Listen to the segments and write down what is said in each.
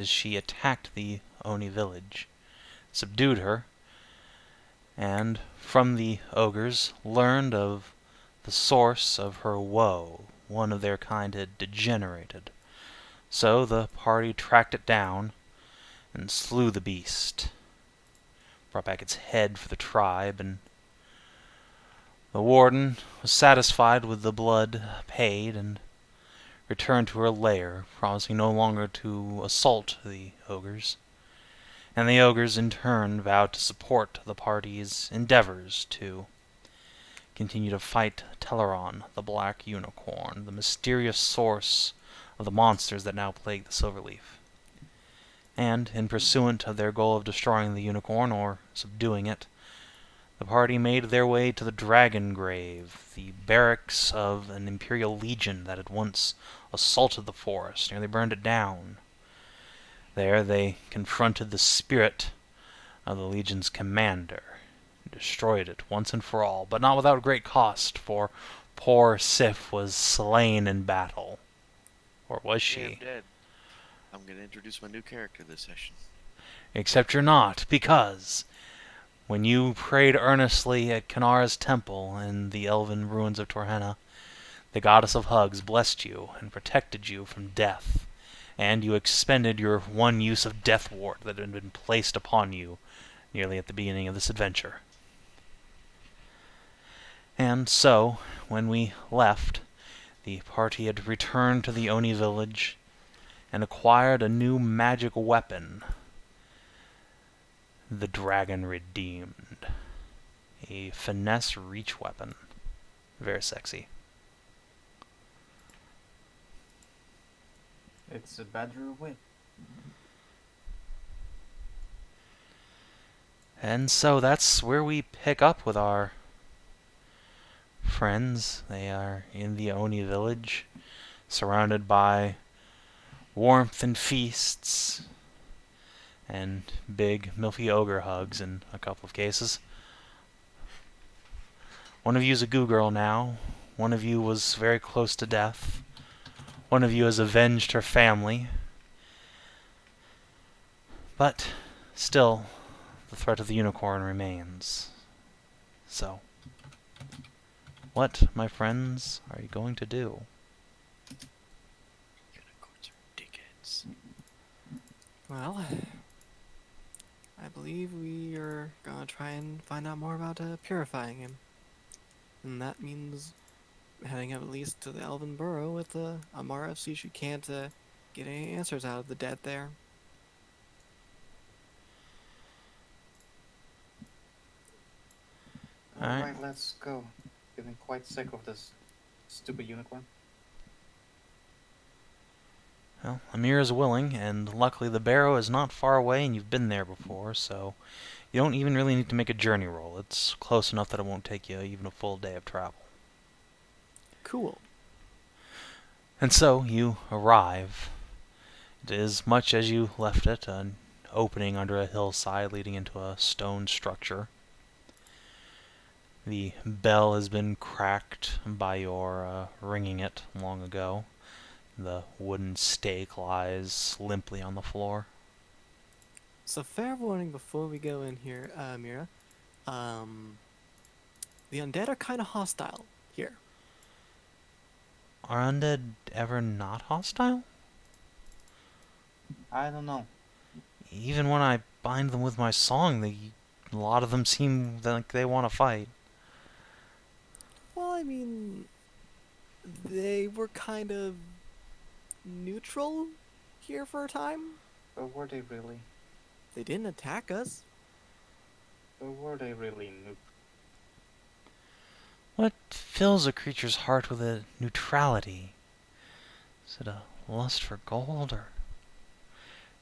as she attacked the Oni village, subdued her, and from the ogres learned of the source of her woe. One of their kind had degenerated. So the party tracked it down and slew the beast, brought back its head for the tribe, and the warden was satisfied with the blood paid and returned to her lair, promising no longer to assault the ogres. And the ogres in turn vowed to support the party's endeavors to continue to fight Teleron, the black unicorn, the mysterious source of the monsters that now plague the Silverleaf. And, in pursuant of their goal of destroying the unicorn, or subduing it, the party made their way to the Dragon Grave, the barracks of an Imperial Legion that had once assaulted the forest, nearly burned it down. There they confronted the spirit of the Legion's commander, and destroyed it once and for all, but not without great cost, for poor Sif was slain in battle. Or was she? I'm dead. I'm gonna introduce my new character this session. Except you're not, because when you prayed earnestly at Kanara's temple in the elven ruins of Torhenna, the goddess of hugs blessed you and protected you from death, and you expended your one use of death ward that had been placed upon you nearly at the beginning of this adventure. And so, when we left, the party had returned to the Oni village and acquired a new magic weapon, the Dragon Redeemed. A finesse reach weapon. Very sexy. It's a better whip. And so that's where we pick up with our friends. They are in the Oni village, surrounded by warmth and feasts, and big milfy ogre hugs in a couple of cases. One of you's a goo girl now. One of you was very close to death. One of you has avenged her family. But still, the threat of the unicorn remains. So, what, my friends, are you going to do? Unicorns are dickheads. Well, I believe we are gonna try and find out more about purifying him. And that means heading up at least to the Elven Burrow with Amara, see if she can't get any answers out of the dead there. Alright. Alright, let's go. Getting quite sick of this stupid unicorn. Well, Amir is willing, and luckily the barrow is not far away and you've been there before, so you don't even really need to make a journey roll. It's close enough that it won't take you even a full day of travel. Cool. And so you arrive. It is much as you left it, an opening under a hillside leading into a stone structure. The bell has been cracked by your ringing it long ago. The wooden stake lies limply on the floor. So fair warning before we go in here, Mira. The undead are kind of hostile here. Are undead ever not hostile? I don't know. Even when I bind them with my song, a lot of them seem like they want to fight. Well, I mean, they were kind of neutral here for a time. But were they really? They didn't attack us. But were they really noob? What fills a creature's heart with a neutrality? Is it a lust for gold, or...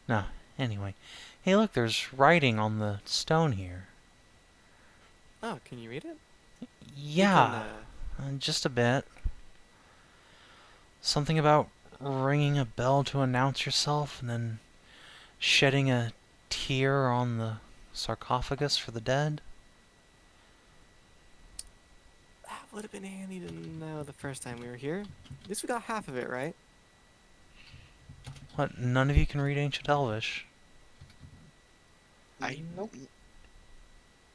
No, anyway. Hey, look, there's writing on the stone here. Oh, can you read it? Yeah, You can, just a bit. Something about ringing a bell to announce yourself, and then shedding a tear on the sarcophagus for the dead. that would have been handy to know the first time we were here. At least we got half of it, right? What? None of you can read Ancient Elvish? Nope.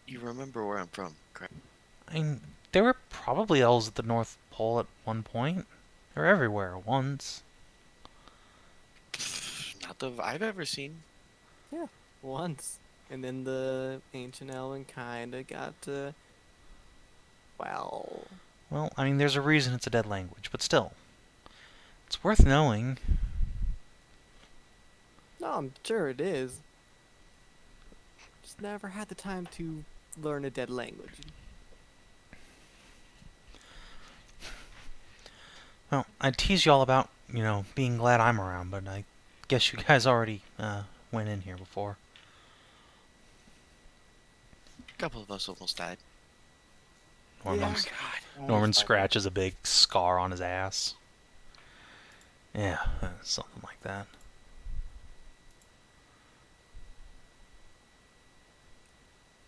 You remember where I'm from, correct? I mean, there were probably elves at the North Pole at one point. They were everywhere once. Not that I've ever seen. Once. And then the ancient Elven kinda got, well... Well, I mean, there's a reason it's a dead language, but still. It's worth knowing. No, I'm sure it is. Just never had the time to learn a dead language. Well, I tease you all about, being glad I'm around, but I guess you guys already went in here before. A couple of us almost died. Norman, Yeah. God. Norman Almost like scratches a big scar on his ass. Yeah, something like that.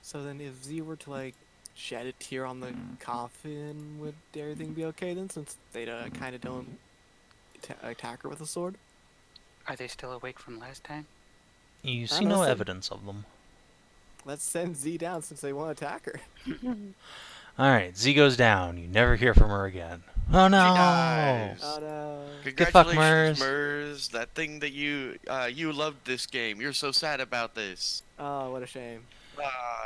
So then if Z were to, like, shed a tear on the coffin, would everything be okay then, since they kinda don't attack her with a sword? Are they still awake from last time? You I see don't know, no so- evidence of them. Let's send Z down since they want to attack her. Alright, Z goes down. You never hear from her again. Oh no! She dies. Oh no. Get fucked, Congratulations, Mers. Mers. That thing that you loved this game. You're so sad about this. Oh, what a shame.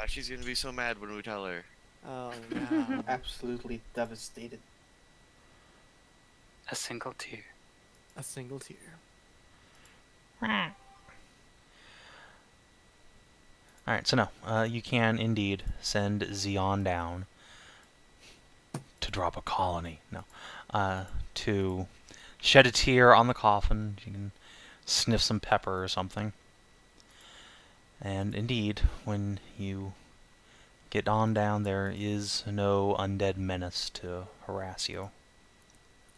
She's gonna be so mad when we tell her. Oh no. absolutely devastated. A single tear. A single tear. Alright, so no, you can indeed send Xeon down to drop a colony. No. To shed a tear on the coffin. You can sniff some pepper or something. And indeed, when you get on down, there is no undead menace to harass you.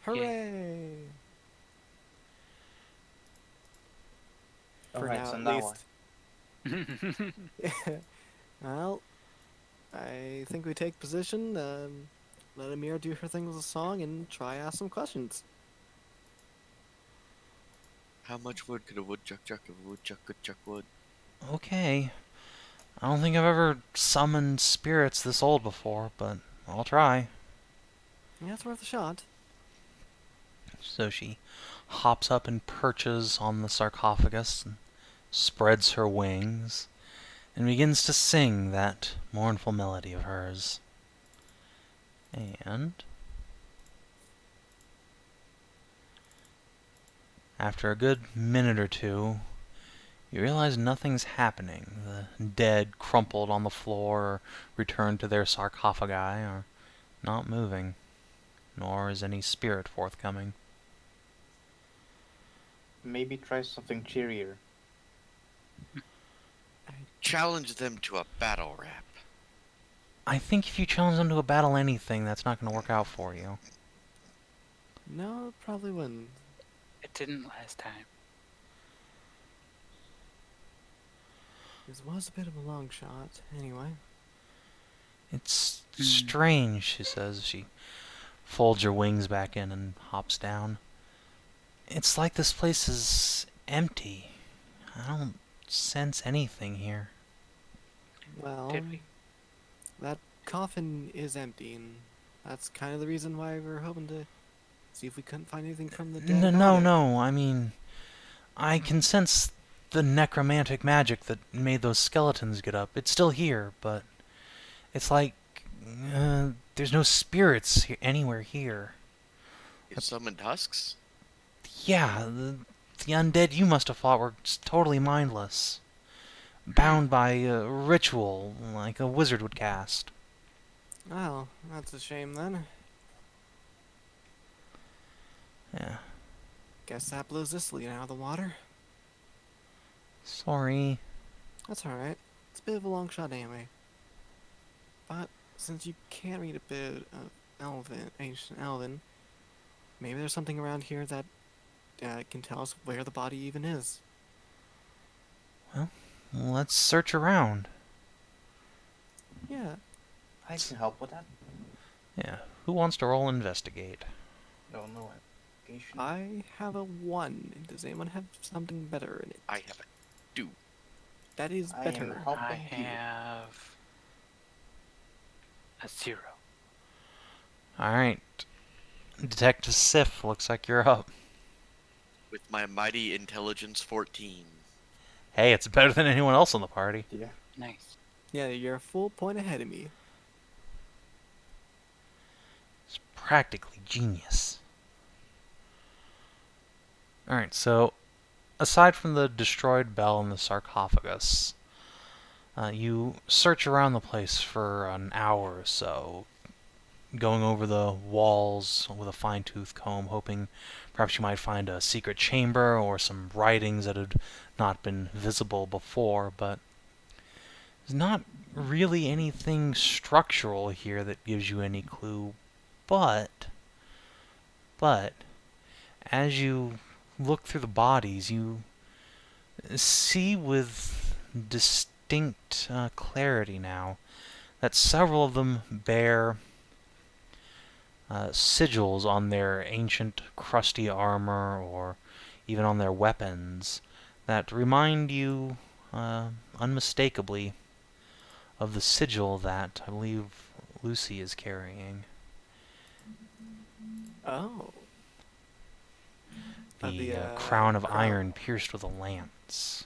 Hooray! For Alright, now, so at now least. Well, I think we take position, let Amira do her thing with the song, and try ask some questions. How much wood could a woodchuck chuck if a woodchuck could chuck wood? Okay. I don't think I've ever summoned spirits this old before, but I'll try. Yeah, it's worth a shot. So she hops up and perches on the sarcophagus and spreads her wings and begins to sing that mournful melody of hers. And after a good minute or two, you realize nothing's happening. The dead crumpled on the floor or returned to their sarcophagi are not moving, nor is any spirit forthcoming. Maybe try something cheerier. Challenge them to a battle rap. I think if you challenge them to a battle anything, that's not going to work out for you. No, it probably wouldn't. It didn't last time. This was a bit of a long shot, anyway. It's strange, she says. She folds her wings back in and hops down. It's like this place is empty. I don't sense anything here. Well, Did we? that coffin is empty, and that's kind of the reason why we're hoping to see if we couldn't find anything from the dead. No, I mean, I can sense the necromantic magic that made those skeletons get up. It's still here, but it's like there's no spirits anywhere here. You summoned husks? Yeah, the undead you must have fought were just totally mindless. Bound by a ritual, like a wizard would cast. Well, that's a shame then. Yeah. Guess that blows this lead out of the water. Sorry. That's alright. It's a bit of a long shot anyway. But since you can read a bit of ancient Elven, maybe there's something around here that can tell us where the body even is. Let's search around. Yeah. I can help with that. Yeah. Who wants to roll investigate? No, investigation? I have a 1. Does anyone have something better in it? I have a 2. That is I am better. I helping you. have a 0. Alright. Detective Sif, looks like you're up. With my mighty intelligence 14. Hey, it's better than anyone else on the party. Yeah. Nice. Yeah, you're a full point ahead of me. It's practically genius. Alright, so aside from the destroyed bell and the sarcophagus, you search around the place for an hour or so, going over the walls with a fine-tooth comb, hoping perhaps you might find a secret chamber or some writings that had not been visible before, but there's not really anything structural here that gives you any clue. But as you look through the bodies, you see with distinct clarity now that several of them bear sigils on their ancient crusty armor or even on their weapons that remind you unmistakably of the sigil that I believe Lucy is carrying. Oh. The The crown of crown. iron pierced with a lance.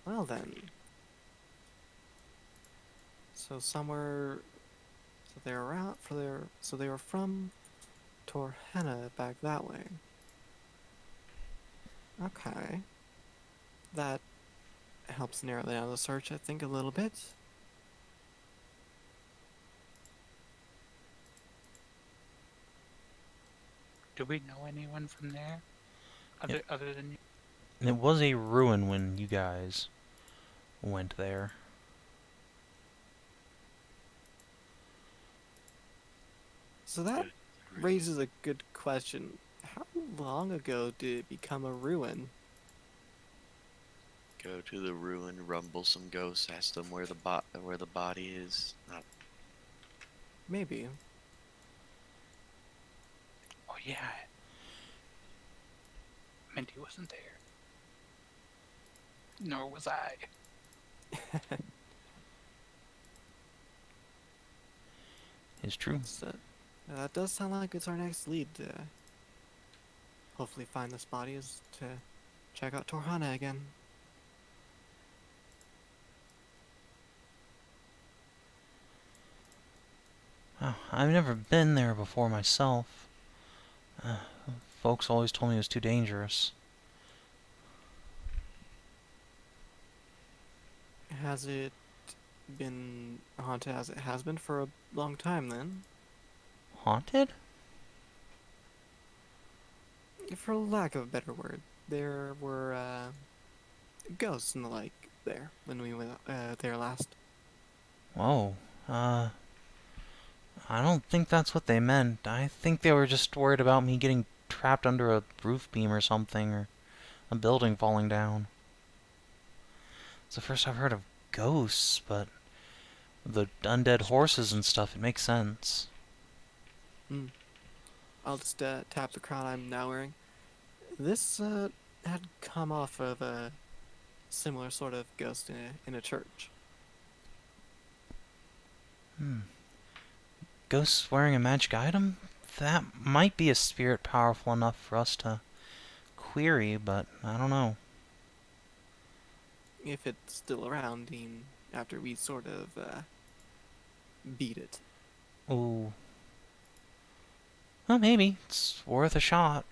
Well then. So somewhere. So they were out for their. So they were from Torhenna back that way. Okay. That helps narrow down the search, I think, a little bit. Do we know anyone from there? Other than you? And it was a ruin when you guys went there. So that raises a good question. How long ago did it become a ruin? Go to the ruin, rumble some ghosts, ask them where the body is. Maybe. Oh yeah. Mindy wasn't there. Nor was I. It's true. So, that does sound like it's our next lead to hopefully find this body is to check out Torhana again. Oh, I've never been there before myself. Folks always told me it was too dangerous. Has it been haunted as it has been for a long time then? Haunted? For lack of a better word, there were ghosts and the like there when we went there last. Whoa. I don't think that's what they meant. I think they were just worried about me getting trapped under a roof beam or something, or a building falling down. It's the first I've heard of ghosts, but the undead horses and stuff, it makes sense. I'll just tap the crown I'm now wearing. This had come off of a similar sort of ghost in a church. Ghosts wearing a magic item? That might be a spirit powerful enough for us to query, but I don't know. If it's still around, even after we sort of beat it. Ooh. Well, maybe. It's worth a shot.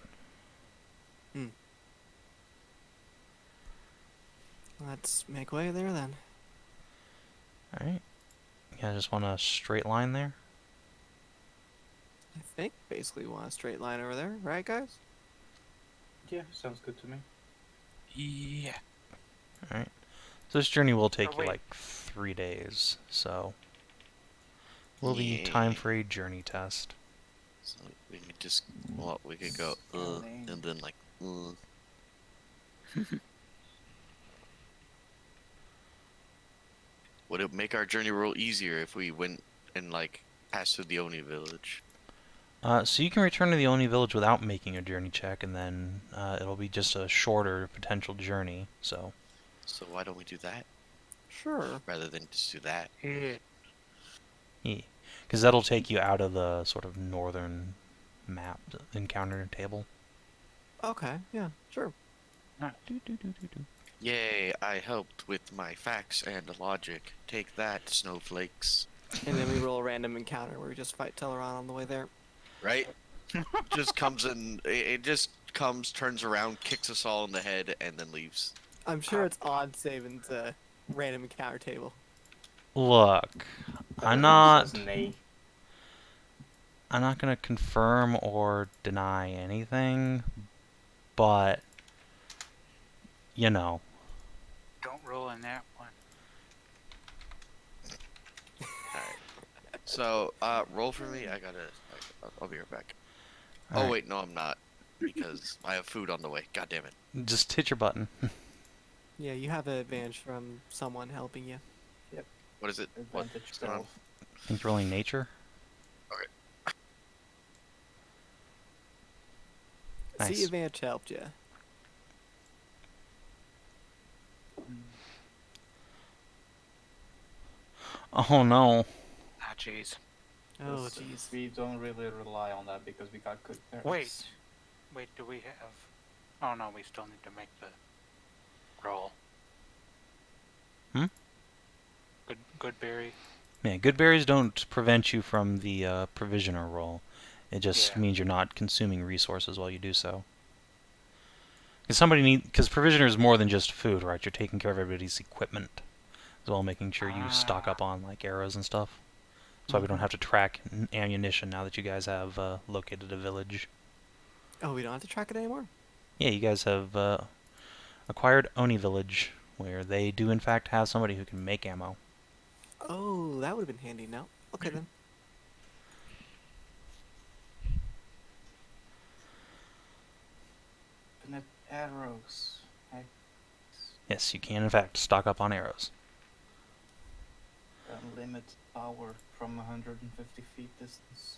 Let's make way there then. Alright. Yeah, just want a straight line there? I think basically we want a straight line over there, right guys? Yeah, sounds good to me. Yeah. Alright. So this journey will take Oh, you wait. like 3 days, so will be time for a journey test. So we could just, we could go, Spelling. and then like, Would it make our journey real easier if we went and like passed through the Oni village? So you can return to the Oni village without making a journey check, and then it'll be just a shorter potential journey. So So why don't we do that Sure. rather than just do that? Yeah. yeah, because that'll take you out of the sort of northern map encounter table. Okay, yeah, sure. Yay, I helped with my facts and logic. Take that, snowflakes. And then we roll a random encounter where we just fight Teleron on the way there. Right? Just comes in, it just comes, turns around, kicks us all in the head, and then leaves. I'm sure it's odd saving the random encounter table. Look, I'm Everyone says not. nay. I'm not gonna confirm or deny anything, but you know. Don't roll in that one. Alright. So, roll for me. I'll be right back. Oh, Alright. wait, no, I'm not. Because I have food on the way. God damn it. Just hit your button. Yeah, you have an advantage from someone helping you. What is it? What? Advantage What's going on? 12. I think you're rolling nature. Nice. See, advantage helped you. Oh no. Ah, jeez. Oh, Yes, jeez. We don't really rely on that because we got good parents. Wait. Wait, do we have... Oh no, we still need to make the roll. Hmm? Good berry. Yeah, good berries don't prevent you from the provisioner roll. It just Yeah. means you're not consuming resources while you do so. Because provisioner is more than just food, right? You're taking care of everybody's equipment, as well, making sure you stock up on like arrows and stuff. That's why we don't have to track ammunition now that you guys have located a village. Oh, we don't have to track it anymore? Yeah, you guys have acquired Oni village, where they do in fact have somebody who can make ammo. Oh, that would have been handy now. Okay, then. Infinite arrows. Heck, Yes, you can in fact stock up on arrows. unlimited power from 150 feet distance.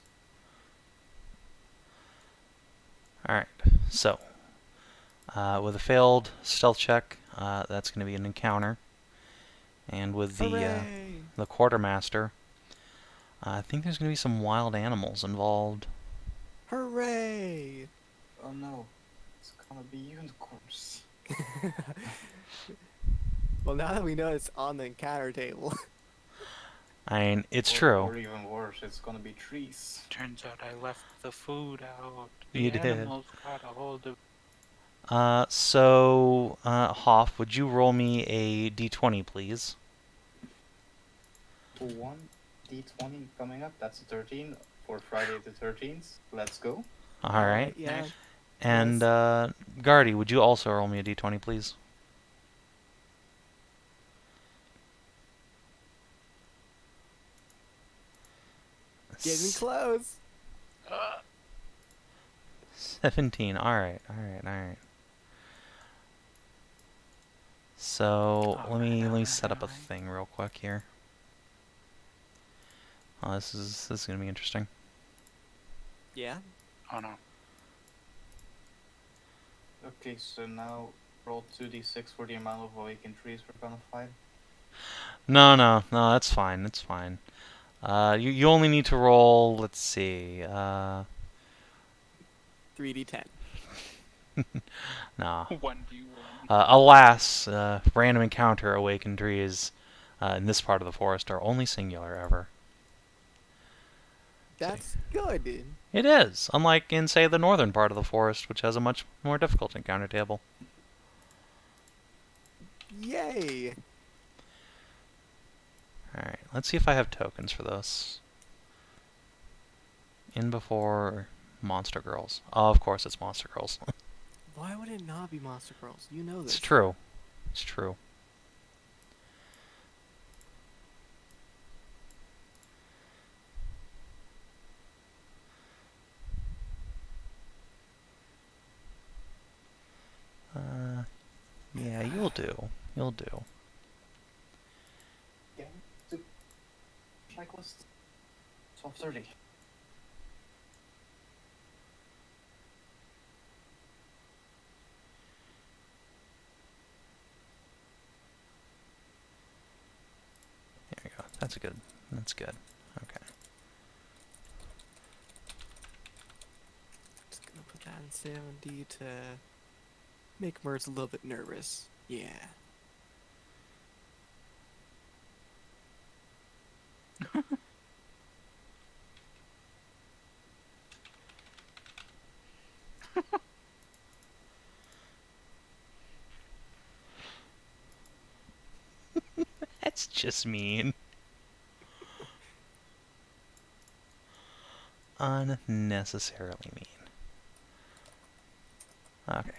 Alright, so with a failed stealth check, that's going to be an encounter. And with Hooray! the quartermaster, I think there's going to be some wild animals involved. Hooray! Oh no, it's gonna be unicorns. Well, now that we know it's on the encounter table. I mean, it's Or true. even worse, it's gonna be trees. Turns out I left the food out. You The did. animals got a hold of... Hoff, would you roll me a d20, please? 1 d20 coming up, that's a 13 for Friday the 13th. Let's go. Alright. Yeah. Nice. And, Nice. Guardy, would you also roll me a d20, please? Getting close. 17. Alright. So, let me set up a Alright. thing real quick here. Oh, this is gonna be interesting. Yeah. Oh no. Okay, so now roll 2d6 for the amount of awakened trees we're gonna fight. No, that's fine, that's fine. You only need to roll, let's see, 3d10. nah. 1v1. Alas, random encounter awakened trees in this part of the forest are only singular ever. That's good, dude. It is, unlike in, say, the northern part of the forest, which has a much more difficult encounter table. Yay! Alright, let's see if I have tokens for this. In before Monster Girls. Oh, of course it's Monster Girls. Why would it not be Monster Girls? You know this. It's true. It's true. Yeah, you'll do. You'll do. Yeah, to checklist. 12:30. That's good. That's good. Okay. Just gonna put that in Sav&D to make Merz a little bit nervous. Yeah. That's just mean. Unnecessarily mean. Okay.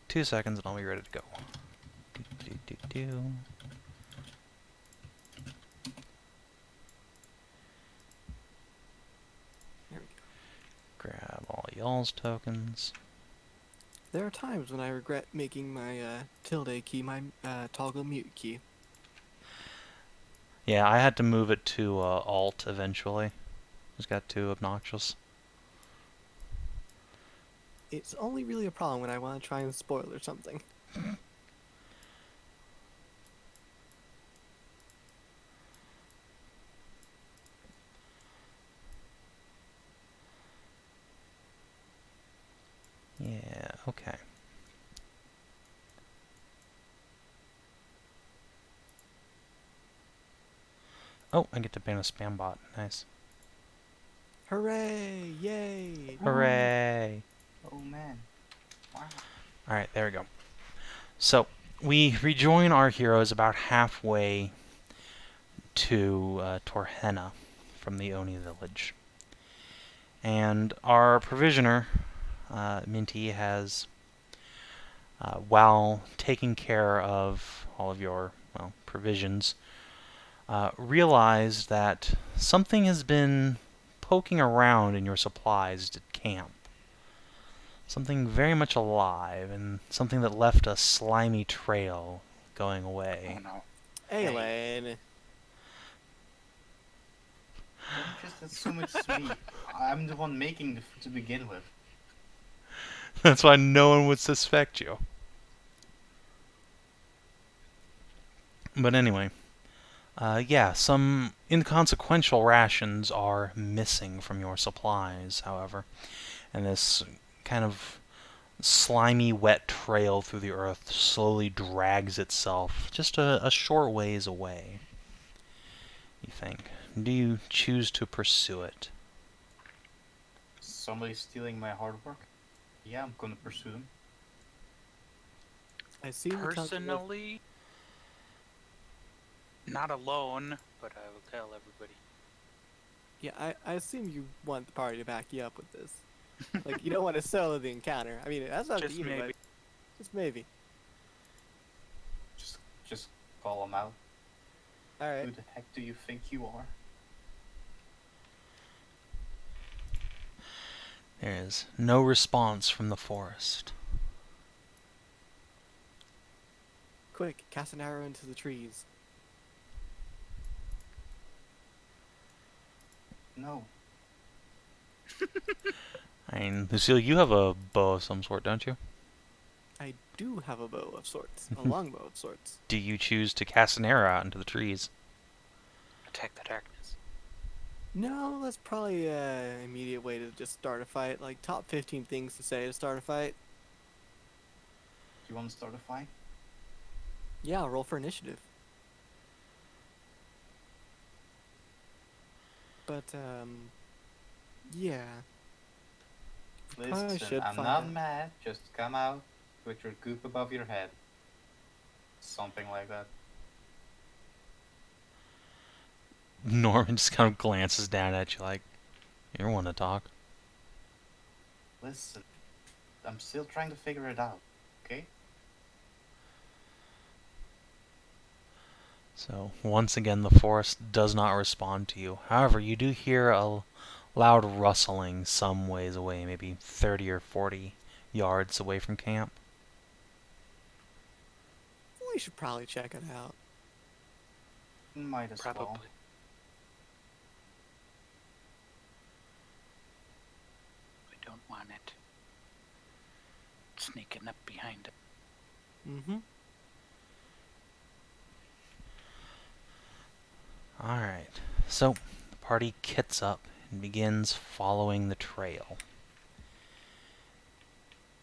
2 seconds and I'll be ready to go. Do. There we go. Grab all y'all's tokens. There are times when I regret making my tilde key my toggle mute key. Yeah, I had to move it to Alt eventually. Just got too obnoxious. It's only really a problem when I want to try and spoil or something. Yeah, okay. Oh, I get to ban a spam bot. Nice. Hooray! Yay! Hooray! Oh man. Wow. Alright, there we go. So, we rejoin our heroes about halfway to Torhenna from the Oni village. And our provisioner, Minty, has, while taking care of all of your, well, provisions, realized that something has been poking around in your supplies at camp. Something very much alive, and something that left a slimy trail going away. Oh no. Aylin! Don't just assume it's me. I'm the one making the food to begin with. That's why no one would suspect you. But anyway, yeah, some inconsequential rations are missing from your supplies, however. And this kind of slimy, wet trail through the earth slowly drags itself just a short ways away, you think. Do you choose to pursue it? Somebody's stealing my hard work? Yeah, I'm gonna pursue them. I see the calculator. Personally, not alone, but I will tell everybody. Yeah, I assume you want the party to back you up with this. Like, you don't want to solo the encounter. I mean, that's not Just you, but maybe. just maybe. Just call them out. Alright. Who the heck do you think you are? There is no response from the forest. Quick, cast an arrow into the trees. No. I mean, Lucille, you have a bow of some sort, don't you? I do have a bow of sorts. A longbow of sorts. Do you choose to cast an arrow out into the trees? Attack the darkness. No, that's probably an immediate way to just start a fight. Like, top 15 things to say to start a fight. Do you want to start a fight? Yeah, roll for initiative. But, yeah. Probably Listen, should I'm find not out. mad. Just come out with your goop above your head. Something like that. Norman just kind of glances down at you like, you want to talk. Listen, I'm still trying to figure it out, okay? So, once again, the forest does not respond to you. However, you do hear a loud rustling some ways away, maybe 30 or 40 yards away from camp. We should probably check it out. Might as well. Probably. We don't want it sneaking up behind it. Mm-hmm. Alright. So, the party kits up and begins following the trail.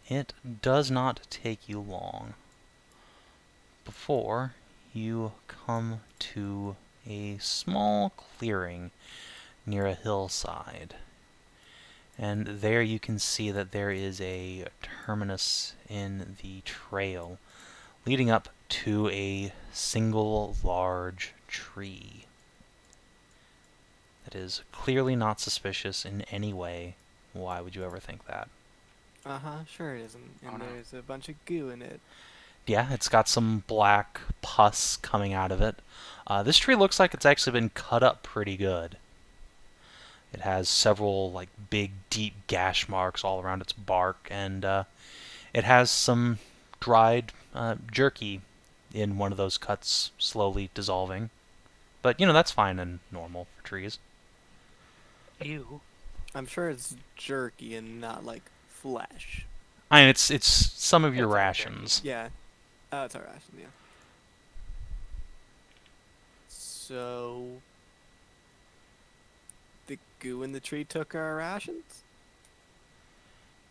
It does not take you long before you come to a small clearing near a hillside. And there you can see that there is a terminus in the trail leading up to a single large tree that is clearly not suspicious in any way. Why would you ever think that? Sure it isn't. And Oh, no. there's a bunch of goo in it. Yeah, it's got some black pus coming out of it. This tree looks like it's actually been cut up pretty good. It has several like big, deep gash marks all around its bark, and it has some dried jerky in one of those cuts, slowly dissolving. But you know that's fine and normal for trees. Ew. I'm sure it's jerky and not like flesh. I mean, it's some of your It's all rations. Yeah. It's our ration, yeah. So the goo in the tree took our rations?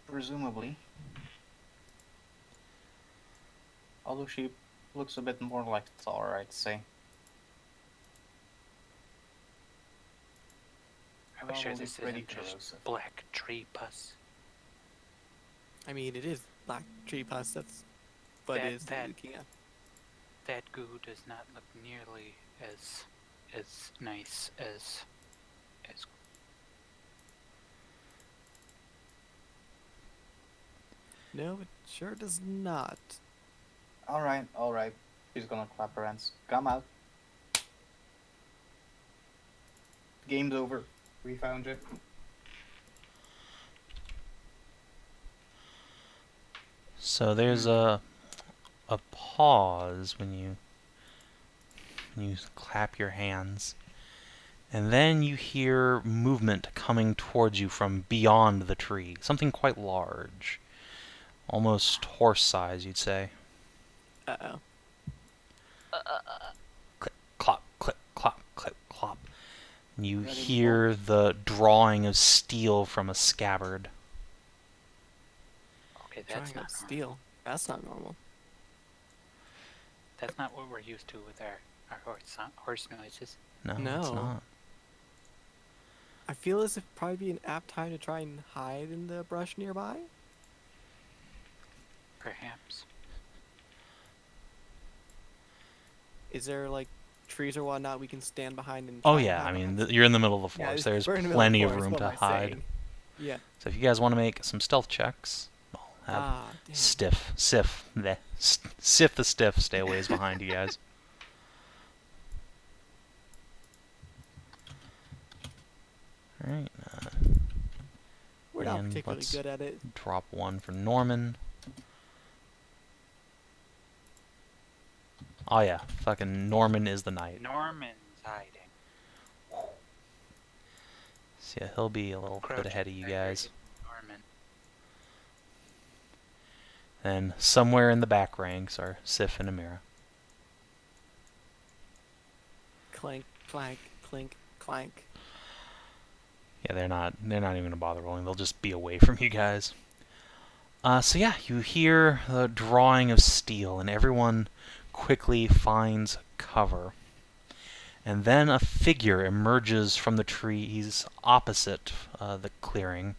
Presumably. Although she looks a bit more like tar, I'd say. Are we sure Probably this pretty isn't just corrosive. black tree pus? I mean, it is black tree pus, that's what That- it is that- leaking out. That goo does not look nearly as nice as No, it sure does not. Alright. She's gonna clap her hands. Come out. Game's over. We found you. So there's a pause when you clap your hands, and then you hear movement coming towards you from beyond the tree. Something quite large, almost horse size, you'd say. Uh-oh. Click, clop, click, clop, click, clop. And you Ready to hear the drawing of steel from a scabbard. okay. Trying That's out not normal. steel. That's not normal. That's not what we're used to with our horse noises. No, it's No. not. I feel as if probably be an apt time to try and hide in the brush nearby. Perhaps. Is there like trees or whatnot we can stand behind and? Oh try and yeah, hide I mean, behind? you're in the middle of the Yeah, forest. There's we're in the middle plenty of forest, room what to am I hide. saying? Yeah. So if you guys want to make some stealth checks, I'll have Damn. Sif the Stiff stay a ways behind you guys. Alright, We're not and particularly let's good at it. drop one for Norman. Oh yeah, fucking Norman is the knight. Norman's hiding. So yeah, he'll be a little bit Crouching ahead of you tiger, guys. hidden Norman. And somewhere in the back ranks are Sif and Amira. Clank, clank, clink, clank. Yeah, they're not even gonna bother rolling. They'll just be away from you guys. So yeah, you hear the drawing of steel, and everyone quickly finds cover. And then a figure emerges from the trees opposite the clearing.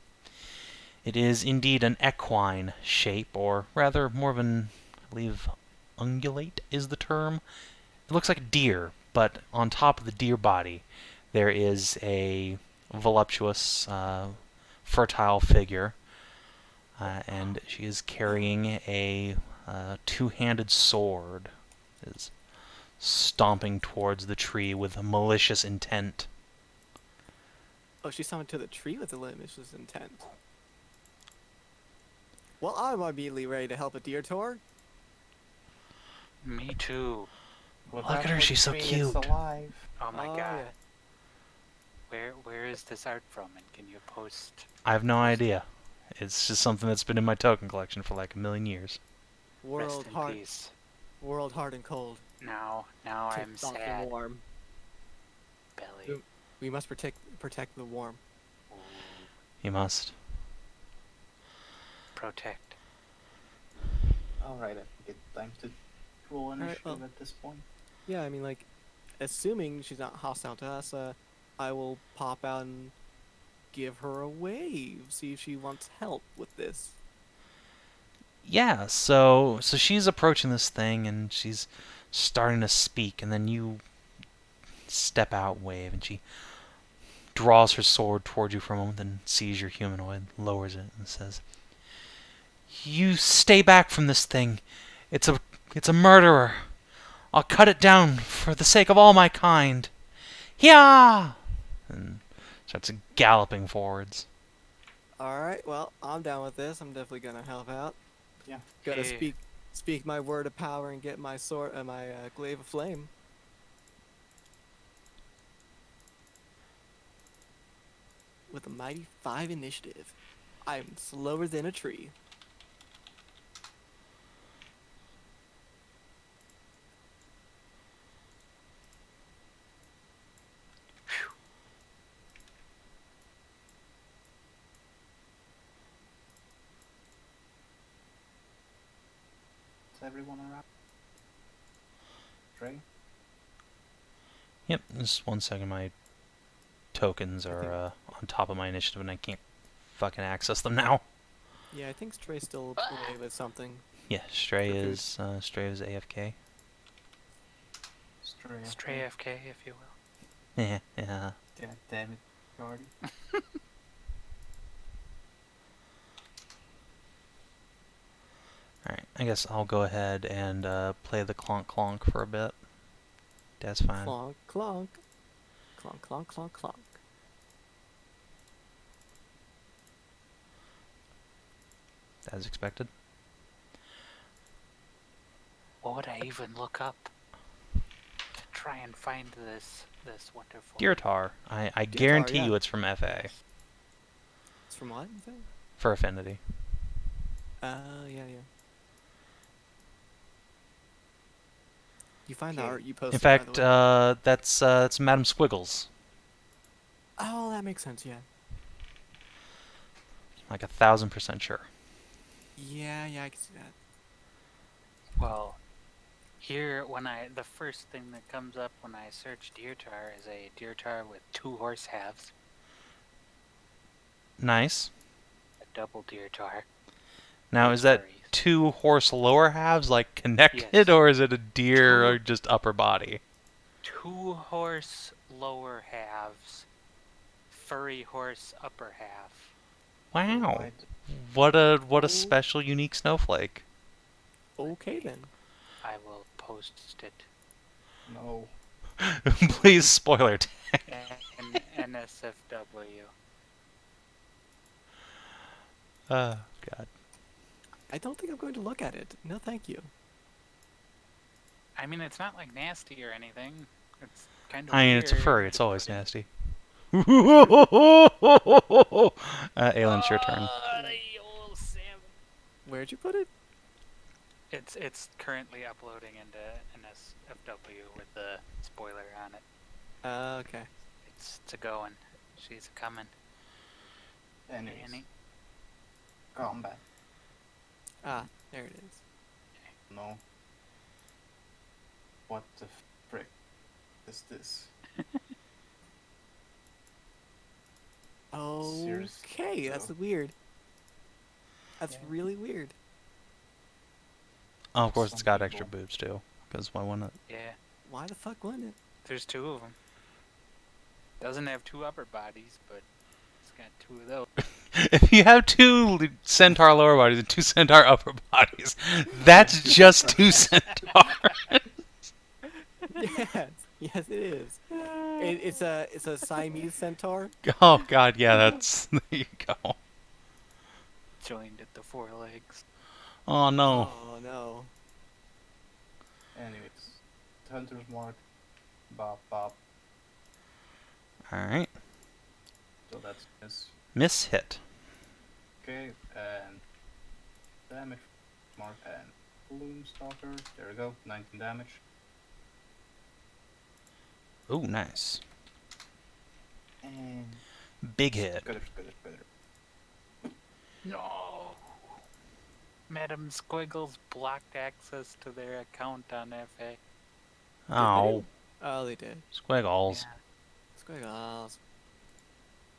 It is indeed an equine shape, or rather, more of an, I believe, ungulate is the term. It looks like a deer, but on top of the deer body, there is a voluptuous, fertile figure, and she is carrying a two-handed sword. Is stomping towards the tree with a malicious intent. Oh, she summoned to the tree with a malicious intent. Well, I'm immediately ready to help a deer tour. Me too. Look at her, she's so cute. It's alive. Oh my Oh, god. yeah. Where is this art from? And can you post? I have no idea. It's just something that's been in my token collection for like a million years. World Rest in hard, peace. world hard and cold. Now Tip I'm soft sad. and warm. Belly. We must protect the warm. You must. Protect. Alright, I think it's time to roll Alright, initiative well. at this point. Yeah, I mean, like, assuming she's not hostile to us, I will pop out and give her a wave, see if she wants help with this. Yeah, so she's approaching this thing and she's starting to speak, and then you step out, wave, and she draws her sword towards you for a moment, then sees your humanoid, lowers it, and says, "You stay back from this thing. It's a murderer. I'll cut it down for the sake of all my kind. Yeah!" And starts galloping forwards. Alright, well, I'm down with this. I'm definitely gonna help out. Yeah. Gotta Hey. speak my word of power and get my sword, my glaive of flame. With a mighty 5 initiative, I'm slower than a tree. Is everyone around? Trey? Yep, just 1 second. My tokens are think- on top of my initiative, and I can't fucking access them now. Yeah, I think Stray's still away with something. Yeah, Stray For food. is AFK. Stray. Stray AFK, if you will. Yeah, yeah. Yeah, damn it, Guardy. Alright, I guess I'll go ahead and play the clonk clonk for a bit. That's fine. Clonk, clonk. Clonk, clonk, clonk, clonk. As expected. What would I even look up to try and find this wonderful Deer tar. I Deer tar, guarantee yeah. you it's from FA. It's from what? You think? For Affinity. Yeah. You find the Okay. art you posted, In by fact, the way. that's Madam Squiggles. Oh, that makes sense, yeah. Like 1000% sure. Yeah, I can see that. Well, here the first thing that comes up when I search deer tar is a deer tar with 2 horse halves, Nice. a double deer tar. Now, with is that furries. 2 horse lower halves, like, connected, Yes. or is it a deer Two- or just upper body? 2 horse lower halves, furry horse upper half. Wow. Right. What a Oh. special, unique snowflake. Okay, then. I will post it. No. Please, spoiler tag. NSFW. Oh, God. I don't think I'm going to look at it. No, thank you. I mean, it's not like nasty or anything. It's kind of I mean, weird. it's a furry. It's to always put in- nasty. Aelin, your turn. the old Sam. Where'd you put it? It's currently uploading into NSFW with the spoiler on it. Okay. It's a going. She's a coming. Anyways, Annie. combat. Ah, there it is. No. What the frick is this? Seriously, Okay, that's so- weird. That's Yeah. really weird. Oh, of course, it's Some got extra people- boobs, too. Because why wouldn't it? Yeah, Why the fuck wouldn't it? there's 2 of them. Doesn't have 2 upper bodies, but it's got 2 of those. If you have 2 centaur lower bodies and 2 centaur upper bodies, that's just 2 centaurs. Yes, yes, it is. It's a Siamese centaur. Oh, God, yeah, that's... There you go. Joined at the 4 legs. Oh, no. Oh no. Anyways, Hunter's Mark. Bop bop. Alright. So that's this. Miss hit. Okay, and damage mark and Bloom Stalker. There we go, 19 damage. Ooh, nice. And Big hit. Scudder, scudder, scudder. No. Madam Squiggles blocked access to their account on FA. Oh, Oh, they did. squiggles. Yeah. Squiggles.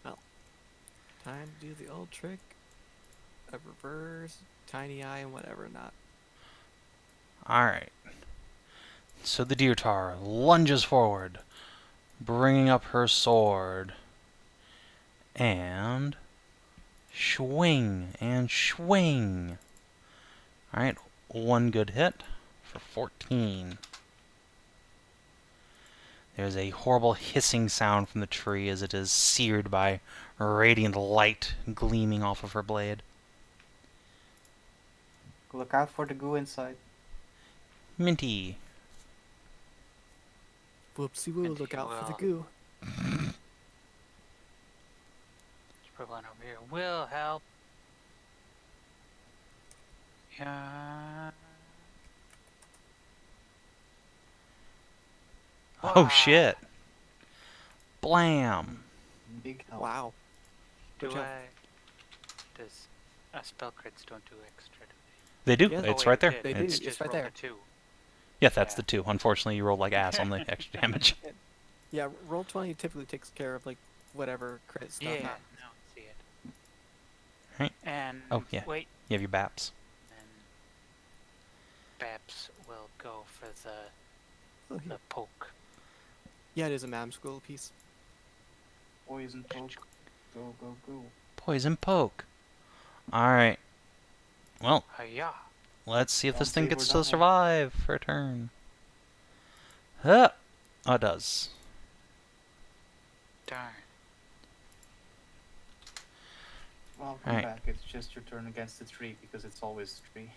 Well, time to do the old trick of reverse, tiny eye, and whatever not. Alright. So the deer tar lunges forward, bringing up her sword. And swing and swing. Alright, one good hit for 14. There's a horrible hissing sound from the tree as it is seared by radiant light gleaming off of her blade. Look out for the goo inside. Minty. Whoopsie woo, And look he out for the will- goo. Let's put one over here. Will help. Yeah. Oh shit. Blam. Big help. Wow. Do Good job. Does spell crits don't do extra? Do They do. Yeah. they? It's Oh, wait, right there. it They did. do. It's, It's Just right roll there. a 2. yeah, that's Yeah. the 2. Unfortunately, you rolled like ass on the extra damage. Yeah, roll 20 typically takes care of like whatever crit stuff. Yeah. happens. No, see it. Right. And Oh, yeah. wait. You have your baps. And Babs will go for Oh, the poke. yeah, it is a Mam Squirrel piece. Poison poke. Go, go, go. Poison poke. Alright. Well, Hiya. let's see if this Don't thing say gets we're to done. survive for a turn. Huh. Oh, it does. Darn. Welcome Alright. back. It's just your turn against the tree because it's always the tree.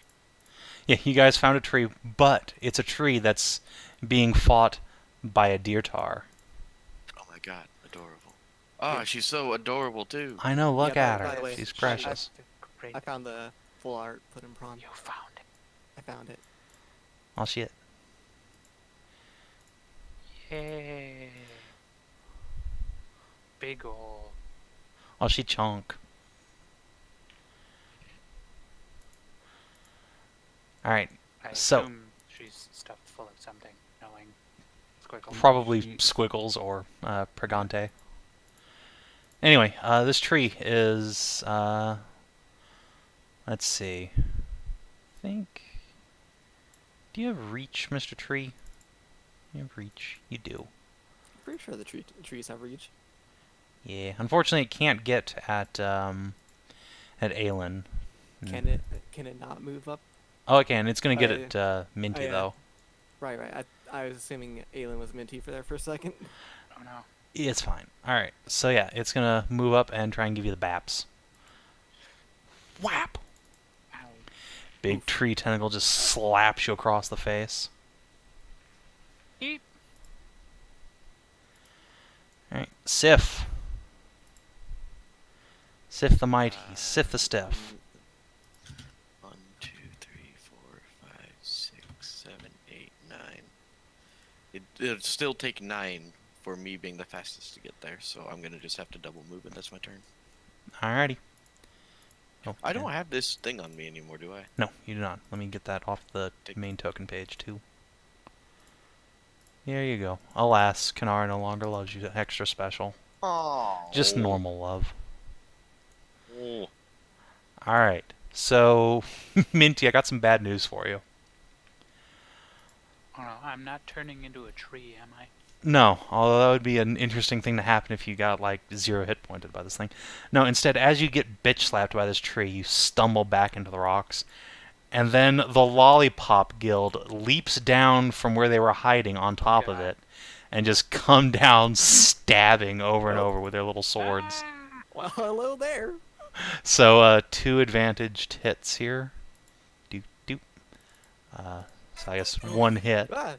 Yeah, you guys found a tree, but it's a tree that's being fought by a deer tar. Oh my god, adorable. Ah, she's so adorable too. I know, look Yeah, at by her. the way, She's I- precious. Great. I found the full art put in prawn. You found it. I found it. Oh, shit. Yay. Big ol'. Oh, she chunk. Alright, I So- assume she's stuffed full of something, knowing Squiggle. probably She- squiggles or pregante. Anyway, this tree is, let's see. I think... Do you have reach, Mr. Tree? You have reach. You do. I'm pretty sure the trees have reach. Yeah. Unfortunately, it can't get at Aelin. Can it not move up? Oh, it can. It's gonna get yeah. at Minty, yeah. though. Right. I was assuming Aelin was Minty for there for a second. Oh no. It's fine. Alright, so yeah, it's gonna move up and try and give you the baps. Whap! Ow. Big tree tentacle just slaps you across the face. Eep. Alright, Sif. Sif the mighty, Sif the stiff. 1, 2, 3, 4, 5, 6, 7, 8, 9. It'd still take 9 for me being the fastest to get there, so I'm gonna just have to double move it. That's my turn. Alrighty. Oh, I yeah. don't have this thing on me anymore, do I? No, you do not. Let me get that off the Take- main token page, too. There you go. Alas, Kanara no longer loves you extra special. Oh. Just normal love. Oh. Alright, so, Minty, I got some bad news for you. Oh no, I'm not turning into a tree, am I? No, although that would be an interesting thing to happen if you got, like, 0 hit pointed by this thing. No, instead, as you get bitch slapped by this tree, you stumble back into the rocks. And then the Lollipop Guild leaps down from where they were hiding on top of God. it and just come down stabbing over and over with their little swords. Ah! Well, hello there. So, 2 advantaged hits here. Doop, doop. So I guess 1 hit Ah,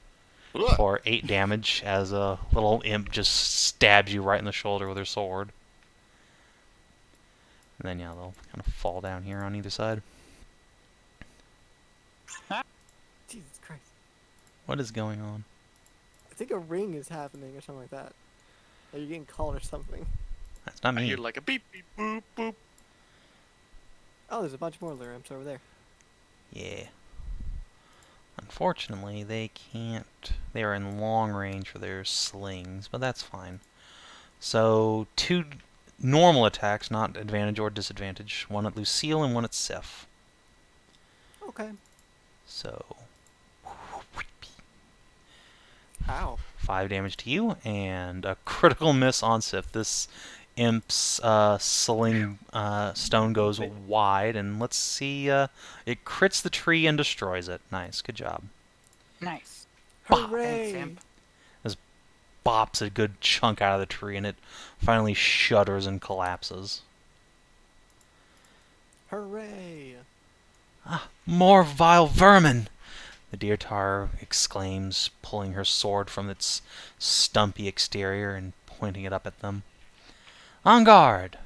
for 8 damage as a little imp just stabs you right in the shoulder with her sword. And then, yeah, they'll kind of fall down here on either side. Jesus Christ. What is going on? I think a ring is happening or something like that. Are you getting called or something? That's not I me. hear like a beep beep boop boop. Oh, there's a bunch more lyramps over there. Yeah. Unfortunately, they can't. They are in long range for their slings, but that's fine. So, 2 normal attacks, not advantage or disadvantage. One at Lucille and one at Sif. Okay. So, Ow. 5 damage to you, and a critical miss on Sif. This imp's sling stone goes wide, and let's see. It crits the tree and destroys it. Nice, good job. Nice. Hooray! Thanks, Imp. Bops a good chunk out of the tree, and it finally shudders and collapses. Hooray! Ah, more vile vermin! The deer tar exclaims, pulling her sword from its stumpy exterior and pointing it up at them. On guard!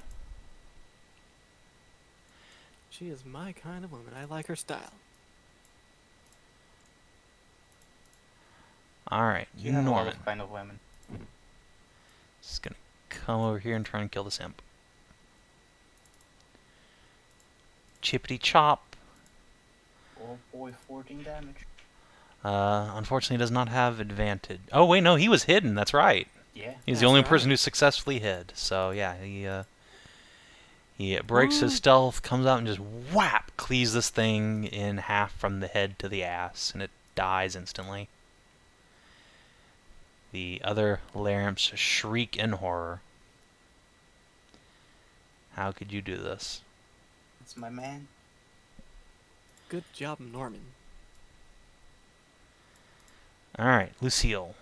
She is my kind of woman. I like her style. Alright, You have a lot Norman. of kind of women. Just gonna come over here and try and kill this imp. Chippity chop. Oh boy, 14 damage. Unfortunately does not have advantage. Oh wait, no, he was hidden, that's right. Yeah. He's the That's only right. person who successfully hid. So yeah, he breaks his stealth, comes out and just whap, cleaves this thing in half from the head to the ass, and it dies instantly. The other Laramps shriek in horror. How could you do this? It's my man. Good job, Norman. Alright, Lucille.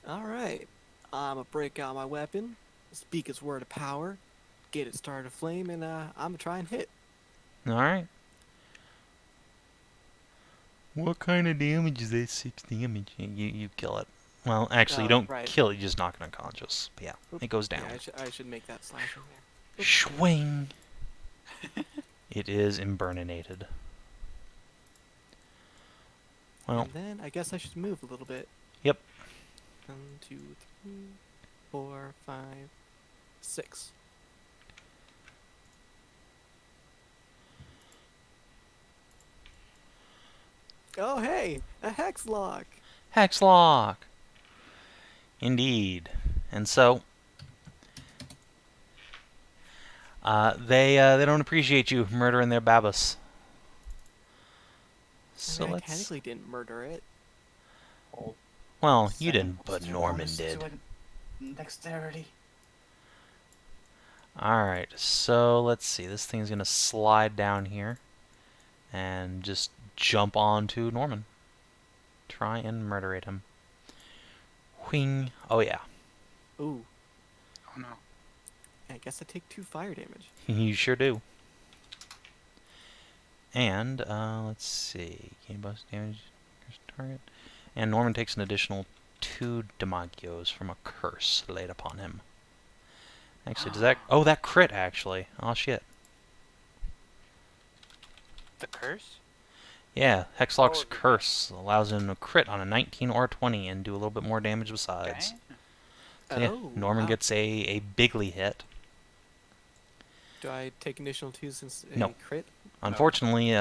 Alright. I'ma break out my weapon, speak its word of power, get it started aflame, and I'ma try and hit. Alright. What kind of damage is that? 6 damage. You kill it. Well, actually, you Oh, don't right. kill it, you just knock it unconscious. But yeah, Oop. it goes down. Yeah, I should make that slashing there. Swing! It is emburninated. Well, And then I guess I should move a little bit. yep. 1, 2, 3, 4, 5, 6. Oh hey, a hex lock. Hexlock! Indeed. And so, they don't appreciate you murdering their Babus. So I mean, I let's... technically didn't murder it. Oh, Well, you 7 didn't, plus but 2 Norman bonus to did. Dexterity. Alright, so let's see. This thing's gonna slide down here and just jump onto Norman. Try and murderate him. Whing. Oh yeah. Ooh, Oh no. I guess I take 2 fire damage. You sure do. And, let's see. Gain bonus damage. Target. And Norman takes an additional 2 damagios from a curse laid upon him. Actually, does that... Oh, that crit, actually. Oh, shit. The curse? Yeah, Hexlock's Oh, the- curse allows him to crit on a 19 or a 20 and do a little bit more damage besides. Okay. So yeah, Oh, Norman wow. gets a bigly hit. Do I take initial 2 since a No. crit? Unfortunately,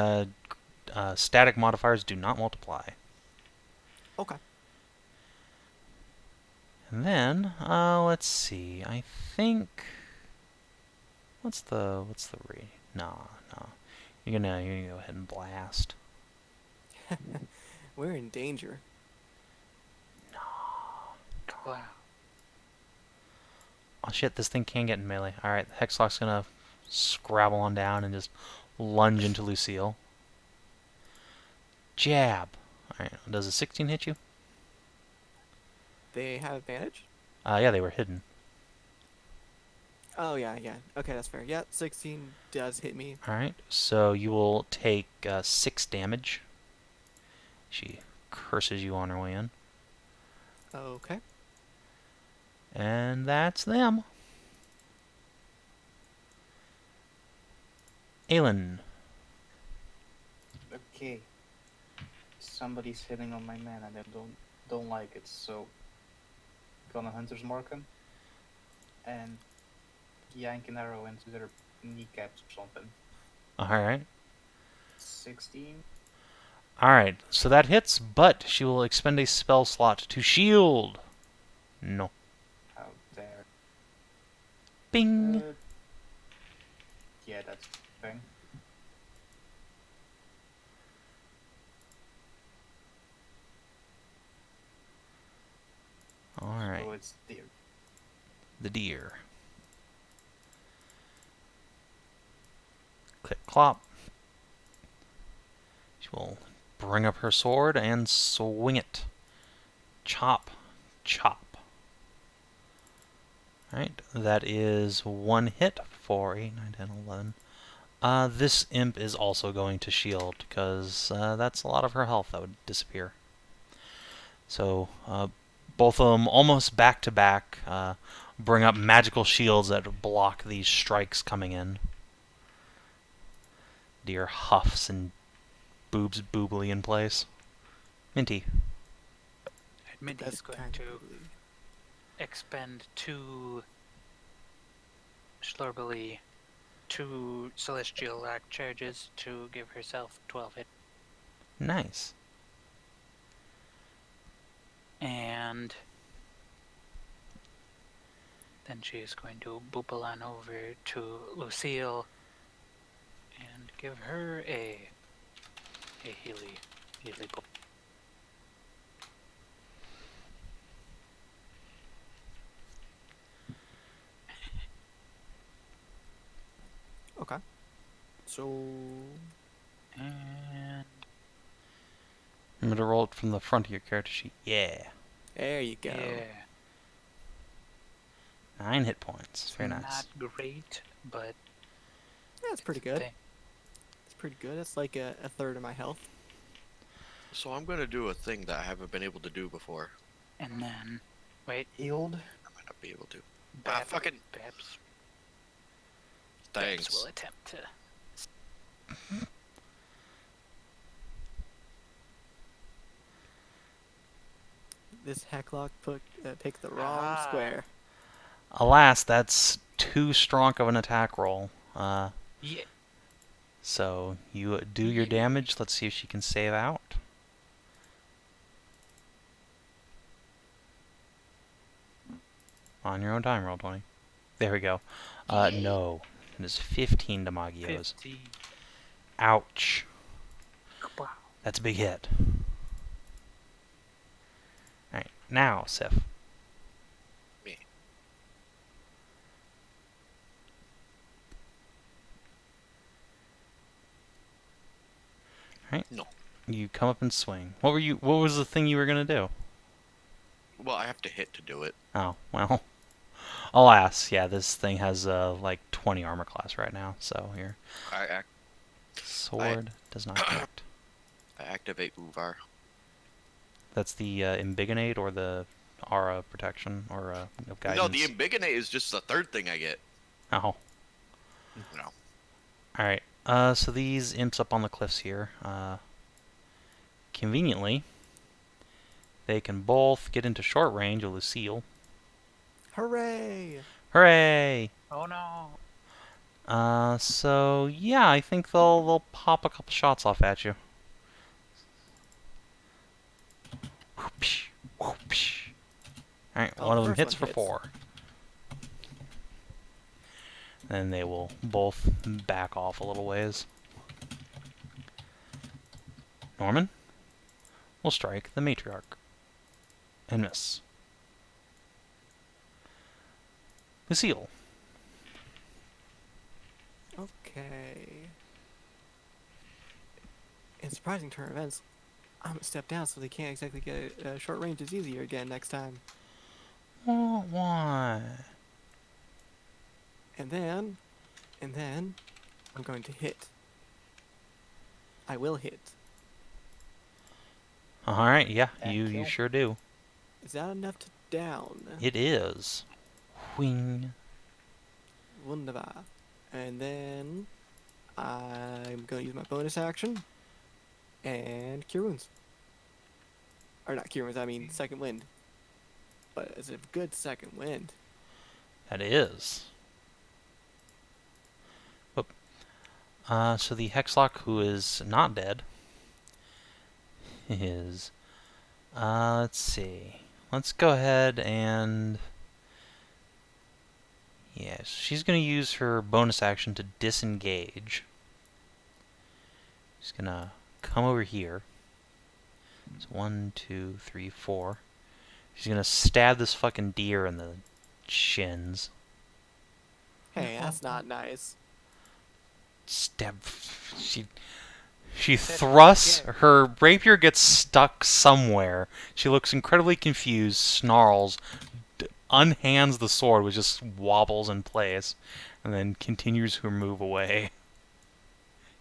static modifiers do not multiply. Okay. And then, let's see. I think... What's the rate? No. You're gonna go ahead and blast. We're in danger. Wow. Oh shit, this thing can get in melee. Alright, Hexlock's gonna scrabble on down and just lunge into Lucille. Jab. Alright, does a 16 hit you? They have advantage? Yeah, they were hidden. Oh, yeah. Okay, that's fair. Yeah, 16 does hit me. Alright, so you will take 6 damage. She curses you on her way in. Okay. And that's them. Aelin. Okay. Somebody's hitting on my man and I don't like it, so gonna hunter's mark him. and yank an arrow into their kneecaps or something. Alright. 16. Alright, so that hits, but she will expend a spell slot to shield. No. How dare. Bing! Yeah, that's the thing. Alright, So it's deer. the deer. Click clop. She will bring up her sword and swing it. Chop. Chop. Alright, that is one hit for 8, 9, 10, 11. This imp is also going to shield, because that's a lot of her health that would disappear. So, both of them almost back to back bring up magical shields that block these strikes coming in. Deer huffs and boobs boobly in place. Minty. Minty's That's going kind to of ugly. expend 2 Schlorbally, 2 Celestial Lock charges to give herself 12 hit. Nice. And then she is going to boople on over to Lucille and give her a Healy boop. Okay. So And I'm going to roll it from the front of your character sheet. Yeah. there you go. yeah, 9 hit points. it's Very nice. not great, but That's pretty good. thing. It's pretty good. It's like a third of my health. So I'm gonna do a thing that I haven't been able to do before. And then wait, Healed. I might not be able to. Babs, fucking Babs thanks. will attempt to. This hecklock picked the wrong Ah. square. Alas, that's too strong of an attack roll. Yeah, So you do your damage. Let's see if she can save out. On your own time, roll 20. There we go. No. It is 15 to Magios. 15. Ouch. Wow. That's a big hit. Alright, now, Sif. Me. Alright. No. You come up and swing. What was the thing you were gonna do? Well, I have to hit to do it. Oh, well. Alas, yeah, this thing has like 20 armor class right now, so here. Sword does not connect. I activate Uvar. That's the Embiggenate or the Aura protection or of guidance. No, the Embiggenate is just the third thing I get. Oh. No. Alright, so these imps up on the cliffs here, conveniently, they can both get into short range of Lucille. Hooray! Hooray! Oh no. So yeah, I think they'll pop a couple shots off at you. Whoopsh, whoopsh. Alright, Oh, one of the them first hits one for 4. Then they will both back off a little ways. Norman will strike the matriarch. And miss. Lucille. Okay. In surprising turn of events, I'm gonna step down so they can't exactly get short range is easier again next time. Why? And then, I'm going to hit. I will hit. Alright, yeah, And you kill. sure do. Is that enough to down? It is. Wing. Wunderbar. And then I'm going to use my bonus action and Cure Wounds. Or not Cure Wounds, I mean Second Wind. But it's a good Second Wind. That is. Whoop. So the Hexlock, who is not dead, is... let's see. Let's go ahead and... Yes, she's going to use her bonus action to disengage. She's going to come over here. It's 1, 2, 3, 4. She's going to stab this fucking deer in the shins. Hey, that's not nice. Stab... She thrusts, her rapier gets stuck somewhere. She looks incredibly confused, snarls, unhands the sword, which just wobbles in place, and then continues her move away.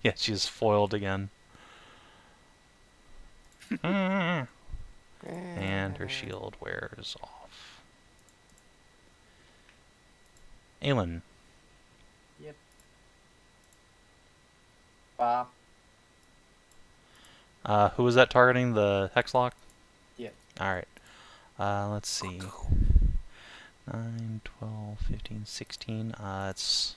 Yeah, she's foiled again. And her shield wears off. Aelin. Yep. Who was that targeting? The Hexlock? Yeah. Alright. Let's see. 9, 12, 15, 16. It's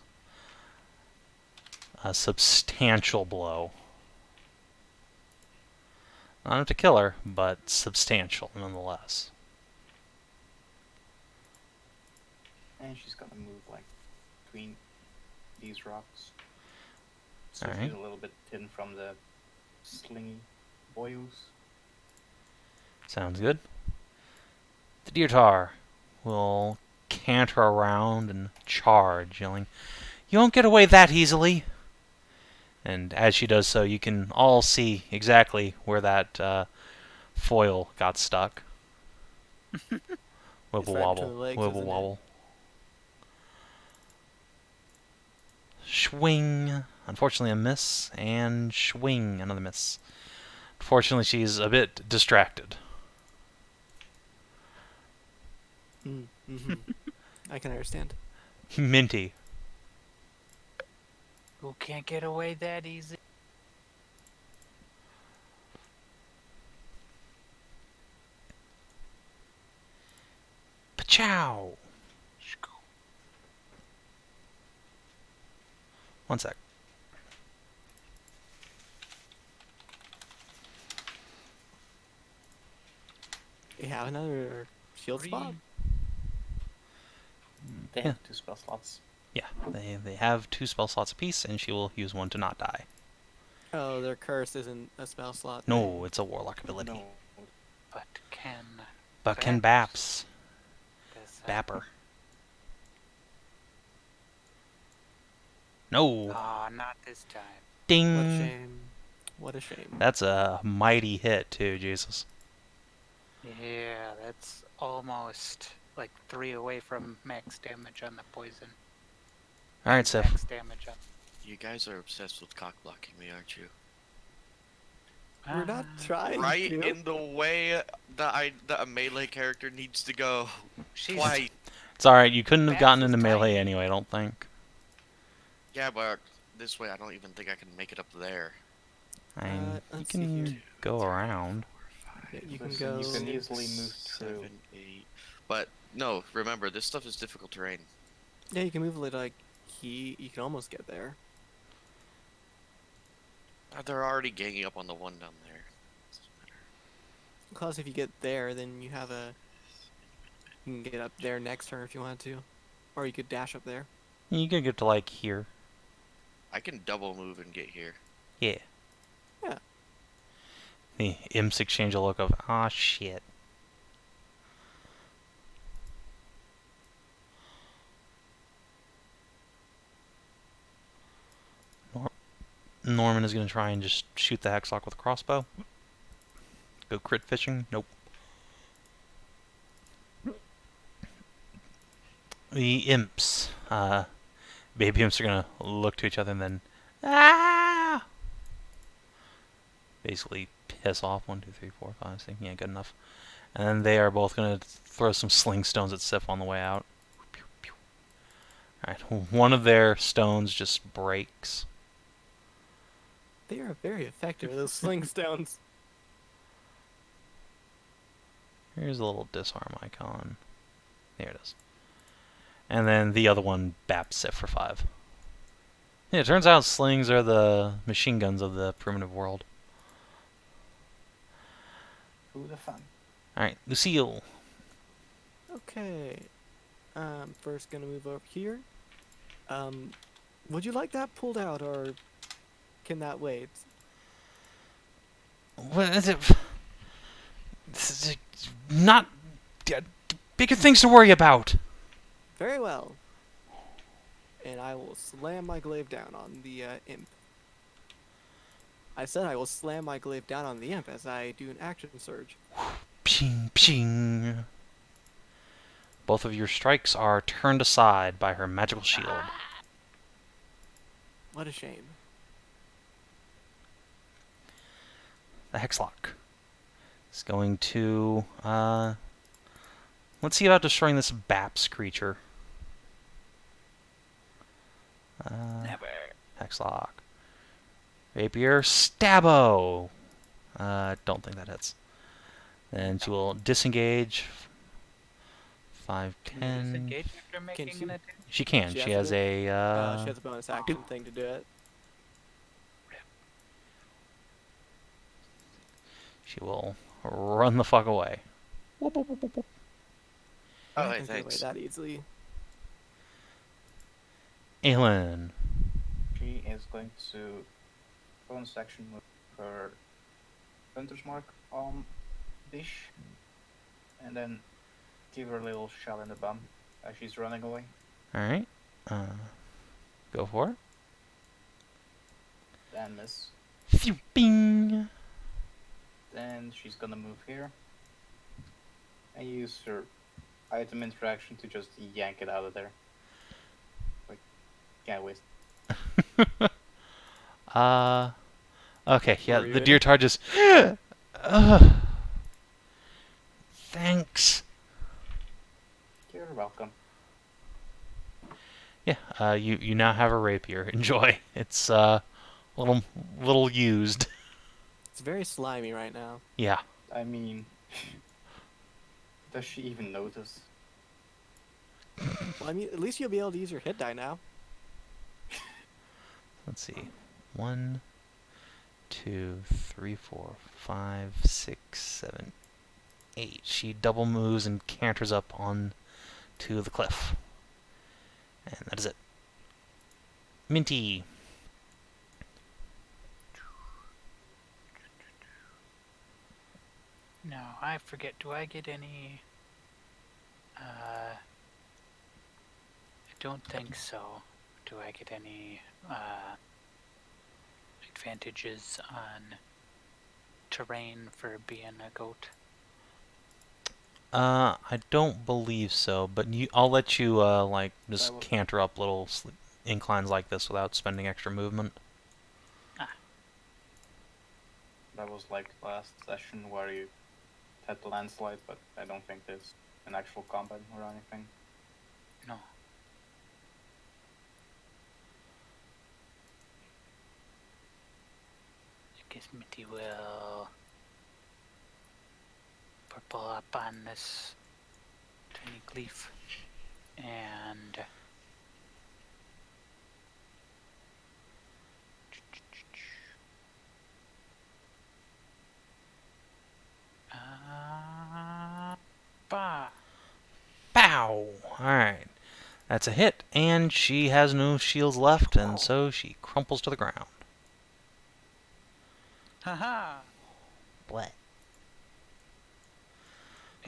a substantial blow. Not enough to kill her, but substantial nonetheless. And she's gonna move like between these rocks. So Alright. she's a little bit hidden from the slingy boils. Sounds good. The Deertar will canter around and charge, yelling, "You won't get away that easily!" And as she does so, you can all see exactly where that foil got stuck. Wibble right wobble, between the legs, wibble isn't it? wobble. Swing. Unfortunately, a miss, and swing, another miss. Unfortunately, she's a bit distracted. Mm-hmm. I can understand. Minty. Who can't get away that easy? Pachow! One sec. You have another shield spot? They Yeah. have 2 spell slots. Yeah, they have 2 spell slots apiece, and she will use one to not die. Oh, their curse isn't a spell slot. No, thing. it's a warlock ability. No. But can. But can Baps. Bapper. No. Ah, not this time. What a Ding. shame. What a shame. That's a mighty hit, too, Jesus. Yeah, that's almost like 3 away from max damage on the poison. Alright, Sif. Max damage on. You guys are obsessed with cock blocking me, aren't you? We're not Ah, trying Right to. in the way that a melee character needs to go. she's Twice. It's alright, you couldn't have Baps gotten is into melee tiny. anyway, I don't think. Yeah, but this way I don't even think I can make it up there. I mean, you let's see can here. go around. Yeah, you can Listen, go. you can easily move through. 7, 8. But no, remember this stuff is difficult terrain. Yeah, you can move like you can almost get there. They're already ganging up on the one down there. Doesn't matter. Plus, if you get there, then you have a. You can get up there next turn if you want to, or you could dash up there. You can get to, like, here. I can double move and get here. Yeah. Yeah. The imps exchange a look of, ah, shit. Norman is going to try and just shoot the Hexlock with a crossbow. Go crit fishing. Nope. The imps. Baby imps are going to look to each other and then... Ah! Basically piss off. 1, 2, 3, 4, 5, 6. Yeah, good enough. And then they are both going to throw some sling stones at Sif on the way out. Alright, one of their stones just breaks. They are very effective. Those sling stones. Here's a little disarm icon. There it is. And then the other one baps it for 5. Yeah, it turns out slings are the machine guns of the primitive world. Who the fun? Alright, Lucille. Okay. First gonna move over here. Would you like that pulled out, or can that wait? What is it? This is not bigger things to worry about. Very well. And I will slam my glaive down on the imp. I said I will slam my glaive down on the imp as I do an action surge. Ping, ping. Both of your strikes are turned aside by her magical shield. What a shame. The Hexlock is going to, let's see about destroying this Baps creature. Never. Hexlock. Rapier, Stabbo! Don't think that hits. Then she will disengage. 5, Can you 10. disengage after making she? an attack? She can. She She has has to a, she has a bonus action thing to do it. she will run the fuck away. Whoop, whoop, whoop, whoop, whoop. Oh, I hey, can get away thanks. that easily. Aelin. She is going to bonus action with her Hunter's Mark on Dish, and then give her a little shot in the bum as she's running away. Alright. Go for it. And miss. Phew, bing! Then she's gonna move here and use her item interaction to just yank it out of there. Like, can't waste. Okay, yeah, Were you the in deer it? tar just. Thanks. You're welcome. Yeah, you now have a rapier. Enjoy. It's little used. It's very slimy right now. Yeah. I mean, does she even notice? Well, I mean, at least you'll be able to use your hit die now. Let's see. 1, 2, 3, 4, 5, 6, 7, 8. She double moves and canters up on to the cliff. And that is it. Minty. No, I forget. Do I get any? I don't think so. Do I get any advantages on terrain for being a goat? I don't believe so, but I'll let you like just will- canter up little inclines like this without spending extra movement. That was like last session where you had the landslide, but I don't think there's an actual combat or anything. No. I guess Mitty will purple up on this tiny gleef and bah. Pow! Alright. That's a hit, and she has no shields left, and so she crumples to the ground. Haha. What?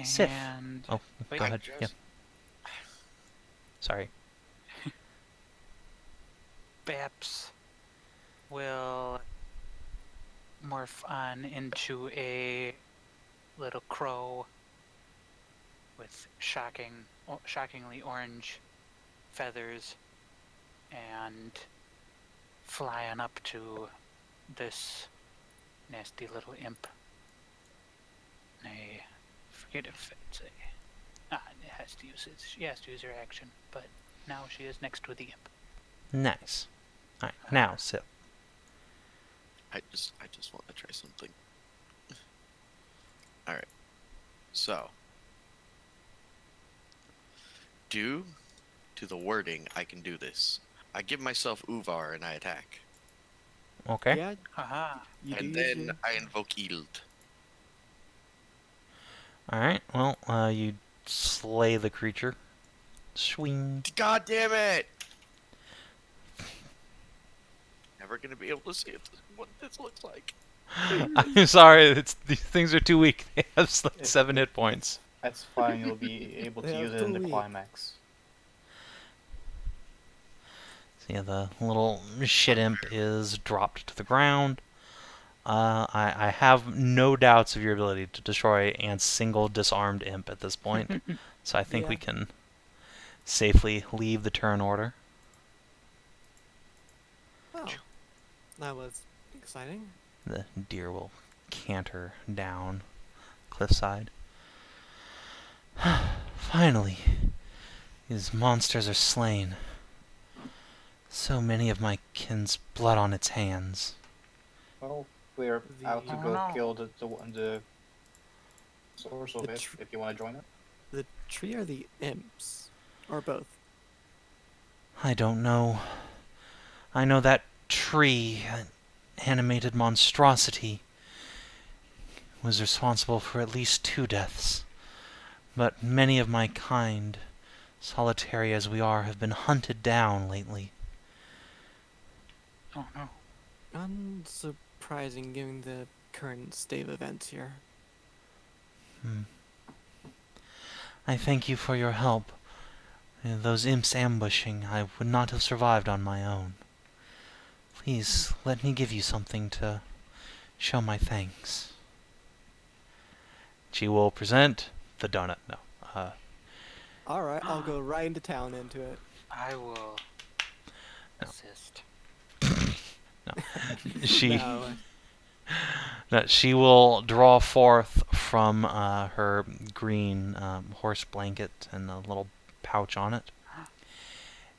Sif. And Oh, wait, go ahead. Jess. Yeah. Sorry. Baps will morph on into a little crow with shockingly orange feathers and fly on up to this nasty little imp. I forget if it's it has to use she has to use her action, but now she is next to the imp. Nice. Alright, now, Sif. I just want to try something. All right. So, do to the wording, I can do this. I give myself Uvar and I attack. Okay. Yeah, Haha. you do And use then your... I invoke Yield. Alright, well, you slay the creature. Swing. God damn it! Never gonna be able to see what this looks like. I'm sorry, these things are too weak. They have like If- 7 if- hit points. That's fine. You'll be able to They are use it in too the weak. climax. So yeah, the little shit imp is dropped to the ground. I have no doubts of your ability to destroy a single disarmed imp at this point. So I think we Yeah. can safely leave the turn order. Well, that was exciting. The deer will canter down cliffside. Finally, these monsters are slain. So many of my kin's blood on its hands. Well, we're out to The- go Oh, no. kill the source of The it. tr- If you want to join it. The tree or the imps? Or both? I don't know. I know that tree, an animated monstrosity, was responsible for at least 2 deaths. But many of my kind, solitary as we are, have been hunted down lately. Oh no. Unsurprising given the current state of events here. I thank you for your help. Those imps ambushing, I would not have survived on my own. Please, let me give you something to show my thanks. She will present the donut. No. Alright, I'll go right into town into it. I will No. assist. She No, that she will draw forth from her green horse blanket and a little pouch on it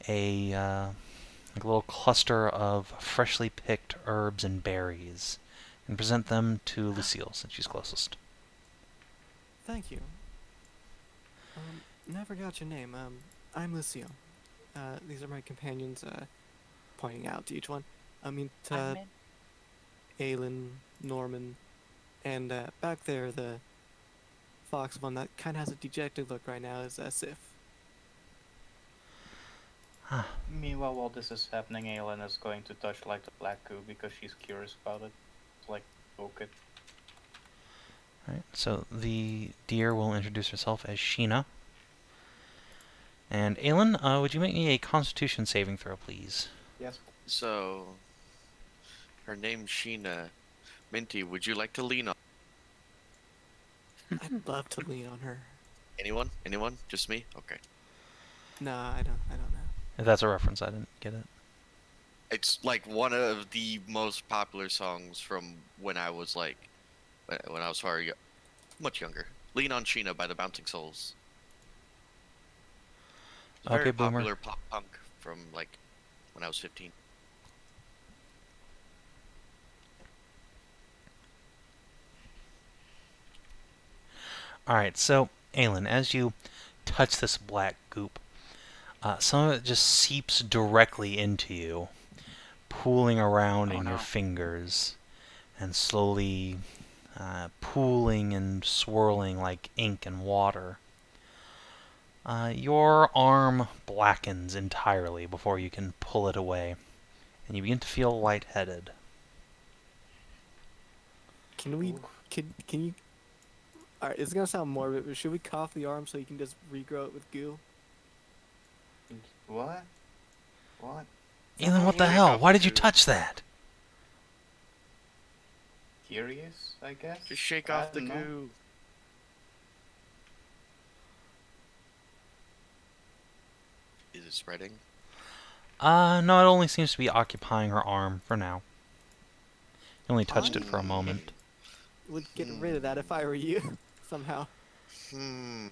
a like a little cluster of freshly picked herbs and berries, and present them to Lucille since she's closest. thank you. I forgot your name. I'm Lucille. These are my companions, pointing out to each one. I mean, I'm in. Aelin, Norman, and back there, the fox one that kind of has a dejected look right now is Sif. Meanwhile, while this is happening, Aelin is going to touch like the black goo because she's curious about it. It's like poke it. Right. So the deer will introduce herself as Sheena. And Aelin, would you make me a Constitution saving throw, please? Yes. So, her name's Sheena. Minty, would you like to lean on I'd love to lean on her. anyone? Anyone? Just me? Okay. Nah, I don't know. If that's a reference, I didn't get it. It's like one of the most popular songs from when I was like, when I was much younger. Lean on Sheena by the Bouncing Souls. It's a Okay, very Boomer. popular pop punk from like when I was 15. Alright, so, Aelin, as you touch this black goop, some of it just seeps directly into you, pooling around Oh, in your no. fingers, and slowly pooling and swirling like ink and water. Your arm blackens entirely before you can pull it away, and you begin to feel lightheaded. Can we? Can you? Alright, it's gonna sound morbid, but should we cough the arm so you can just regrow it with goo? What? What? Aelin, what the Wake hell? up, Why did you dude. touch that? Curious, I guess? Just shake I off the don't know. goo. Is it spreading? No, it only seems to be occupying her arm for now. You only touched it for a moment. Would get rid of that if I were you, somehow. Can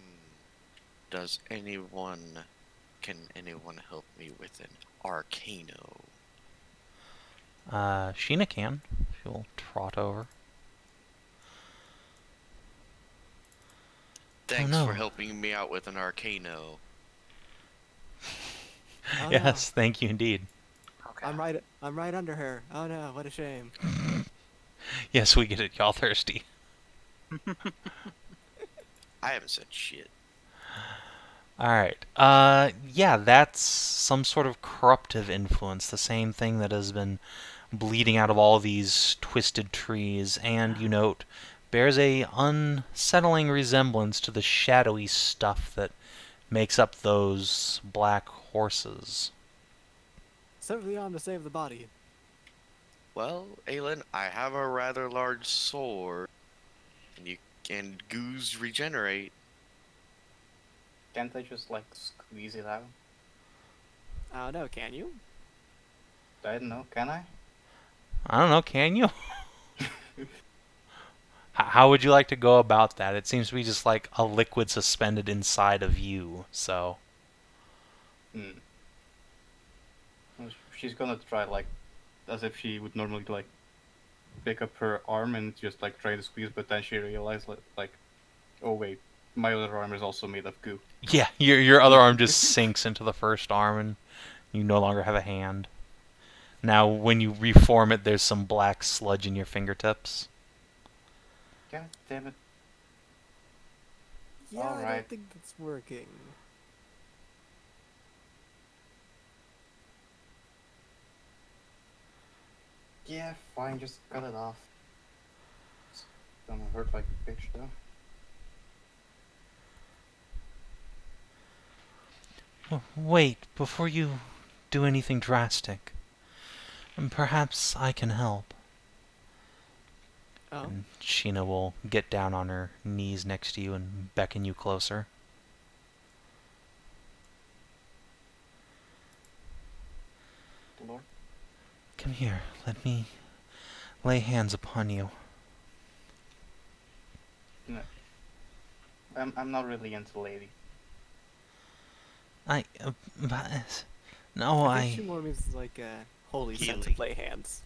anyone help me with an Arcano? Sheena can. She'll trot over. Thanks no. for helping me out with an Arcano. Oh Yes, thank you indeed. Okay. no, I'm right under her. Oh no, what a shame. Yes, we get it. Y'all thirsty. I haven't said shit. Alright. Yeah, that's some sort of corruptive influence. The same thing that has been bleeding out of all these twisted trees, and, you note, bears a unsettling resemblance to the shadowy stuff that makes up those black horses. Send for the arm to save the body. Well, Aelin, I have a rather large sword, and you can goos regenerate. Can't I just like squeeze it out? Oh no, can you? I don't know. Can I? I don't know, can you? How would you like to go about that? It seems to be just like a liquid suspended inside of you, so... Hmm. Well, she's gonna try like as if she would normally like pick up her arm and just like try to squeeze, but then she realized like oh wait, my other arm is also made of goo. Yeah, your other arm just sinks into the first arm and you no longer have a hand. Now, when you reform it, there's some black sludge in your fingertips. God damn it. Yeah, I Alright. don't think that's working. Yeah, fine, just cut it off. It's gonna hurt like a bitch though. Wait, before you do anything drastic, perhaps I can help. Oh, And Sheena will get down on her knees next to you and beckon you closer. Lord. Come here, let me lay hands upon you. No. I'm not really into lady. No, I think she more means like a holy sense Healing. of lay hands.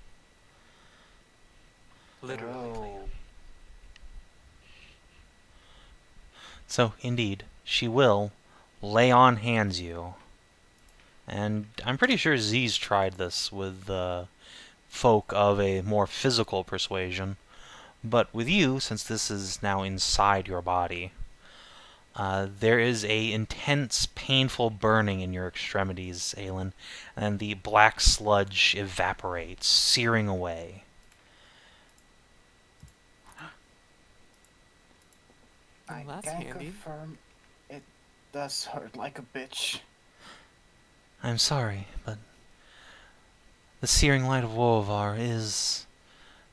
Literally. Oh. So, indeed, she will lay on hands you. And I'm pretty sure Z's tried this with folk of a more physical persuasion. But with you, since this is now inside your body, there is a intense, painful burning in your extremities, Aelin, and the black sludge evaporates, searing away. I Well, that's can handy. confirm it does hurt like a bitch. I'm sorry, but the searing light of Wovar is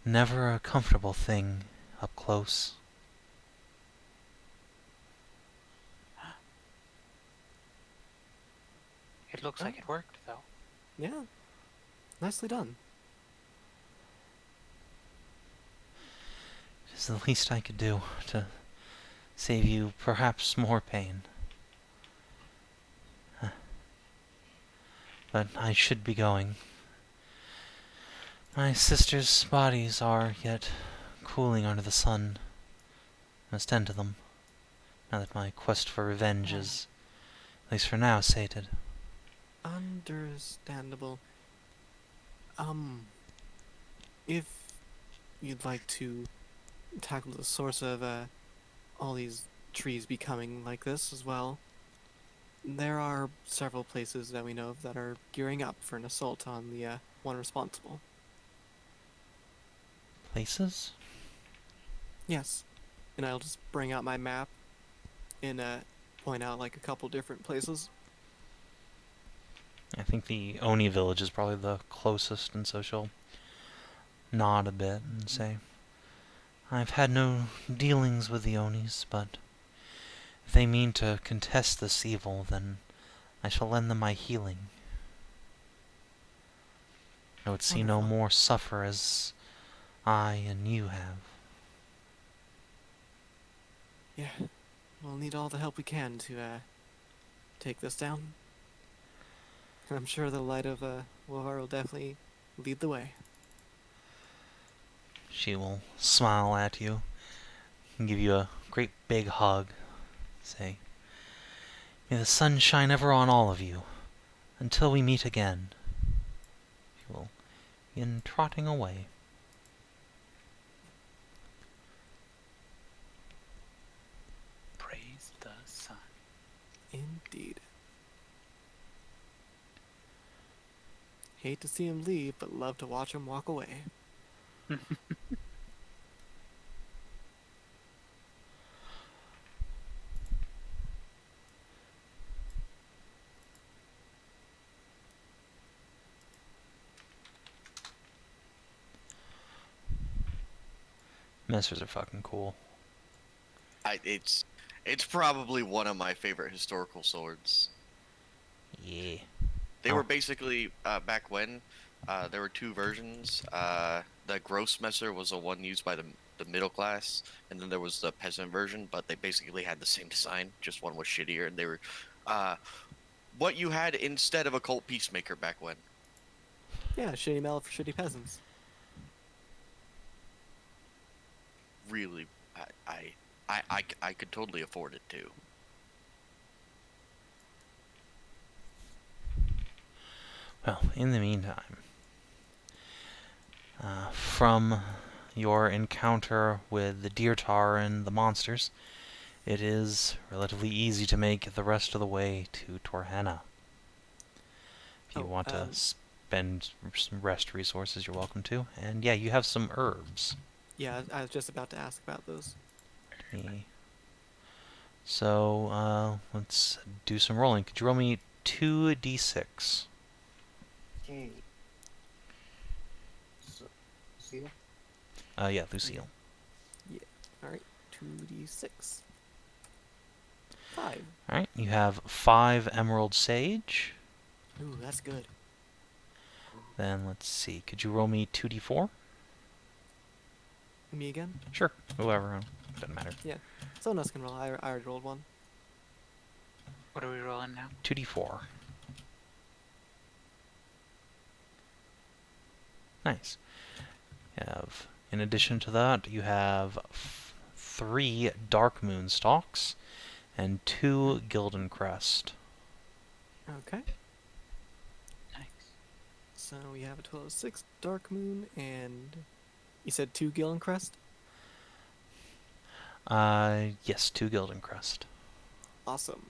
never a comfortable thing up close. It looks like it worked, though. Yeah, nicely done. It is the least I could do to save you perhaps more pain. But I should be going. My sisters' bodies are yet cooling under the sun. I must tend to them, now that my quest for revenge is, at least for now, sated. Understandable. If you'd like to tackle the source of all these trees becoming like this as well, there are several places that we know of that are gearing up for an assault on the one responsible. Places? Yes, and I'll just bring out my map and point out like a couple different places. I think the Oni village is probably the closest, and so she'll nod a bit and say, I've had no dealings with the Onis, but if they mean to contest this evil, then I shall lend them my healing. I would see no Wonderful. more suffer as I and you have. Yeah, we'll need all the help we can to take this down. And I'm sure the light of Wovar will definitely lead the way. She will smile at you and give you a great big hug. Say, may the sun shine ever on all of you, Until we meet again. He will begin trotting away. Praise the sun. Indeed. Hate to see him leave, but love to watch him walk away. Messers are fucking cool. It's probably one of my favorite historical swords. Yeah. They Oh. were basically back when there were two versions. The Grossmesser was the one used by the middle class, and then there was the peasant version. But they basically had the same design, just one was shittier, and they were what you had instead of a cult peacemaker back when. Yeah, shitty metal for shitty peasants. Really, I could totally afford it too. Well, in the meantime, from your encounter with the deer tar and the monsters, it is relatively easy to make the rest of the way to Torhenna. If you Oh, want to spend some rest resources, you're welcome to. And yeah, you have some herbs. Yeah, I was just about to ask about those. So, let's do some rolling. Could you roll me 2d6? Okay. So, seal. Yeah, Lucille. Alright, 2d6. 5. Alright, you have 5 emerald sage. Ooh, that's good. Then let's see. Could you roll me 2d4? Me again? Sure. Whoever. Doesn't matter. Yeah. Someone else can roll. I already rolled one. What are we rolling now? 2d4. Nice. In addition to that, you have 3 dark moon stalks and 2 gilden crest. Okay. Nice. So we have a total of 6 Dark Moon and... You said 2 Gillen Crest? Yes, 2 gilden crest. Awesome.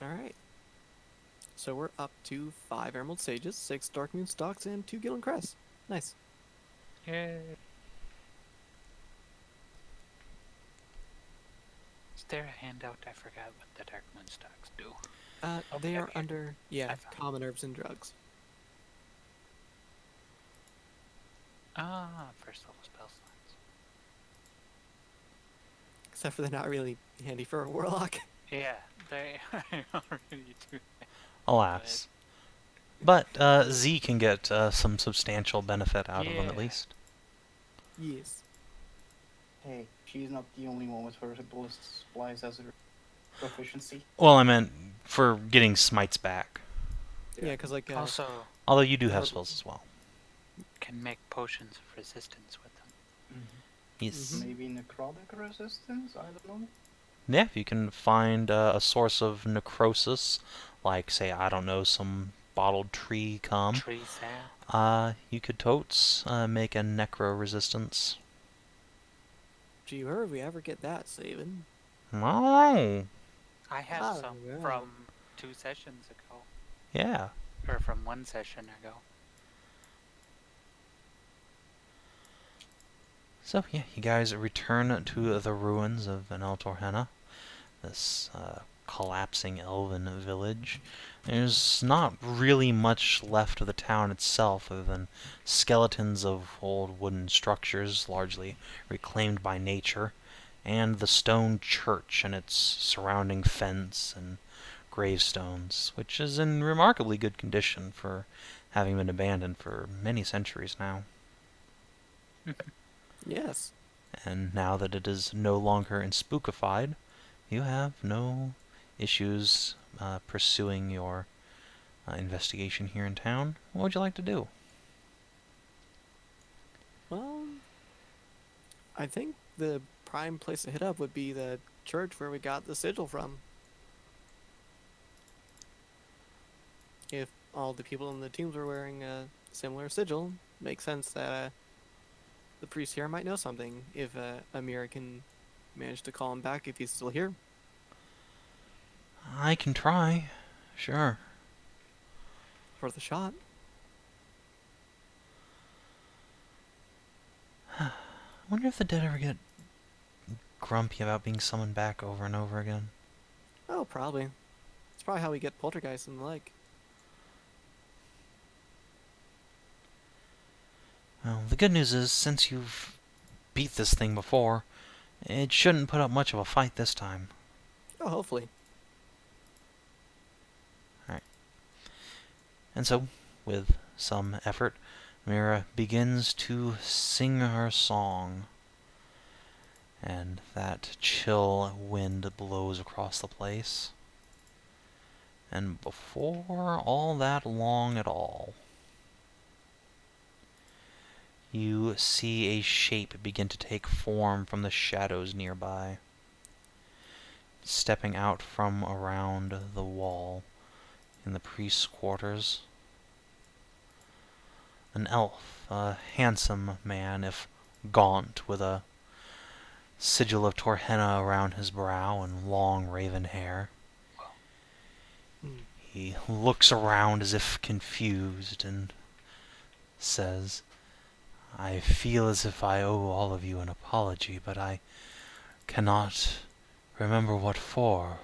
Alright. So we're up to 5 Emerald Sages, 6 Dark Moon Stalks, and 2 Gillen Crest. Nice. Yay. Is there a handout? I forgot what the Dark Moon stocks do. They are Okay. under, I found common herbs and drugs. First level spell slots. Except for they're not really handy for a warlock. Yeah, they already do that. Alas. But Z can get some substantial benefit out of them at Yeah. least. Yes. Hey, she's not the only one with her ballist supplies as a proficiency. Well, I meant for getting smites back. Yeah, because like... Also, Although you do have Herb- spells as well. can make potions of resistance with them. Yes. Mhm. Maybe necrotic resistance? I don't know. Yeah, if you can find a source of necrosis, like, say, I don't know, some bottled tree cum, Tree sap. you could totes make a necro resistance. Gee, where would we ever get that, Saban? Oh, I have Oh, some yeah. from 2 sessions ago. yeah. Or from 1 session ago. So, yeah, you guys return to the ruins of Enel Torhenna, this collapsing elven village. There's not really much left of the town itself other than skeletons of old wooden structures, largely reclaimed by nature, and the stone church and its surrounding fence and gravestones, which is in remarkably good condition for having been abandoned for many centuries now. Yes. And now that it is no longer spookified, you have no issues pursuing your investigation here in town. What would you like to do? Well, I think the prime place to hit up would be the church where we got the sigil from. If all the people in the tombs were wearing a similar sigil, makes sense that the priest here might know something. If Amir can manage to call him back if he's still here. I can try. Sure. For the shot. I wonder if the dead ever get grumpy about being summoned back over and over again. Oh, probably. It's probably how we get poltergeists and the like. Well, the good news is, since you've beat this thing before, it shouldn't put up much of a fight this time. Oh, hopefully. And so, with some effort, Mira begins to sing her song. And that chill wind blows across the place. And before all that long at all, you see a shape begin to take form from the shadows nearby, stepping out from around the wall in the priest's quarters. An elf, a handsome man, if gaunt, with a sigil of Torhenna around his brow and long raven hair. He looks around as if confused and says, "I feel as if I owe all of you an apology, but I cannot remember what for,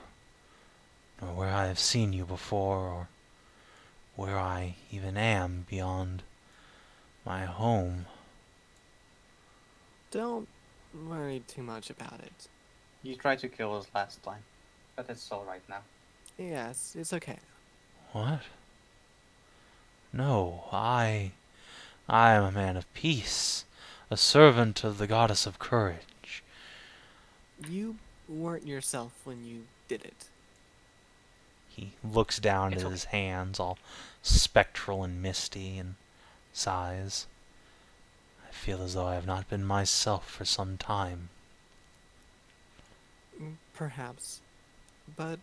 nor where I have seen you before, or where I even am beyond my home." Don't worry too much about it. You tried to kill us last time, but it's alright now. Yes, it's okay. What? No, I am a man of peace, a servant of the goddess of courage. You weren't yourself when you did it. He looks down at It's his hands, all spectral and misty, and sighs. I feel as though I have not been myself for some time. Perhaps. But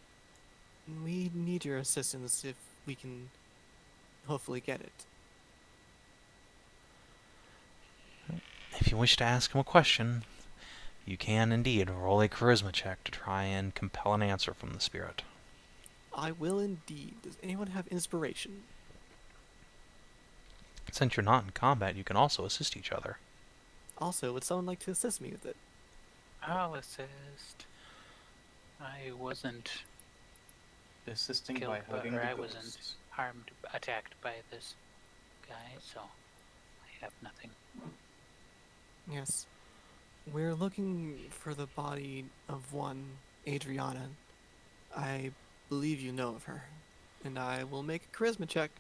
we need your assistance if we can hopefully get it. If you wish to ask him a question, you can indeed roll a charisma check to try and compel an answer from the spirit. I will indeed. Does anyone have inspiration? Since you're not in combat, you can also assist each other. Also, would someone like to assist me with it? I'll assist. I wasn't Assisting killed, by hugging or the I wasn't ghosts. harmed, attacked by this guy, so I have nothing. Yes. We're looking for the body of one Adriana. I believe you know of her. And I will make a charisma check.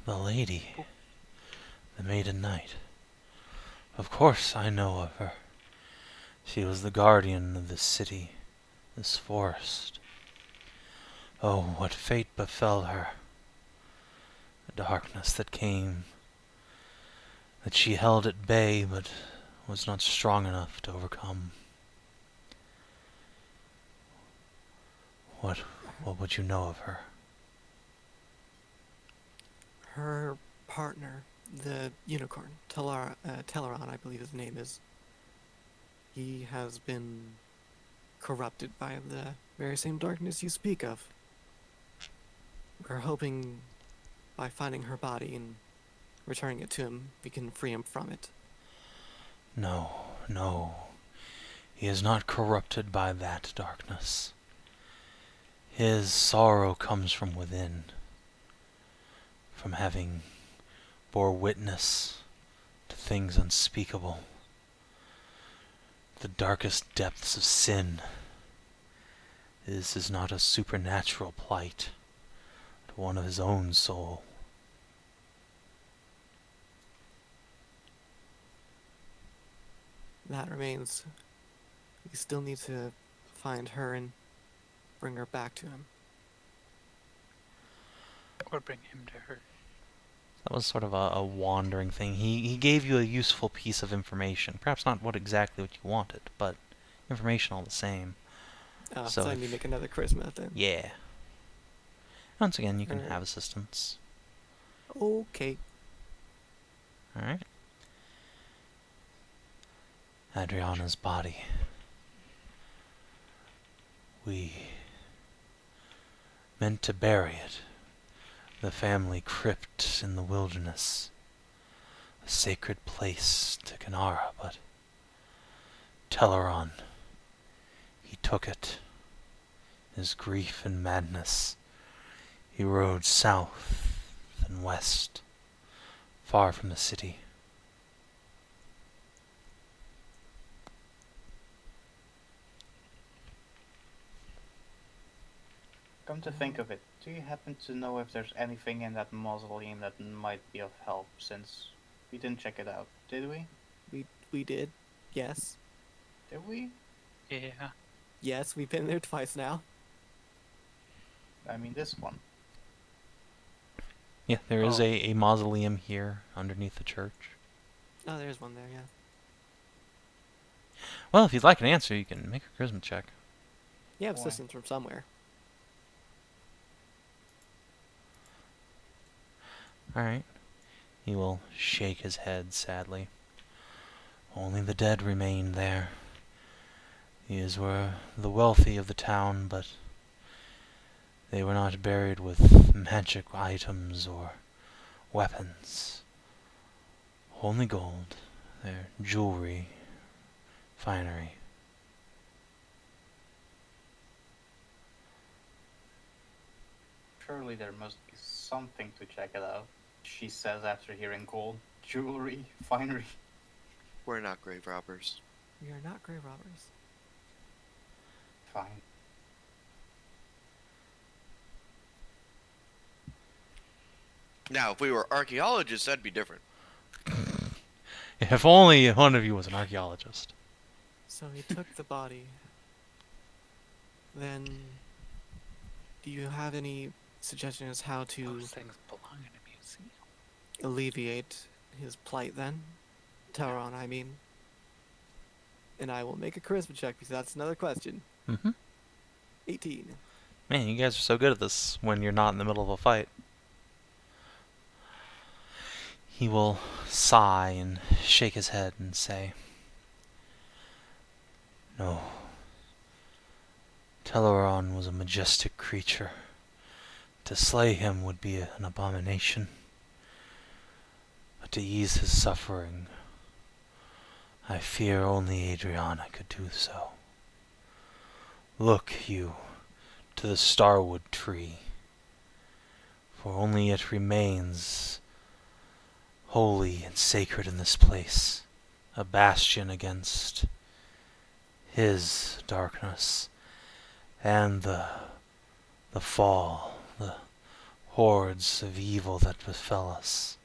The lady. The maiden knight. Of course I know of her. She was the guardian of this city, this forest. Oh, what fate befell her. The darkness that came, that she held at bay, but was not strong enough to overcome. What would you know of her? Her partner, the unicorn, Teleron, I believe his name is. He has been corrupted by the very same darkness you speak of. We're hoping by finding her body and returning it to him, we can free him from it. No. He is not corrupted by that darkness. His sorrow comes from within, from having bore witness to things unspeakable, the darkest depths of sin. This is not a supernatural plight, but one of his own soul. That remains. We still need to find her and bring her back to him. Or bring him to her. That was sort of a wandering thing. He gave you a useful piece of information. Perhaps not exactly what you wanted, but information all the same. Oh, So so I if- need to make another charisma then. Yeah. Once again, you can Alright. have assistance. Okay. Alright. Adriana's body. We meant to bury it. The family crypt in the wilderness. A sacred place to Kanara, but Teleron, he took it. His grief and madness. He rode south and west, far from the city. Come to think of it, do you happen to know if there's anything in that mausoleum that might be of help, since we didn't check it out, did we? We did. Yes. Did we? Yeah. Yes, we've been there twice now. I mean this one. Yeah, there is Oh. a mausoleum here underneath the church. Oh, there's one there, yeah. Well, if you'd like an answer, you can make a charisma check. You have Why? assistance from somewhere. Alright. He will shake his head sadly. Only the dead remain there. These were the wealthy of the town, but they were not buried with magic items or weapons. Only gold, their jewelry, finery. Surely there must be something to check it out, she says after hearing gold, jewelry, finery. We're not grave robbers. We are not grave robbers. Fine. Now, if we were archaeologists, that'd be different. If only one of you was an archaeologist. So he took the body. Then, do you have any suggestions how to Those things belong in a museum. alleviate his plight then? Tauron, I mean. And I will make a charisma check because that's another question. Mm-hmm. 18. Man, you guys are so good at this when you're not in the middle of a fight. He will sigh and shake his head and say, "No. Teleron was a majestic creature. To slay him would be an abomination. But to ease his suffering, I fear only Adriana could do so. Look, you, to the starwood tree, for only it remains holy and sacred in this place, a bastion against his darkness and the fall, the hordes of evil that befell us.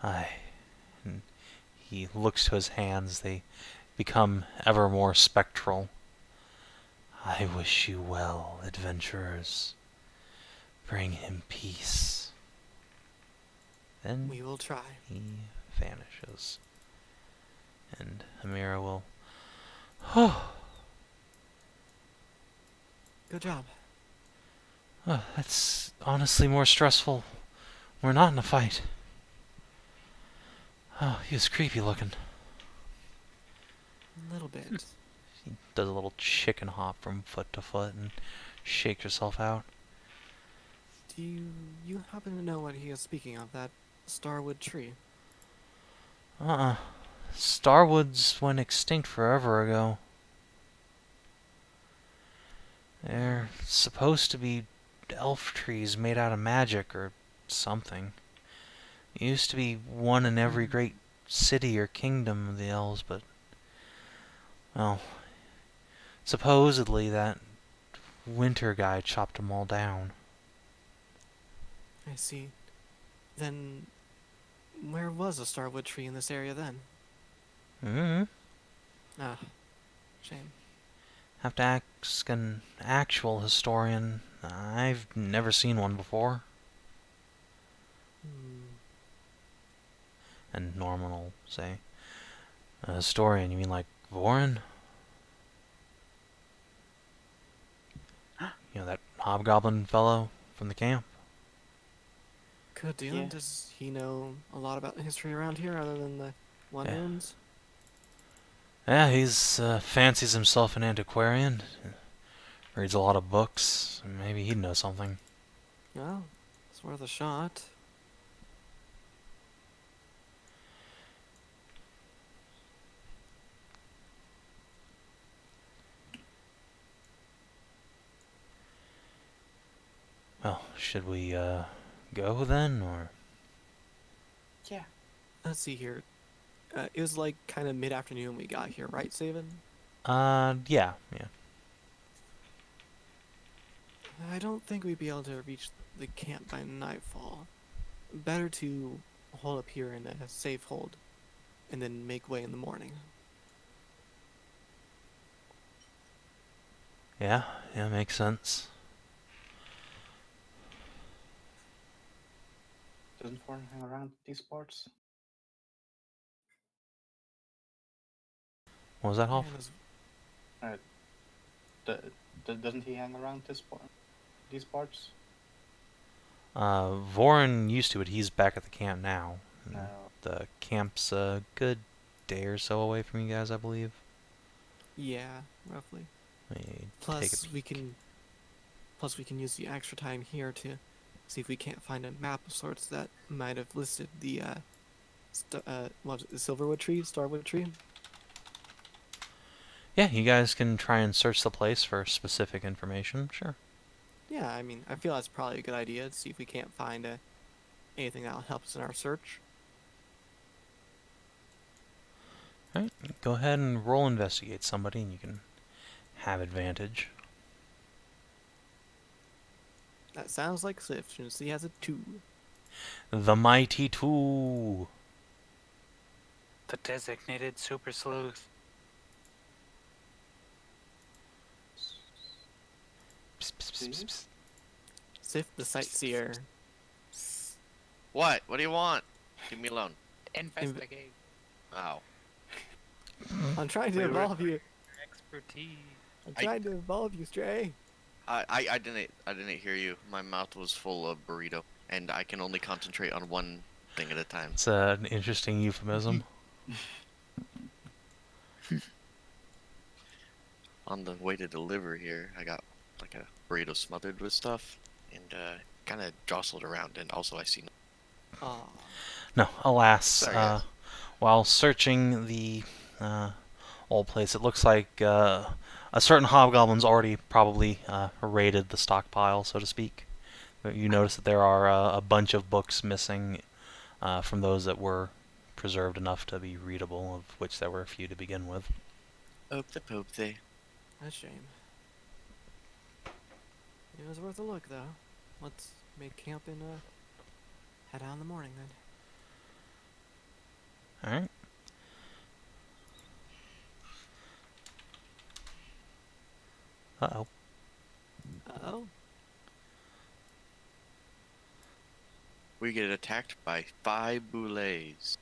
And he looks to his hands, they become ever more spectral. I wish you well, adventurers. Bring him peace." Then We will try. he vanishes. And Amira will... Oh, Good job. that's honestly more stressful. We're not in a fight. Oh, he was creepy looking. A little bit. She does a little chicken hop from foot to foot and shakes herself out. Do you happen to know what he is speaking of, that starwood tree? Starwoods went extinct forever ago. They're supposed to be elf trees made out of magic or something. It used to be one in every great city or kingdom of the elves, but... well, supposedly that winter guy chopped them all down. I see. Then, where was a starwood tree in this area then? Mm-hmm. Ah, shame. Have to ask an actual historian. I've never seen one before. Hmm. And Norman will say, "A historian, you mean like Vorin?" You know, that hobgoblin fellow from the camp? Good deal. Yeah. Does he know a lot about the history around here other than the one Yeah. runes? Yeah, he's fancies himself an antiquarian. Reads a lot of books. Maybe he'd know something. Well, it's worth a shot. Well, should we go then, or? Yeah. Let's see here. It was like kind of mid-afternoon we got here, right, Saven? Yeah. I don't think we'd be able to reach the camp by nightfall. Better to hold up here in a safe hold, and then make way in the morning. Yeah, makes sense. Doesn't Thorn hang around these parts? What was that, Yeah, Hoff? Doesn't he hang around these parts? Vorin used to it. He's back at the camp now. No. The camp's a good day or so away from you guys, I believe. yeah, roughly. Let me take a Plus, peek. we can use the extra time here to see if we can't find a map of sorts that might have listed the what was it, the Silverwood tree, Starwood tree. Yeah, you guys can try and search the place for specific information. Sure. Yeah, I mean, I feel that's probably a good idea to see if we can't find anything that'll help us in our search. Alright, go ahead and roll investigate somebody, and you can have advantage. That sounds like Sif, since he has a 2. The Mighty Two. The designated super sleuth. Psst, psst, psst, psst, psst. Sif the sightseer. What? What do you want? Leave me alone. Investigate. Ow. I'm trying to We involve you. Expertise. I'm I- trying to involve you, Stray. I didn't hear you. My mouth was full of burrito, and I can only concentrate on one thing at a time. It's an interesting euphemism. On the way to deliver here, I got like a burrito smothered with stuff, and kind of jostled around, and also I seen. Aw. No, alas, Sorry, guys. while searching the old place, it looks like a certain hobgoblin's already probably raided the stockpile, so to speak. But you notice that there are a bunch of books missing from those that were preserved enough to be readable, of which there were a few to begin with. Oopsie. That's a shame. It was worth a look, though. Let's make camp and head out in the morning then. Alright. Uh-oh. Uh-oh. We get attacked by 5 boulets.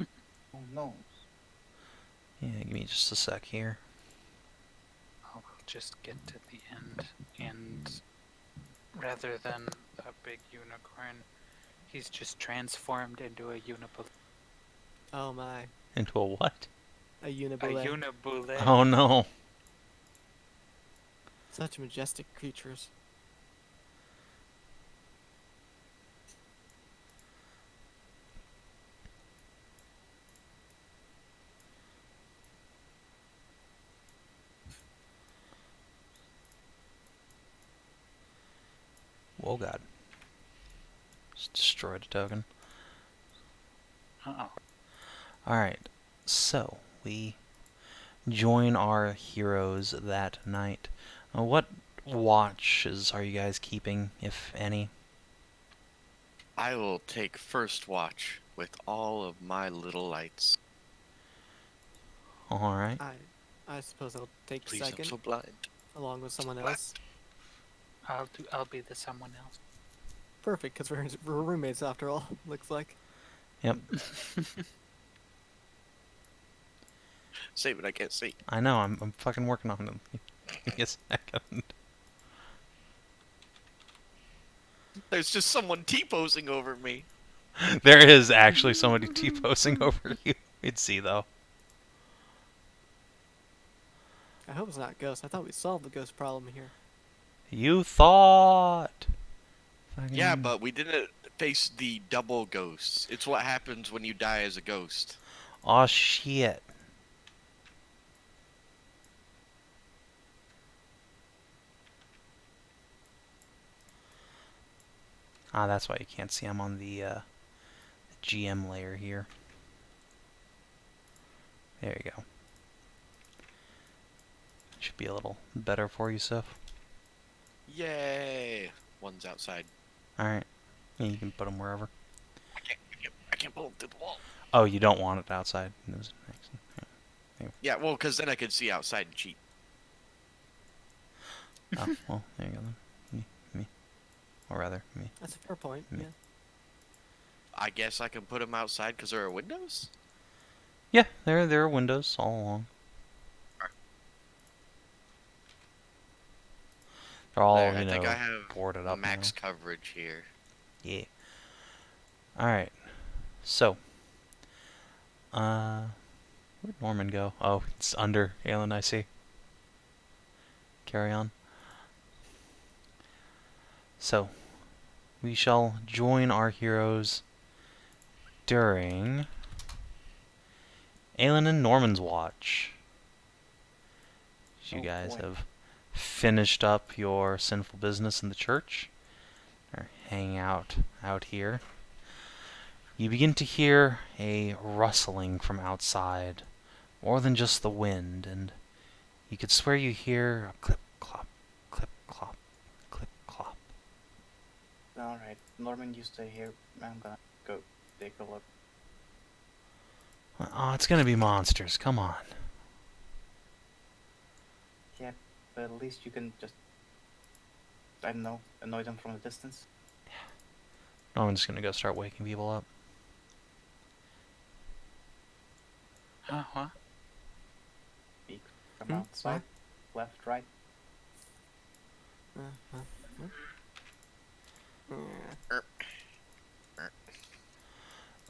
Oh no. Yeah, give me just a sec here. We'll just get to the end, and rather than a big unicorn, he's just transformed into a unibule. Oh my. Into a what? A A unibule. unibule. Oh no. Such majestic creatures. Whoa, God. Just destroyed a token. Uh-oh. Alright, so we join our heroes that night. What watches are you guys keeping, if any? I will take first watch with all of my little lights. Alright. I suppose I'll take Please, I'm second, so blind. along with someone blind. else. I'll be the someone else. Perfect, because we're roommates after all, looks like. Yep. Say what I can't see. I know, I'm fucking working on them. Give me a second. There's just someone T-posing over me. There is actually somebody T-posing over you. We'd see, though. I hope it's not ghost. I thought we solved the ghost problem here. You thought. Yeah, Fucking- but we didn't face the double ghosts. It's what happens when you die as a ghost. Aw, shit. Ah, that's why you can't see. I'm on the GM layer here. There you go. Should be a little better for you, Sif. Yay! One's outside. Alright. Yeah, you can put them wherever. I can't pull them through the wall. Oh, you don't want it outside. It was excellent. Yeah, well, because then I could see outside and cheat. Oh, well, there you go then. Me. Or rather, me. That's a fair point. Me. Yeah. I guess I can put them outside because there are windows? Yeah, there are windows all along. They're all, There, you I know, think I have boarded up max now. coverage here. Yeah. Alright. So. Where'd Norman go? Oh, it's under Aelin, I see. Carry on. So. We shall join our heroes during Aelin and Norman's watch. You Oh, guys boy. have finished up your sinful business in the church, or hanging out here. You begin to hear a rustling from outside, more than just the wind, and you could swear you hear a clip clop, clip clop, clip clop. Alright, Norman, you stay here. I'm gonna go take a look. Oh, it's gonna be monsters. Come on. Yeah, but at least you can just, I don't know, annoy them from a distance. Norman's gonna go start waking people up. What? Peek from Hmm? outside, left, right. What?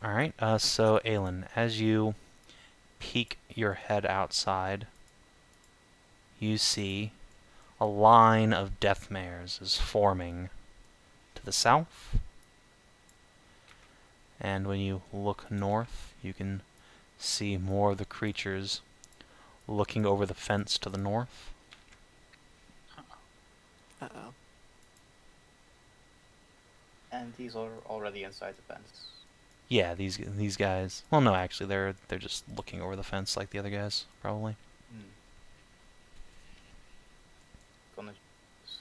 Alright, so Aelin, as you peek your head outside, you see a line of death mares is forming to the south. And when you look north, you can see more of the creatures looking over the fence to the north. Uh-oh. And these are already inside the fence. Yeah, these guys. Well, no, actually, they're just looking over the fence like the other guys, probably. Gonna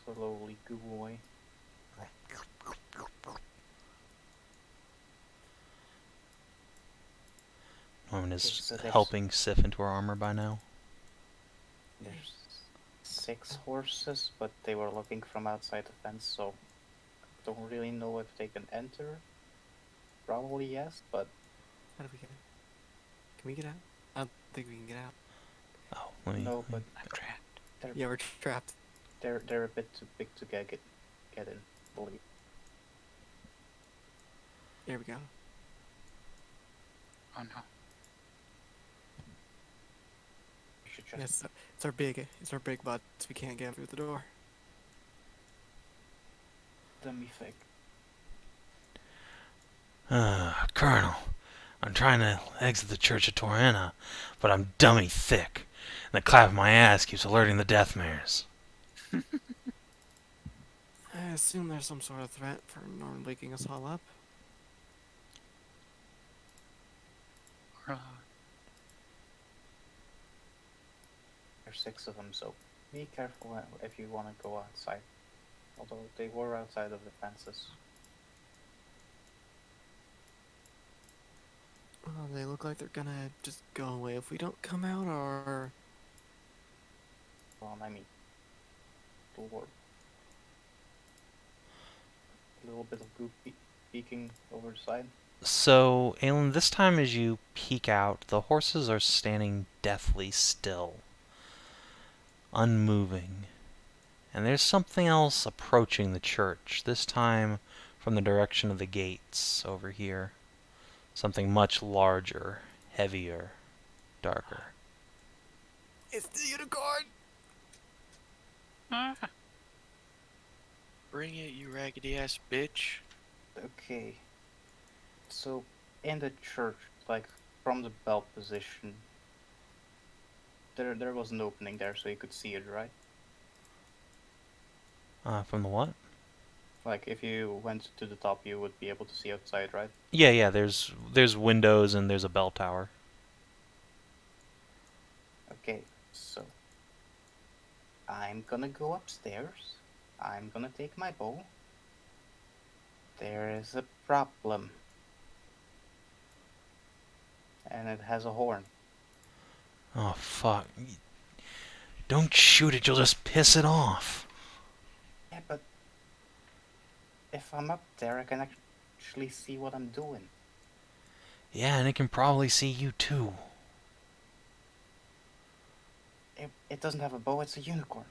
slowly go away. Norman Okay, is so there's- helping Sif into her armor by now. There's 6 horses, but they were looking from outside the fence, so don't really know if they can enter. Probably yes, but How do we get out? Can we get out? I don't think we can get out. Oh, let me. no, but I'm trapped. Yeah, we're trapped. they're a bit too big to get in. Believe. There we go. Oh no. You should just Yes, it's our big butts. We can't get through the door. dummy fake. Colonel, I'm trying to exit the Church of Torrena, but I'm dummy thick. And the clap of my ass keeps alerting the death mares. I assume there's some sort of threat for Norman waking us all up. Uh, There's 6 of them, so be careful if you want to go outside. Although they were outside of the fences. Oh, they look like they're gonna just go away if we don't come out, or... Well, I mean, Lord. A little bit of goop peeking over the side. So, Aelin, this time as you peek out, the horses are standing deathly still. unmoving. And there's something else approaching the church, this time from the direction of the gates over here. Something much larger, heavier, darker. It's the unicorn! Ah, Bring it, you raggedy ass bitch. Okay. So, in the church, like from the bell position, there was an opening there, so you could see it, right? From the what? Like if you went to the top, you would be able to see outside, right? Yeah, there's windows and there's a bell tower. Okay, so I'm gonna go upstairs. I'm gonna take my bow. There is a problem. And it has a horn. Oh, fuck. Don't shoot it, you'll just piss it off. Yeah, but if I'm up there, I can actually see what I'm doing. Yeah, and it can probably see you too. It doesn't have a bow, it's a unicorn.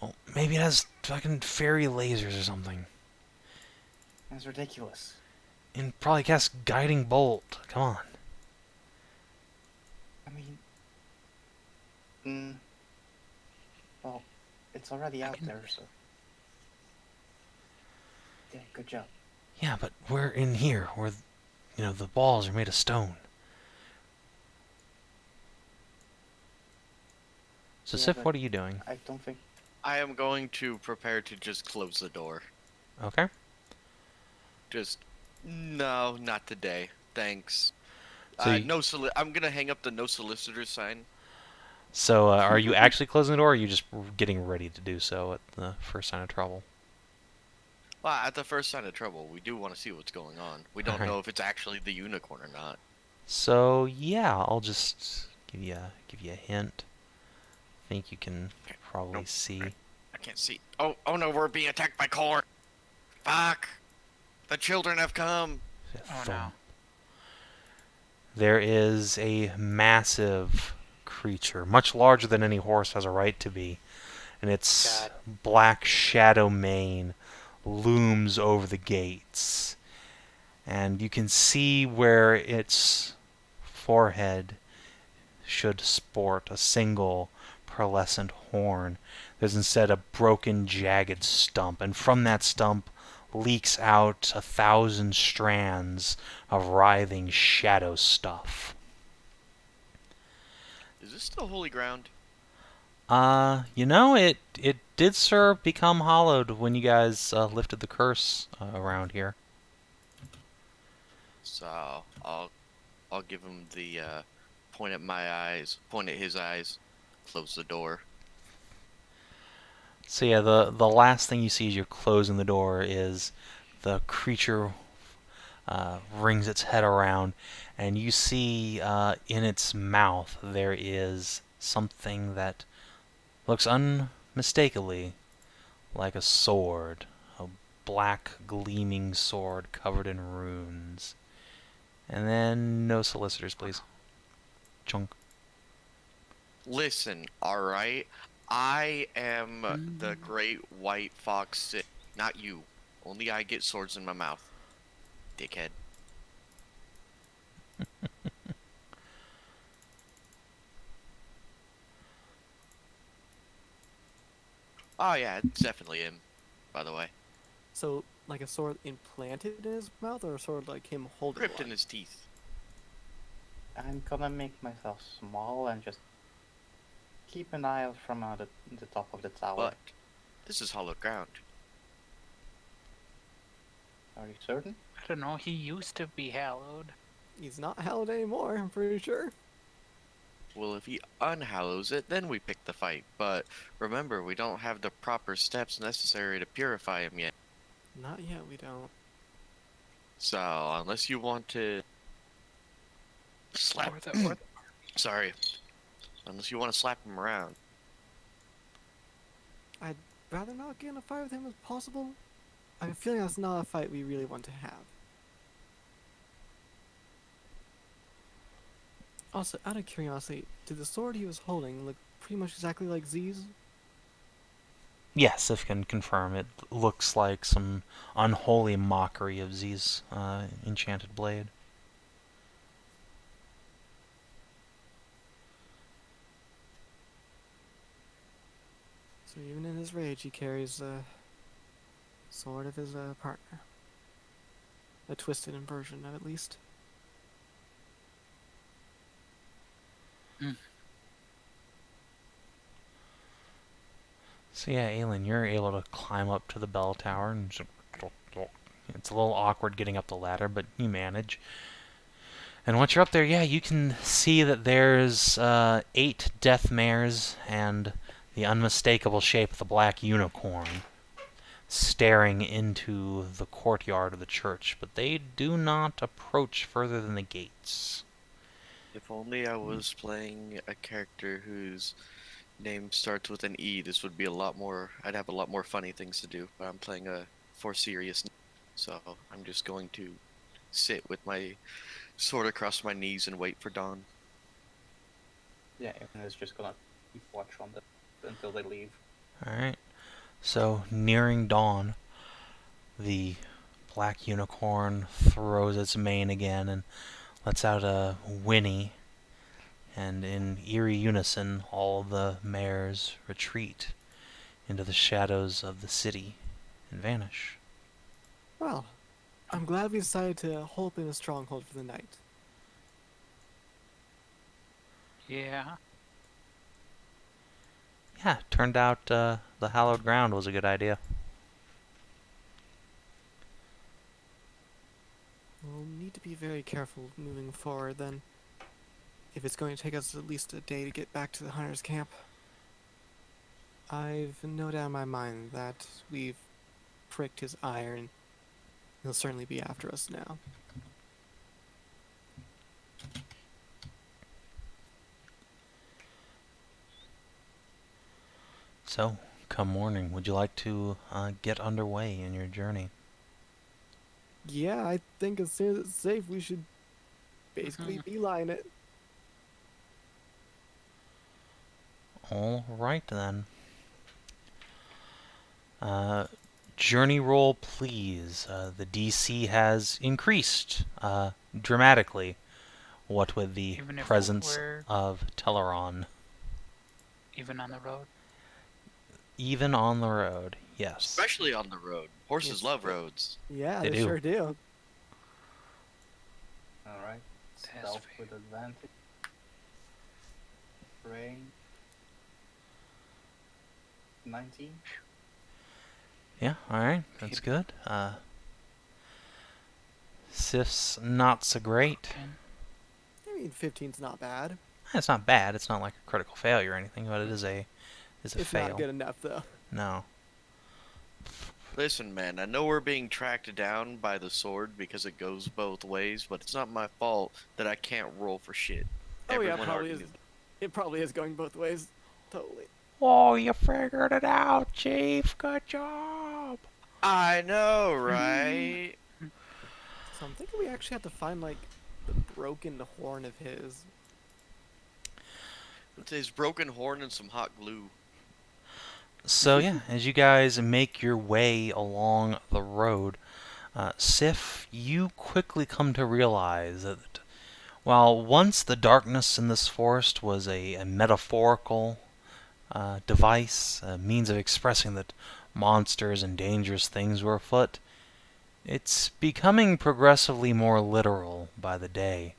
Well, maybe it has fucking fairy lasers or something. That's ridiculous. And probably casts guiding bolt. Come on. I mean... well, it's already out there, so... yeah, good job. Yeah, but we're in here, where, the walls are made of stone. So, Yeah, Sif, but what are you doing? I don't think... I am going to prepare to just close the door. Okay. Just, no, not today. Thanks. So I'm gonna hang up the no solicitor sign. So, are you actually closing the door, or are you just getting ready to do so at the first sign of trouble? Well, at the first sign of trouble, we do want to see what's going on. We don't Alright. know if it's actually the unicorn or not. So, yeah, I'll just give you a hint. I think you can Okay. probably Nope. see. I can't see. Oh no, we're being attacked by Core. Fuck! The children have come. oh Thump. no. There is a massive creature, much larger than any horse has a right to be, and its God. black shadow mane looms over the gates. And you can see where its forehead should sport a single pearlescent horn. There's instead a broken, jagged stump, and from that stump leaks out 1,000 strands of writhing shadow stuff. Is this still holy ground? It did, sir, become hollowed when you guys lifted the curse around here. So I'll give him the point at his eyes, close the door. So yeah, the last thing you see as you're closing the door is the creature rings its head around, and you see in its mouth there is something that looks unmistakably like a sword, a black gleaming sword covered in runes. And then no solicitors, please. Chunk. Listen, alright? I am the great white fox Sith, not you. Only I get swords in my mouth. Dickhead. Oh yeah, it's definitely him, by the way. So, like a sword implanted in his mouth, or a sword like him holding Crypt one? in his teeth. I'm gonna make myself small and just keep an eye out from the top of the tower. But this is hallowed ground. Are you certain? I don't know, he used to be hallowed. He's not hallowed anymore, I'm pretty sure. Well, if he unhallows it, then we pick the fight. But remember, we don't have the proper steps necessary to purify him yet. Not yet, we don't. So, unless you want to slap... Sorry. Unless you want to slap him around. I'd rather not get in a fight with him as possible. I have a feeling that's not a fight we really want to have. Also, out of curiosity, did the sword he was holding look pretty much exactly like Z's? Yes, if can confirm, it looks like some unholy mockery of Z's enchanted blade. So even in his rage, he carries the sword of his partner. A twisted version of, at least. So yeah, Aelin, you're able to climb up to the bell tower, and it's a little awkward getting up the ladder, but you manage. And once you're up there, yeah, you can see that there's 8 death mares and the unmistakable shape of the black unicorn staring into the courtyard of the church, but they do not approach further than the gates. If only I was playing a character whose name starts with an E, this would be a lot more. I'd have a lot more funny things to do. But I'm playing a for serious, so I'm just going to sit with my sword across my knees and wait for dawn. Yeah, Evan is just gonna keep watch on them until they leave. Alright, so nearing dawn, the black unicorn throws its mane again and lets out a whinny, and in eerie unison, all the mares retreat into the shadows of the city and vanish. Well, I'm glad we decided to hole up in a stronghold for the night. Yeah. Yeah, turned out the hallowed ground was a good idea. We'll need to be very careful moving forward then. If it's going to take us at least a day to get back to the hunter's camp. I've no doubt in my mind that we've pricked his ire, and he'll certainly be after us now. So, come morning, would you like to get underway in your journey? Yeah, I think as soon as it's safe, we should basically beeline it. All right, then. Journey roll, please. The DC has increased dramatically, what with the Even if presence we're of Teleron. even on the road. Even on the road, yes. Especially on the road. Horses Yes. love roads. Yeah, They they do. sure do. Alright. That's Stealth fair. with advantage. Rain. 19. Yeah, alright, that's good. Sif's not so great. I mean, 15's not bad. It's not bad, it's not like a critical failure or anything, but it is a It's fail. not good enough, though. No. Listen, man, I know we're being tracked down by the sword because it goes both ways, but it's not my fault that I can't roll for shit. Oh yeah, Everyone probably already is. knew. It probably is going both ways. Totally. Oh, you figured it out, Chief. Good job. I know, right? So I'm thinking we actually have to find, like, the broken horn of his. It's his broken horn and some hot glue. So yeah, as you guys make your way along the road, Sif, you quickly come to realize that while once the darkness in this forest was a metaphorical device, a means of expressing that monsters and dangerous things were afoot, it's becoming progressively more literal by the day.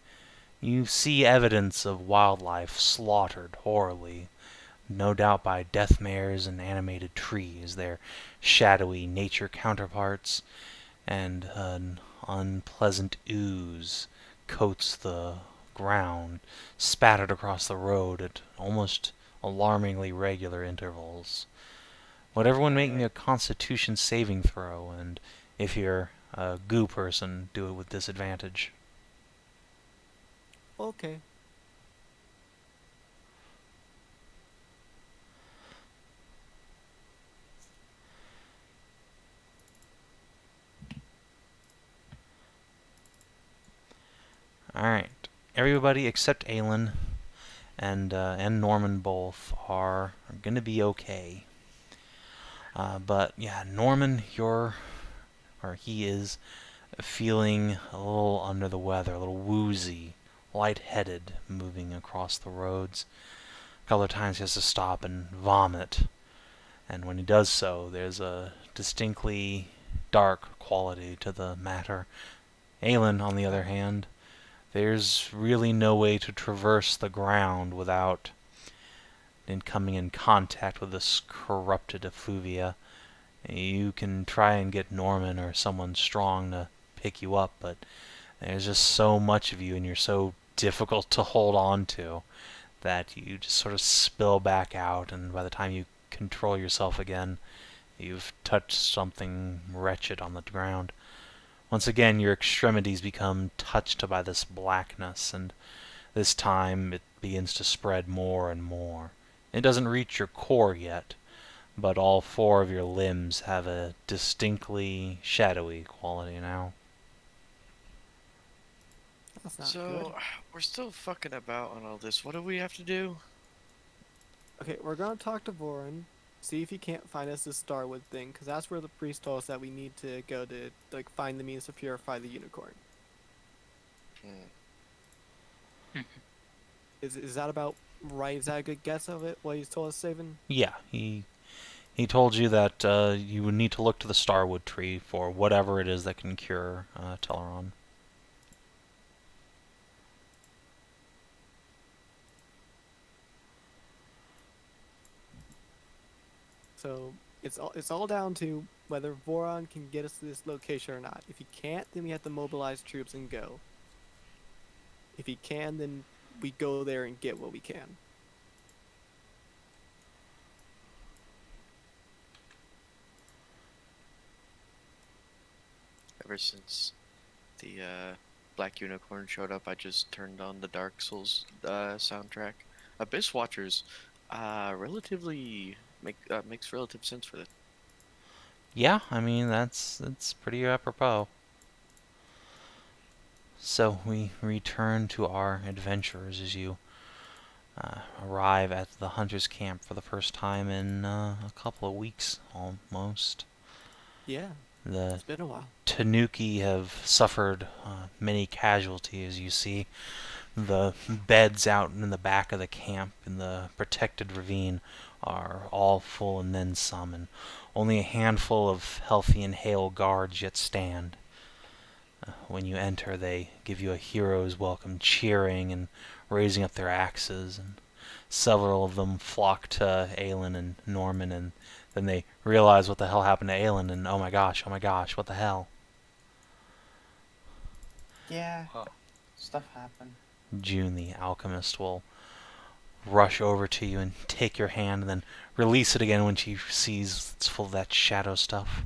You see evidence of wildlife slaughtered horribly, no doubt by death mares and animated trees, their shadowy nature counterparts, and an unpleasant ooze coats the ground, spattered across the road at almost alarmingly regular intervals. Would everyone make me a Constitution saving throw, and if you're a goo person, do it with disadvantage. Okay. Alright. Everybody except Aelin and Norman both are going to be okay. But yeah, Norman, he is feeling a little under the weather, a little woozy, lightheaded, moving across the roads. A couple of times he has to stop and vomit, and when he does so, there's a distinctly dark quality to the matter. Aelin, on the other hand, there's really no way to traverse the ground without coming in contact with this corrupted effluvia. You can try and get Norman or someone strong to pick you up, but there's just so much of you and you're so difficult to hold on to that you just sort of spill back out, and by the time you control yourself again, you've touched something wretched on the ground. Once again, your extremities become touched by this blackness, and this time it begins to spread more and more. It doesn't reach your core yet, but all four of your limbs have a distinctly shadowy quality now. That's not So, good. we're still fucking about on all this. What do we have to do? Okay, we're gonna talk to Voron, see if he can't find us this Starwood thing, because that's where the priest told us that we need to go to, like, find the means to purify the unicorn. Hmm. Is that about right? Is that a good guess of it, what he's told us, Sav&D? Yeah, he told you that you would need to look to the Starwood tree for whatever it is that can cure Teleron. So it's all down to whether Voron can get us to this location or not. If he can't, then we have to mobilize troops and go. If he can, then we go there and get what we can. Ever since the Black Unicorn showed up, I just turned on the Dark Souls soundtrack. Abyss Watchers, relatively makes relative sense for that. Yeah, I mean, that's pretty apropos. So we return to our adventures as you arrive at the hunter's camp for the first time in a couple of weeks, almost. Yeah, The it's been a while. Tanuki have suffered many casualties, you see. The beds out in the back of the camp in the protected ravine are all full and then some, and only a handful of healthy and hale guards yet stand. When you enter, they give you a hero's welcome, cheering and raising up their axes, and several of them flock to Aelin and Norman, and then they realize what the hell happened to Aelin, and oh my gosh, what the hell? Yeah, Well, stuff happened. June, the alchemist, will rush over to you and take your hand and then release it again when she sees it's full of that shadow stuff.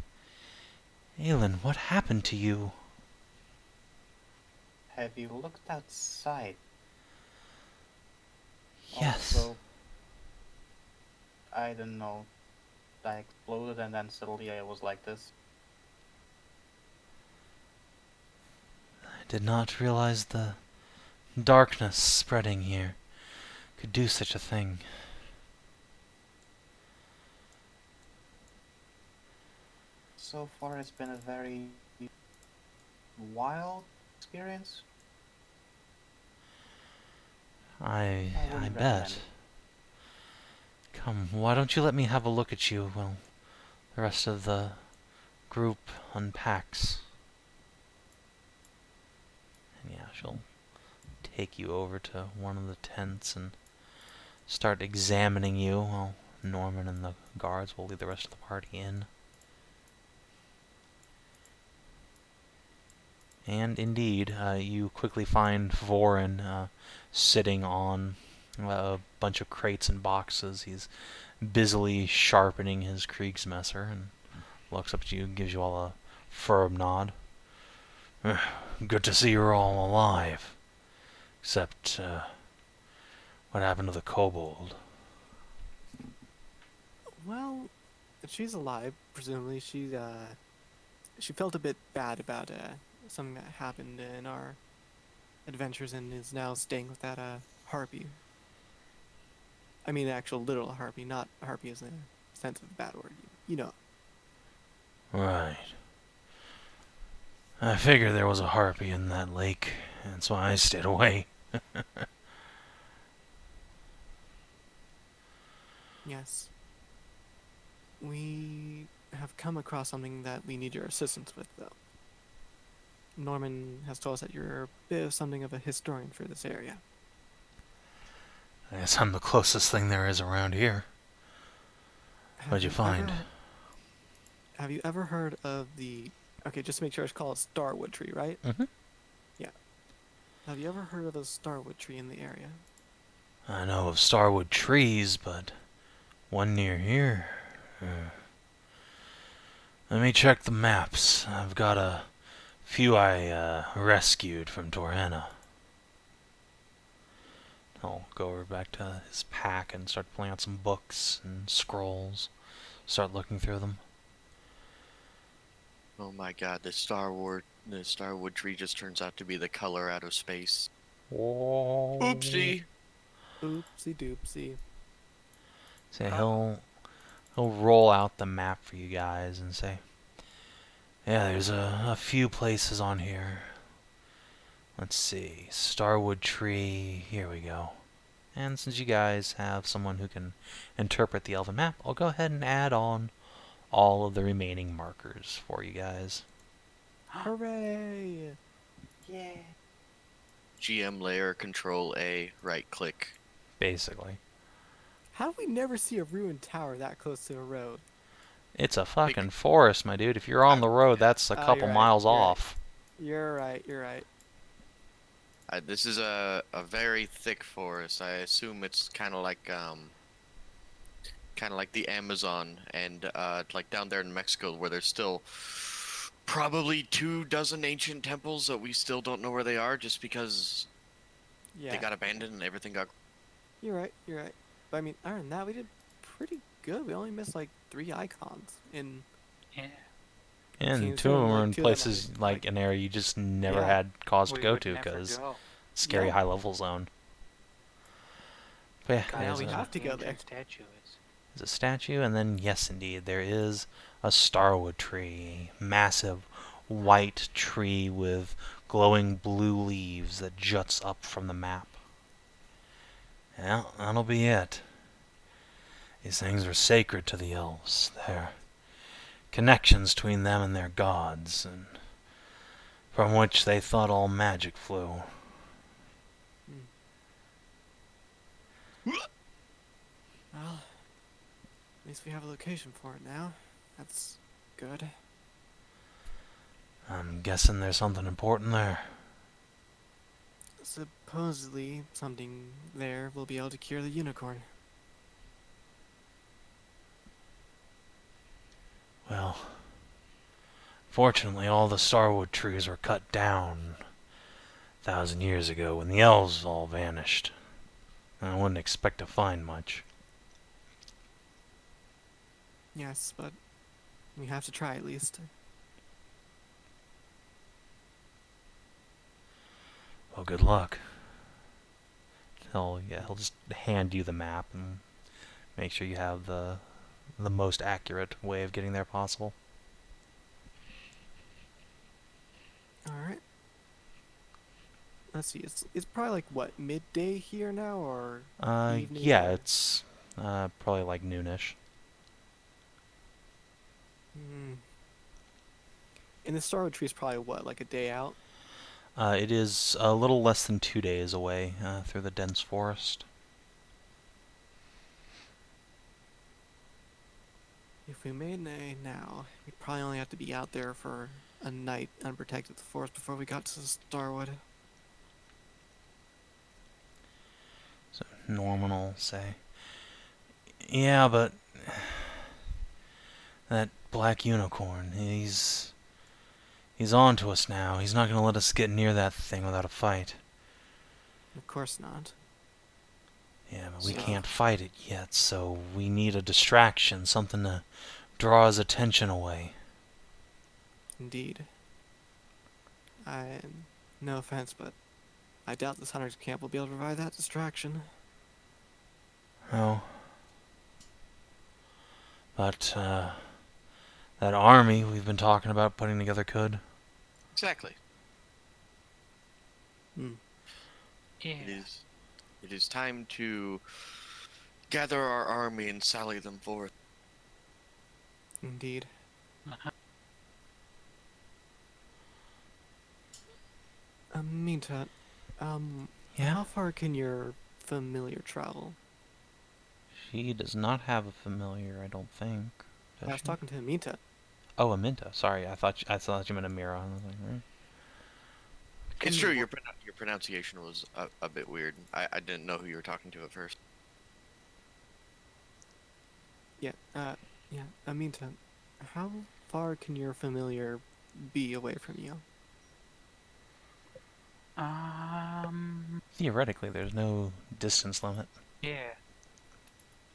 Aelin, what happened to you? Have you looked outside? Yes. Also, I don't know. I exploded and then suddenly I was like this. I did not realize the darkness spreading here could do such a thing. So far it's been a very wild experience. I wouldn't bet. recommend it. Come, why don't you let me have a look at you while the rest of the group unpacks? And yeah, she'll take you over to one of the tents and start examining you while Norman and the guards will lead the rest of the party in. And indeed, you quickly find Voron sitting on a bunch of crates and boxes. He's busily sharpening his Kriegsmesser and looks up at you and gives you all a firm nod. Good to see you're all alive. Except, what happened to the kobold? Well, she's alive. Presumably, she felt a bit bad about something that happened in our adventures and is now staying with that harpy. I mean, actual literal harpy, not harpy as in a sense of a bad word. you know. Right. I figured there was a harpy in that lake, and so I stayed away. Yes. We have come across something that we need your assistance with, though. Norman has told us that you're a bit of something of a historian for this area. I guess I'm the closest thing there is around here. What'd you find? Have you ever heard of the... Okay, just to make sure, it's called a starwood tree, right? Mm-hmm. Yeah. Have you ever heard of a starwood tree in the area? I know of starwood trees, but one near here. Let me check the maps. I've got a few I rescued from Torhena. I'll go over back to his pack and start pulling out some books and scrolls. Start looking through them. Oh my god, the starwood tree just turns out to be the color out of space. Whoa. Oopsie! Oopsie doopsie. Say he'll roll out the map for you guys and say, yeah, there's a few places on here. Let's see, Starwood Tree, here we go. And since you guys have someone who can interpret the elven map, I'll go ahead and add on all of the remaining markers for you guys. Hooray! Yeah. GM layer, Control A, right click. Basically. How do we never see a ruined tower that close to a road? It's a fucking forest, my dude. If you're on the road, that's a couple you're right, miles you're right. off. You're right. This is a very thick forest. I assume it's kind of like the Amazon and like down there in Mexico where there's still probably 24 ancient temples that we still don't know where they are just because Yeah. they got abandoned and everything got. You're right. But I mean, other than that, we did pretty good. We only missed like 3 icons in... Yeah. And Seems two of them like were in two of them places are, like an area you just never Yeah. had cause to We go would to never because go. scary Yeah. high level zone. But yeah, God, now there's we a, have to go Ancient there. statue is. there's a statue, and then yes, indeed, there is a starwood tree, massive white tree with glowing blue leaves that juts up from the map. Yeah, that'll be it. These things are sacred to the elves. They're connections between them and their gods, and from which they thought all magic flew. Well, at least we have a location for it now. That's good. I'm guessing there's something important there. Supposedly, something there will be able to cure the unicorn. Well, fortunately, all the starwood trees were cut down 1,000 years ago when the elves all vanished. I wouldn't expect to find much. Yes, but we have to try at least. Well, good luck. He'll just hand you the map and make sure you have the most accurate way of getting there possible. Alright. Let's see, it's probably like, what, midday here now, or evening? Yeah, or- it's probably like noonish. And the starwood tree is probably, what, like a day out? It is a little less than 2 days away through the dense forest. If we made an A now, we'd probably only have to be out there for a night unprotected in the forest before we got to the starwood. So Norman will say, yeah, but that black unicorn, he's on to us now. He's not going to let us get near that thing without a fight. Of course not. Yeah, but we So- can't fight it yet, so we need a distraction, something to draw his attention away. Indeed. No offense, but I doubt this hunter's camp will be able to provide that distraction. Oh. But, that army we've been talking about putting together could. Exactly. Hmm. Yeah. It is time to gather our army and sally them forth. Indeed. Uh-huh. Minta, Yeah? how far can your familiar travel? She does not have a familiar, I don't think. Does I was she? talking to Minta. Oh, a Minta. Sorry, I thought you meant a Mira. I was like, "Hmm." It's Can true, wo- your pronunciation was a bit weird. I didn't know who you were talking to at first. Yeah, Minta, how far can your familiar be away from you? Theoretically, there's no distance limit. Yeah.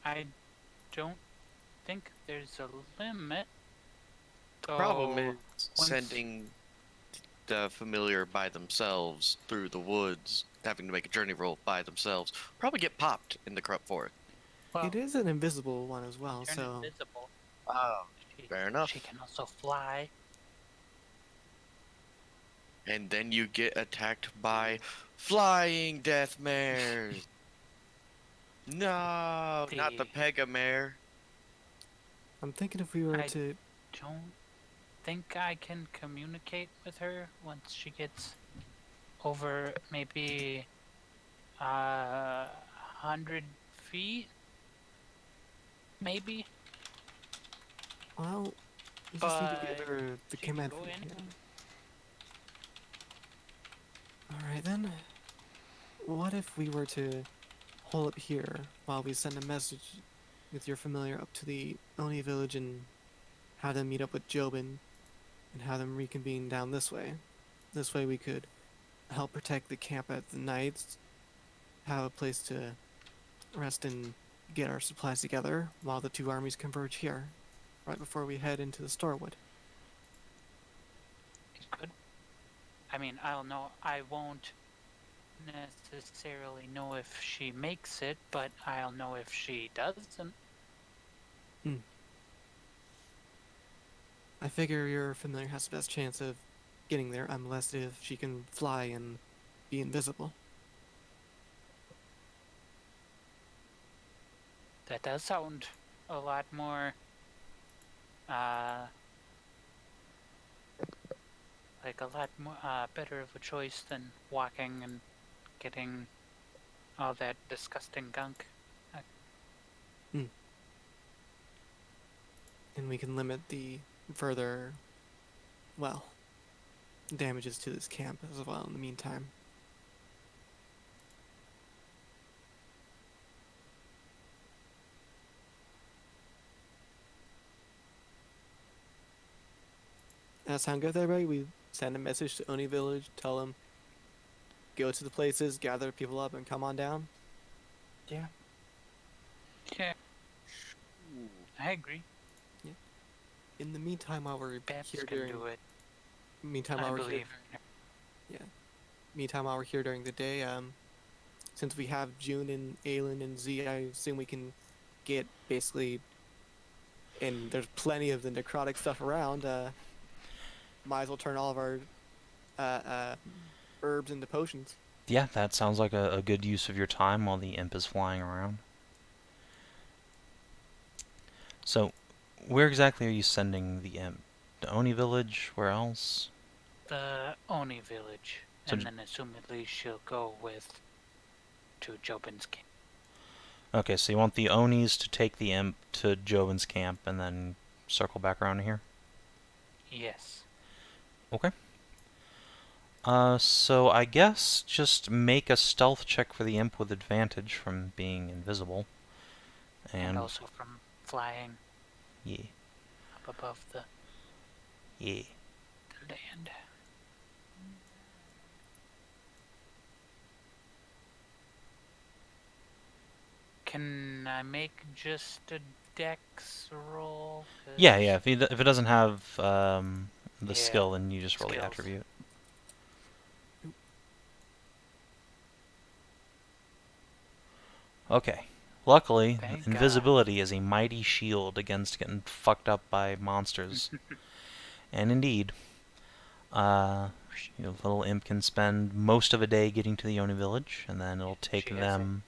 I don't think there's a limit. Problem Though, is once- sending the familiar by themselves through the woods, having to make a journey roll by themselves, probably get popped in the corrupt forest. well, It is an invisible one as well, turn so invisible. Oh, She, fair enough. She can also fly. And then you get attacked by flying death mares. No, not the The Pegamare. I'm thinking if we were I to don't think I can communicate with her once she gets over maybe 100 feet, maybe. well, you just need to give But her the she can command. go in. Yeah. Alright then. What if we were to hold up here while we send a message with your familiar up to the Oni village and have them meet up with Jobin and have them reconvene down this way? This way we could help protect the camp at the nights, have a place to rest and get our supplies together while the two armies converge here, right before we head into the Starwood. It could. I mean, I won't necessarily know if she makes it, but I'll know if she doesn't. I figure your familiar has the best chance of getting there unless if she can fly and be invisible. That does sound a lot more, like a lot more, better of a choice than walking and getting all that disgusting gunk. And we can limit the further, well, damages to this camp as well in the meantime. That sound good, everybody? We send a message to Oni Village, tell them, go to the places, gather people up, and come on down. Yeah. Yeah, I agree. In the meantime, while we're Babs here can during, do it. meantime I while we're here, believe. meantime while we're here during the day, since we have June and Aelin and Z, I assume we can get basically, and there's plenty of the necrotic stuff around. Might as well turn all of our herbs into potions. Yeah, that sounds like a good use of your time while the imp is flying around. So, where exactly are you sending the imp? To Oni village? Where else? The Oni village, So and j- then assumedly she'll go to Jobin's camp. Okay, so you want the Onis to take the imp to Joven's camp and then circle back around to here? Yes. Okay. So I guess just make a stealth check for the imp with advantage from being invisible. And also from flying Yeah. up above the Yeah. land. Can I make just a dex roll? Yeah, yeah. If it doesn't have the Yeah, skill, then you just roll the skills. attribute. Okay. Luckily, Thank invisibility is a mighty shield against getting fucked up by monsters. And indeed, little imp can spend most of a day getting to the Oni village, and then it'll take She has them...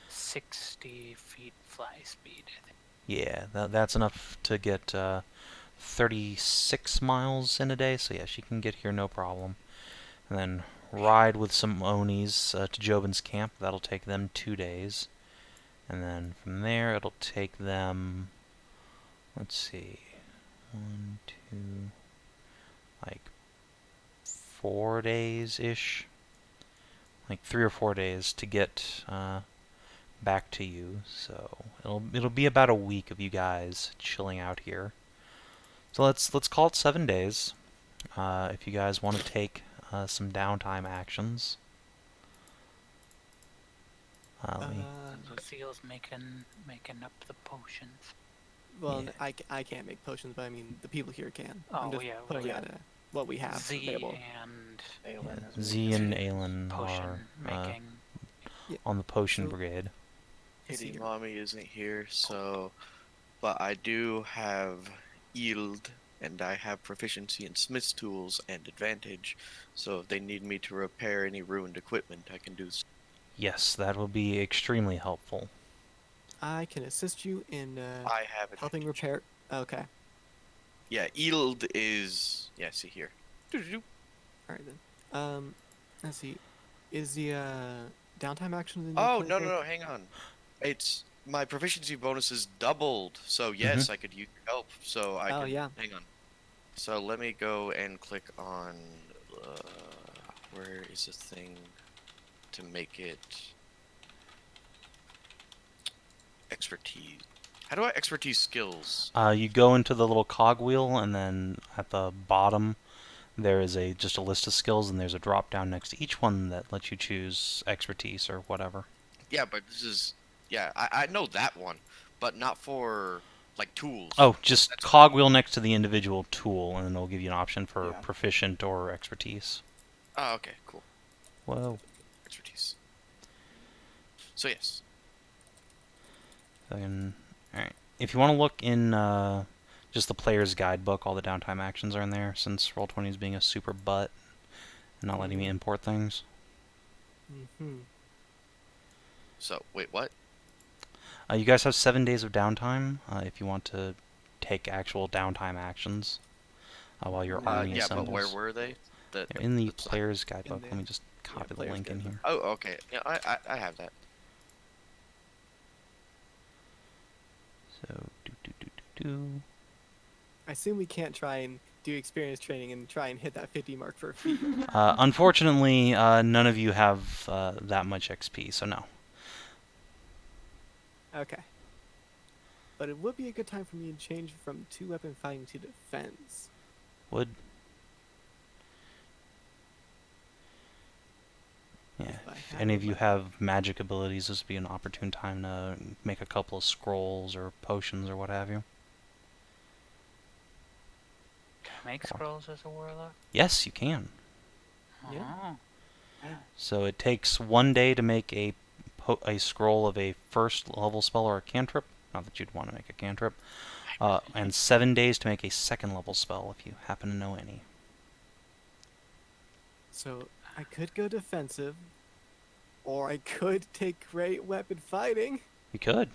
60 feet fly speed, I think. Yeah, that's enough to get 36 miles in a day, so yeah, she can get here no problem. And then ride with some Onis to Jobin's camp. That'll take them 2 days. And then from there, it'll take them... Let's see... 1, 2... like 4 days-ish. Like 3 or 4 days to get back to you. So it'll be about a week of you guys chilling out here. So let's call it 7 days. If you guys want to take some downtime actions. Let me... Lucille's making up the potions. Well, Yeah. I can't make potions, but I mean the people here can. Oh, I'm just yeah, putting well, out what we have Z available. and Aelin is Z and Aelin potion are making. on the potion So- brigade. Kitty Mommy isn't here, so... But I do have yield, and I have proficiency in smith's tools and advantage, so if they need me to repair any ruined equipment, I can do so. Yes, that will be extremely helpful. I can assist you in I have helping advantage. repair. Okay, Yeah, yield is... Yeah, see here. Doo-doo-doo. all right then. Let's see. Is the downtime action? In Oh, no, hang on. It's... My proficiency bonus is doubled, so yes, I could use your help. So I Oh, can... yeah. Hang on. So let me go and click on... where is the thing to make it... Expertise. How do I expertise skills? You go into the little cogwheel, and then at the bottom there is just a list of skills, and there's a drop down next to each one that lets you choose expertise or whatever. Yeah, but this is... Yeah, I know that one, but not for, like, tools. Oh, just cogwheel next to the individual tool, and then it'll give you an option for Yeah. proficient or expertise. Oh, okay, cool. Whoa. Expertise. So yes. Alright. If you want to look in just the player's guidebook, all the downtime actions are in there, since Roll20 is being a super butt and not letting me import things. Mm-hmm. So, wait, what? You guys have 7 days of downtime if you want to take actual downtime actions while your army Yeah, assembles. but where were they? They're in the side- player's guidebook. the- Let me just copy the player's link in guidebook. here. Oh, okay. Yeah, I have that. So, do. I assume we can't try and do experience training and try and hit that 50 mark for a feat. Unfortunately, none of you have that much XP, so no. Okay. But it would be a good time for me to change from 2-weapon fighting to defense. Would. Yeah, If I if had any a of you weapon. have magic abilities, this would be an opportune time to make a couple of scrolls or potions or what have you. Can I make scrolls as a warlock? Yes, you can. Yeah. Oh. So it takes 1 day to make a scroll of a first level spell or a cantrip. Not that you'd want to make a cantrip. And 7 days to make a second level spell, if you happen to know any. So I could go defensive, or I could take great weapon fighting. You could.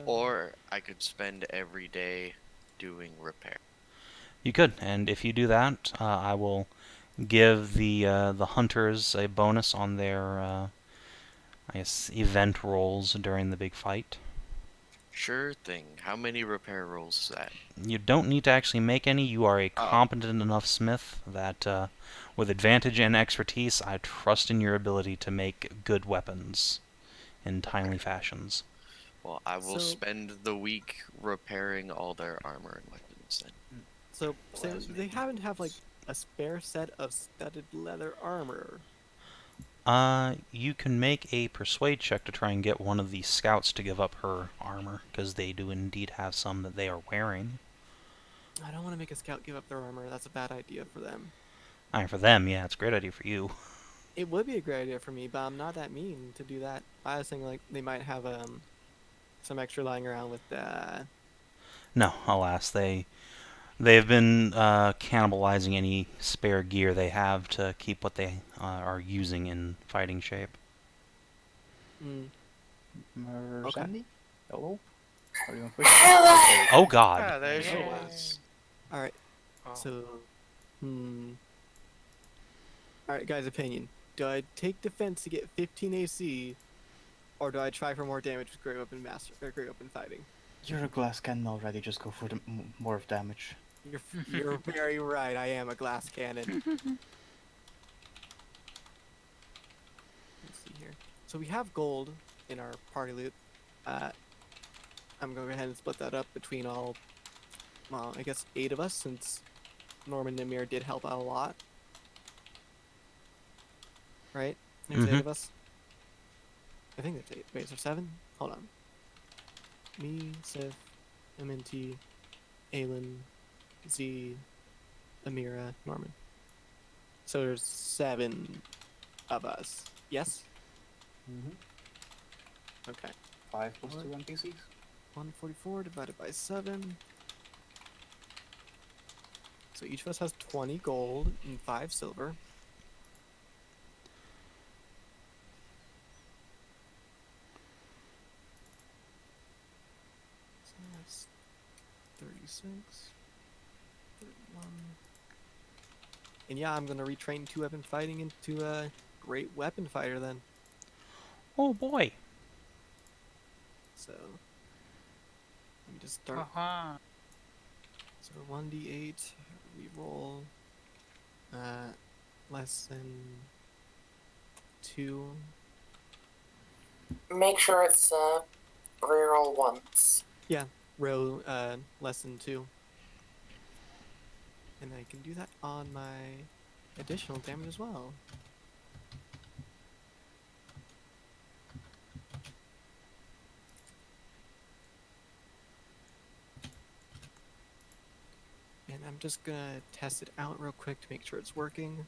Or I could spend every day doing repair. You could, and if you do that, I will give the hunters a bonus on their, I guess, event rolls during the big fight. Sure thing. How many repair rolls is that? You don't need to actually make any. You are a competent enough smith that, with advantage and expertise, I trust in your ability to make good weapons in timely fashions. Well, I will So- spend the week repairing all their armor and weapons then. So Sam, Well, they happen to have like a spare set of studded leather armor. You can make a persuade check to try and get one of the scouts to give up her armor, because they do indeed have some that they are wearing. I don't want to make a scout give up their armor. That's a bad idea for them. I mean, for them, yeah, it's a great idea for you. It would be a great idea for me, but I'm not that mean to do that. I was thinking like they might have some extra lying around with No, alas, they have been cannibalizing any spare gear they have to keep what they are using in fighting shape. Mm, Sandy? Hello? Are you on Twitch? Hello. Oh God! Ah, there she Yay. was. all right. Oh. So, all right, guys. Opinion: do I take defense to get 15 AC, or do I try for more damage with Great Weapon Master or Great Weapon Fighting? You're a glass cannon already, just go for the more of damage. You're very right. I am a glass cannon. Let's see here. So we have gold in our party loot. I'm going to go ahead and split that up between all, well, I guess 8 of us, since Norman and Namir did help out a lot. Right? There's 8 of us. I think that's 8. Wait, is there 7? Hold on. Me, Sif, MNT, Aelin, Z, Amira, Norman. So there's 7 of us. Yes? Okay. 5 plus 2 NPCs? 144 divided by 7. So each of us has 20 gold and 5 silver. So that's 36, 31. And yeah, I'm gonna retrain 2-weapon fighting into a great weapon fighter then. Oh boy! So let me just start. Uh-huh. So 1d8, we roll less than 2. Make sure it's reroll once. Row less than 2. And I can do that on my additional damage as well. And I'm just gonna test it out real quick to make sure it's working.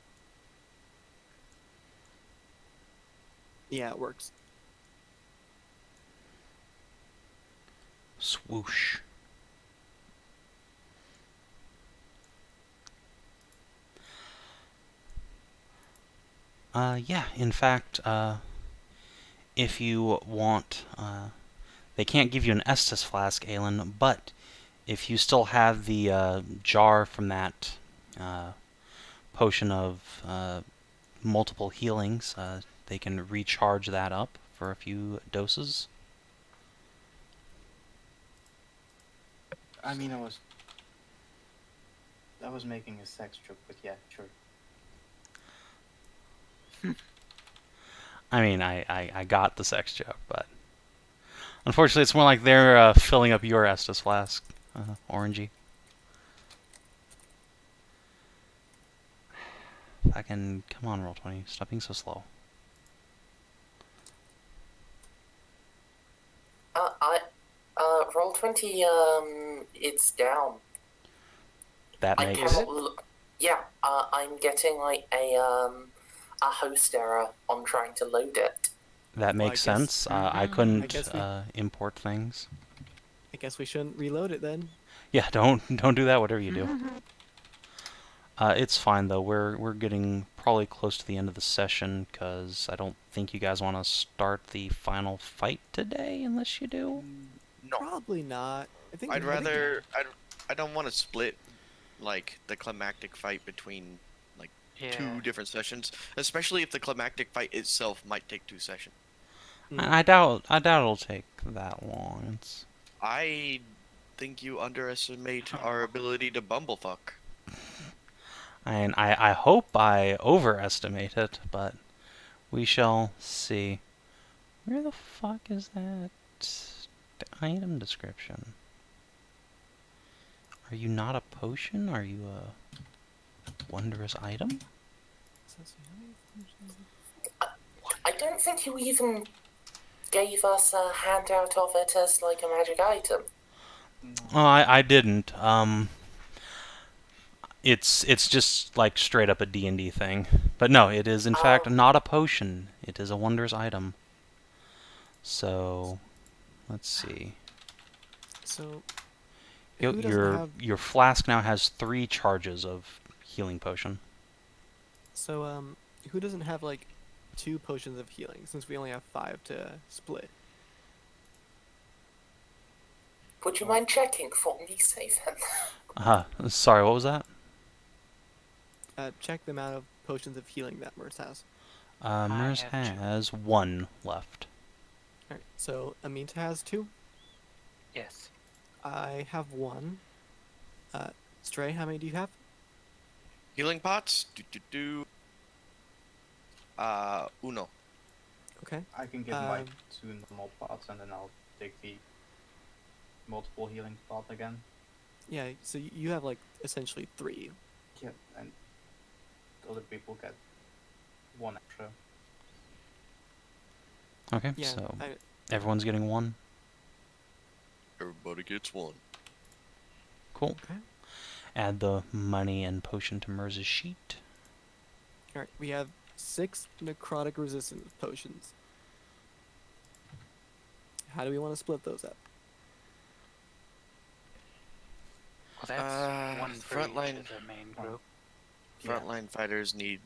Yeah, it works. Swoosh. Yeah, in fact, if you want, they can't give you an Estus flask, Aelin, but if you still have the jar from that potion of multiple healings, they can recharge that up for a few doses. I mean, I was making a sex joke, but yeah, sure. I mean, I got the sex joke, but unfortunately it's more like they're filling up your Estus flask, Orangey. Fucking, come on, Roll20, stop being so slow. Roll20, it's down. That I makes cannot look. Yeah, I'm getting like a host error on trying to load it. that Well, I makes guess- sense. I Mhm. couldn't I guess we- import things. I guess we shouldn't reload it then. Yeah, don't do that. Whatever you do. It's fine though. We're getting probably close to the end of the session because I don't think you guys want to start the final fight today, unless you do. No, Probably not. I think I don't want to split like the climactic fight between Yeah. 2 different sessions, especially if the climactic fight itself might take 2 sessions. I doubt it'll take that long. I think you underestimate our ability to bumblefuck. And I hope I overestimate it, but we shall see. Where the fuck is that item description? Are you not a potion? Are you a wondrous item? I don't think you even gave us a handout of it as like a magic item. Oh, I didn't. It's just like straight up a D&D thing. But no, it is in fact Oh. not a potion. It is a wondrous item. So, let's see. So, who doesn't Your have... your flask now has 3 charges of healing potion. So, who doesn't have, like, 2 potions of healing, since we only have 5 to split? Would you mind checking for me, Sav&D? Sorry, what was that? Check the amount of potions of healing that Merce has. Mers have 2. has 1 left. Alright, so Aminta has 2. Yes. I have 1. Stray, how many do you have? Healing pots? Uno. Okay. I can give my Um, 2 normal pots and then I'll take the multiple healing pot again. Yeah, so you have, like, essentially 3. Yeah, and other people get 1 extra. Okay, Yeah, so everyone's getting 1. Everybody gets 1. Cool. Okay. Add the money and potion to Mers's sheet. Alright, we have 6 necrotic resistance potions. How do we want to split those up? Well, that's one for frontline- each of the main group. Frontline fighters need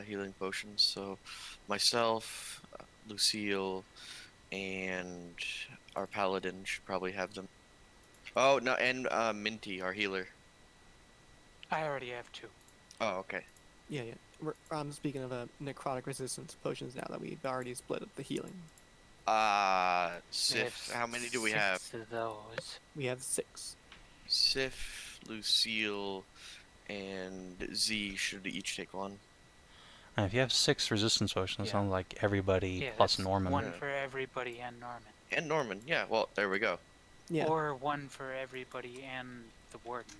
healing potions, so myself, Lucille, and our paladin should probably have them. Oh, no, and Minty, our healer. I already have 2. Oh, okay. Yeah. I'm speaking of necrotic resistance potions now that we've already split up the healing. We have Sif, how many do we have? 6 of those. We have 6. Sif, Lucille, and Z should each take 1. And if you have 6 resistance potions, Yeah. sounds like everybody Yeah, plus that's Norman. 1 Yeah. for everybody and Norman. And Norman, yeah, well, there we go. Yeah. Or 1 for everybody and the warden.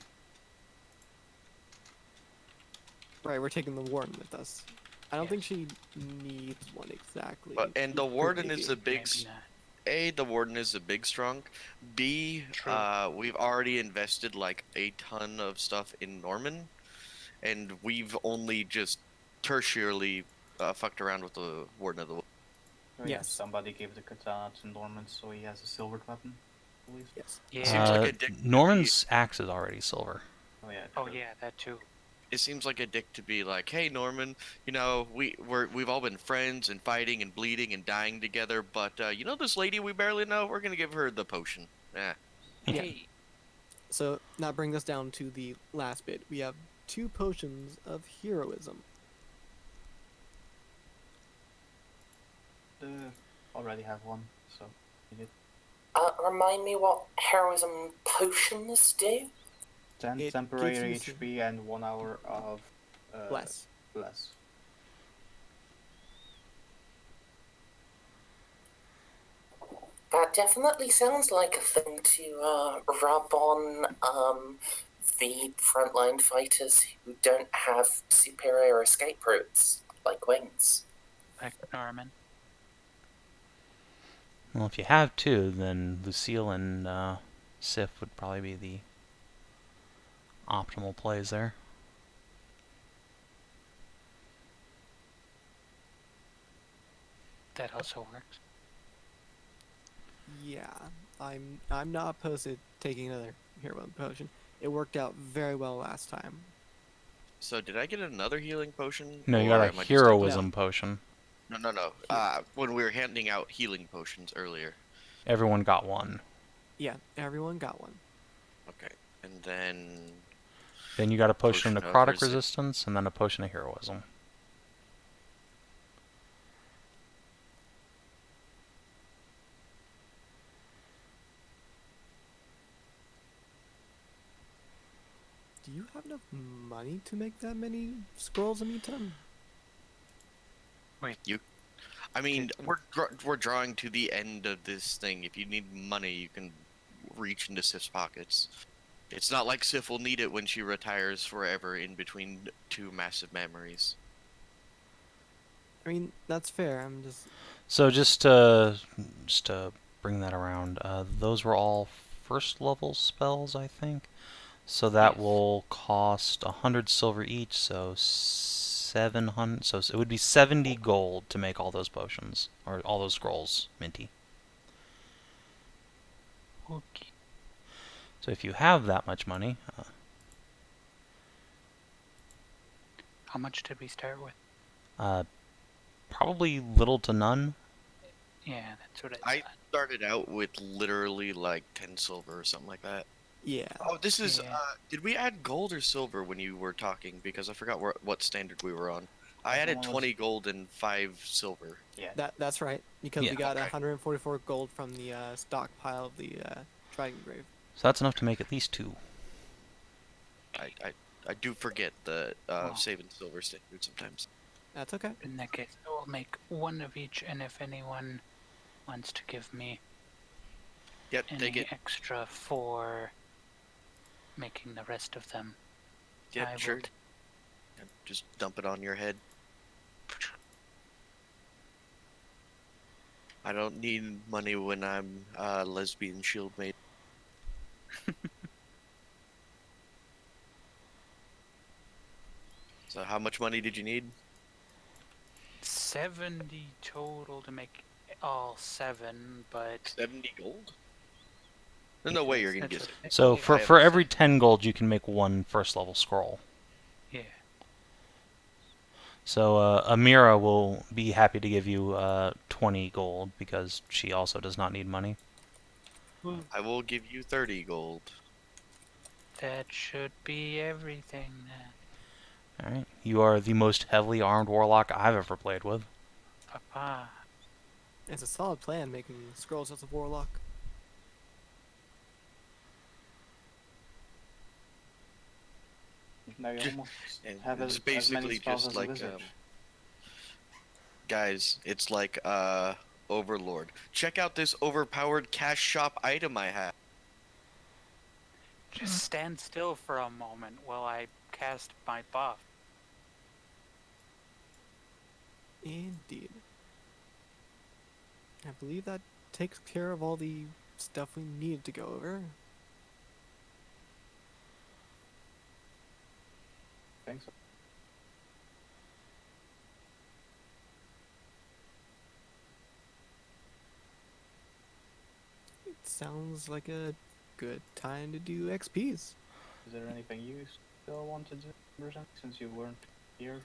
Right, we're taking the warden with us. I don't think Yes. she needs one exactly. But and the We could warden is maybe- a big Maybe not. A, the warden is a big strong. B, True. we've already invested like a ton of stuff in Norman, and we've only just tertiarily fucked around with the warden of the. Oh, yeah, Yes. somebody gave the katana to Norman, so he has a silvered weapon, I believe. Yes. Yeah. Seems like a dick to Norman's axe is already silver. Oh yeah. Oh sure. yeah, that too. It seems like a dick to be like, hey Norman, you know we've all been friends and fighting and bleeding and dying together, but you know this lady we barely know, we're gonna give her the potion. Yeah. Yeah. Hey, So now bring us down to the last bit. We have 2 potions of heroism. Already have 1, so you get Remind me what heroism potions do? 10 It temporary gives you HP and 1 hour of Bless. bless. That definitely sounds like a thing to rub on the frontline fighters who don't have superior escape routes, like wings. like Norman. Well, if you have 2, then Lucille and Sif would probably be the optimal plays there. That also works. Yeah, I'm not opposed to taking another heroism potion. It worked out very well last time. So did I get another healing potion? No, you or got a am I just- heroism potion. No. When we were handing out healing potions earlier. Everyone got 1. Yeah, everyone got one. Okay, and then Then you got a potion of Potion of necrotic resi- resistance, and then a potion of heroism. Do you have enough money to make that many scrolls in meantime? I mean, Okay. we're drawing to the end of this thing. If you need money, you can reach into Sif's pockets. It's not like Sif will need it when she retires forever in between 2 massive memories. I mean, that's fair. I'm just... So just to bring that around, those were all first level spells, I think. So that Yes. will cost 100 silver each, so 700. So it would be 70 gold to make all those potions or all those scrolls, Minty. Okay. So if you have that much money, How much did we start with? probably little to none. Yeah, that's what I started out with literally like 10 silver or something like that. Yeah. Oh, this is. Yeah. Did we add gold or silver when you were talking? Because I forgot what standard we were on. I added Someone was- 20 gold and 5 silver. Yeah. That's right, because Yeah. we got Okay. 144 gold from the stockpile of the Dragon Grave. So that's enough to make at least 2. I do forget the Oh. save and silver standard sometimes. That's okay. In that case, I will make one of each, and if anyone wants to give me Yep, take any it. extra for making the rest of them, I Yep, will sure. Yep, just dump it on your head. I don't need money when I'm lesbian shield mate. So how much money did you need? 70 total to make all 7, but 70 gold? There's no way you're gonna That's get what- it. So I for have every 10 gold, you can make 1 first level scroll. yeah. So Amira will be happy to give you 20 gold because she also does not need money. I will give you 30 gold. That should be everything then. All right, you are the most heavily armed warlock I've ever played with. Papa. It's a solid plan making scrolls as a warlock. Now you almost And have it's as many basically spells just as a like wizard. guys, it's like Overlord. Check out this overpowered cash shop item I have. Just stand still for a moment while I cast my buff. Indeed. I believe that takes care of all the stuff we needed to go over. I think so. It sounds like a good time to do XPs. Is there anything you still want to do, Bruce, since you weren't here?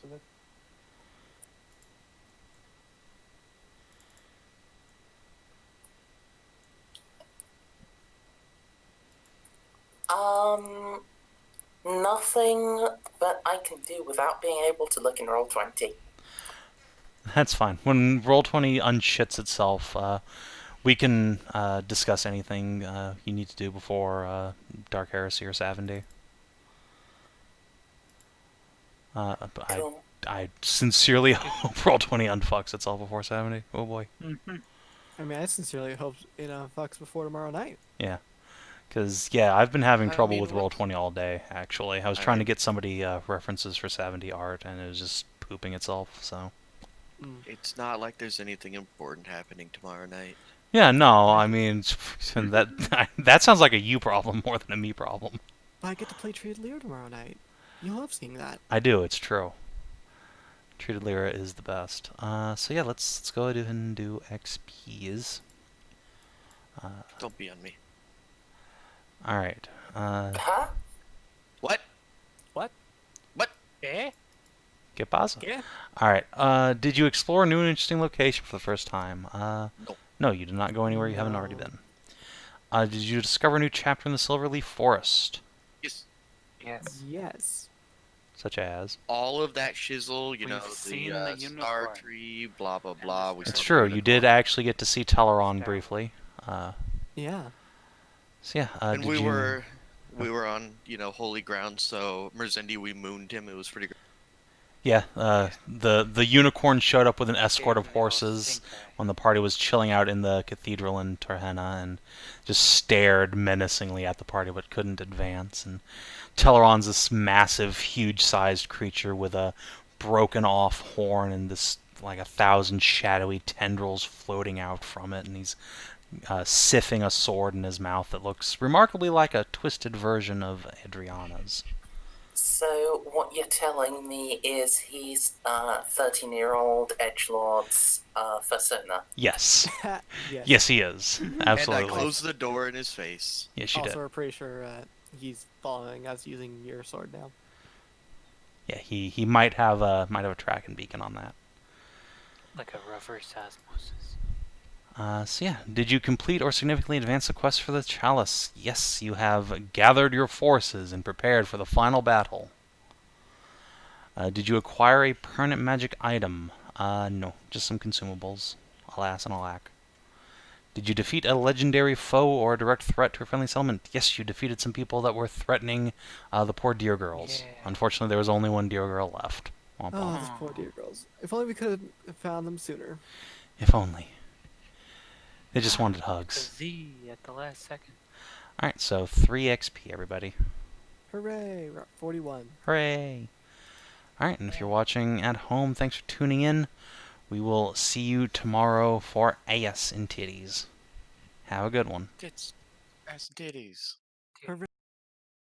So that Nothing that I can do without being able to look in Roll20. That's fine. When Roll20 unshits itself, we can discuss anything you need to do before Dark Heresy or Sav&D. But Cool. I sincerely hope Roll20 unfucks itself before Sav&D. Oh boy. I mean, I sincerely hope it fucks before tomorrow night. Yeah. Because, yeah, I've been having I trouble mean, with what's- Roll20 all day, actually. I was trying to get somebody references for Sav&D art, and it was just pooping itself, so... It's not like there's anything important happening tomorrow night. Yeah, no, I mean, that sounds like a you problem more than a me problem. But I get to play Treated Lear tomorrow night. You love seeing that. I do, it's true. Treated Lyra is the best. So yeah, let's go ahead and do XPs. Don't be on me. Alright. Huh? What? What? What? Eh? ¿Qué pasa? Yeah. Alright, did you explore a new and interesting location for the first time? No. No, you did not go anywhere you haven't already No. been. Did you discover a new chapter in the Silverleaf Forest? Yes. Yes. Yes. Such as? All of that shizzle, you We've know, seen the the star unicorn. tree, blah blah blah. We It's saw the true, you did unicorn. actually get to see Teleron Star. briefly. Yeah. So yeah, And did we you... were on, holy ground. So Merzendi, we mooned him. It was pretty great. Yeah, the unicorn showed up with an escort of Gave me a little horses stink eye. when the party was chilling out in the cathedral in Terhena and just stared menacingly at the party but couldn't advance. And Teleron's this massive, huge-sized creature with a broken-off horn and this, like, 1,000 shadowy tendrils floating out from it, and he's siphing a sword in his mouth that looks remarkably like a twisted version of Adriana's. So what you're telling me is he's 13-year-old edgelord's persona. Yes. Yes. Yes, he is. And I Absolutely. closed the door in his face. Yes, you Also, did. we're pretty sure he's following us using your sword now. Yeah, he might have a tracking beacon on that. Like a reverse osmosis. So yeah, did you complete or significantly advance the quest for the chalice? Yes, you have gathered your forces and prepared for the final battle. Did you acquire a permanent magic item? No, just some consumables. Alas and alack. Did you defeat a legendary foe or a direct threat to a friendly settlement? Yes, you defeated some people that were threatening the poor deer girls. Yeah. Unfortunately, there was only one deer girl left. Womp Oh, womp. those poor dear girls. If only we could have found them sooner. If only. They just wanted The hugs. Z at the last second. Alright, so 3 XP, everybody. Hooray! We're at 41. Hooray! Alright, and if you're watching at home, thanks for tuning in. We will see you tomorrow for Ass and Titties. Have a good one. Tits, ass, and titties. Hooray!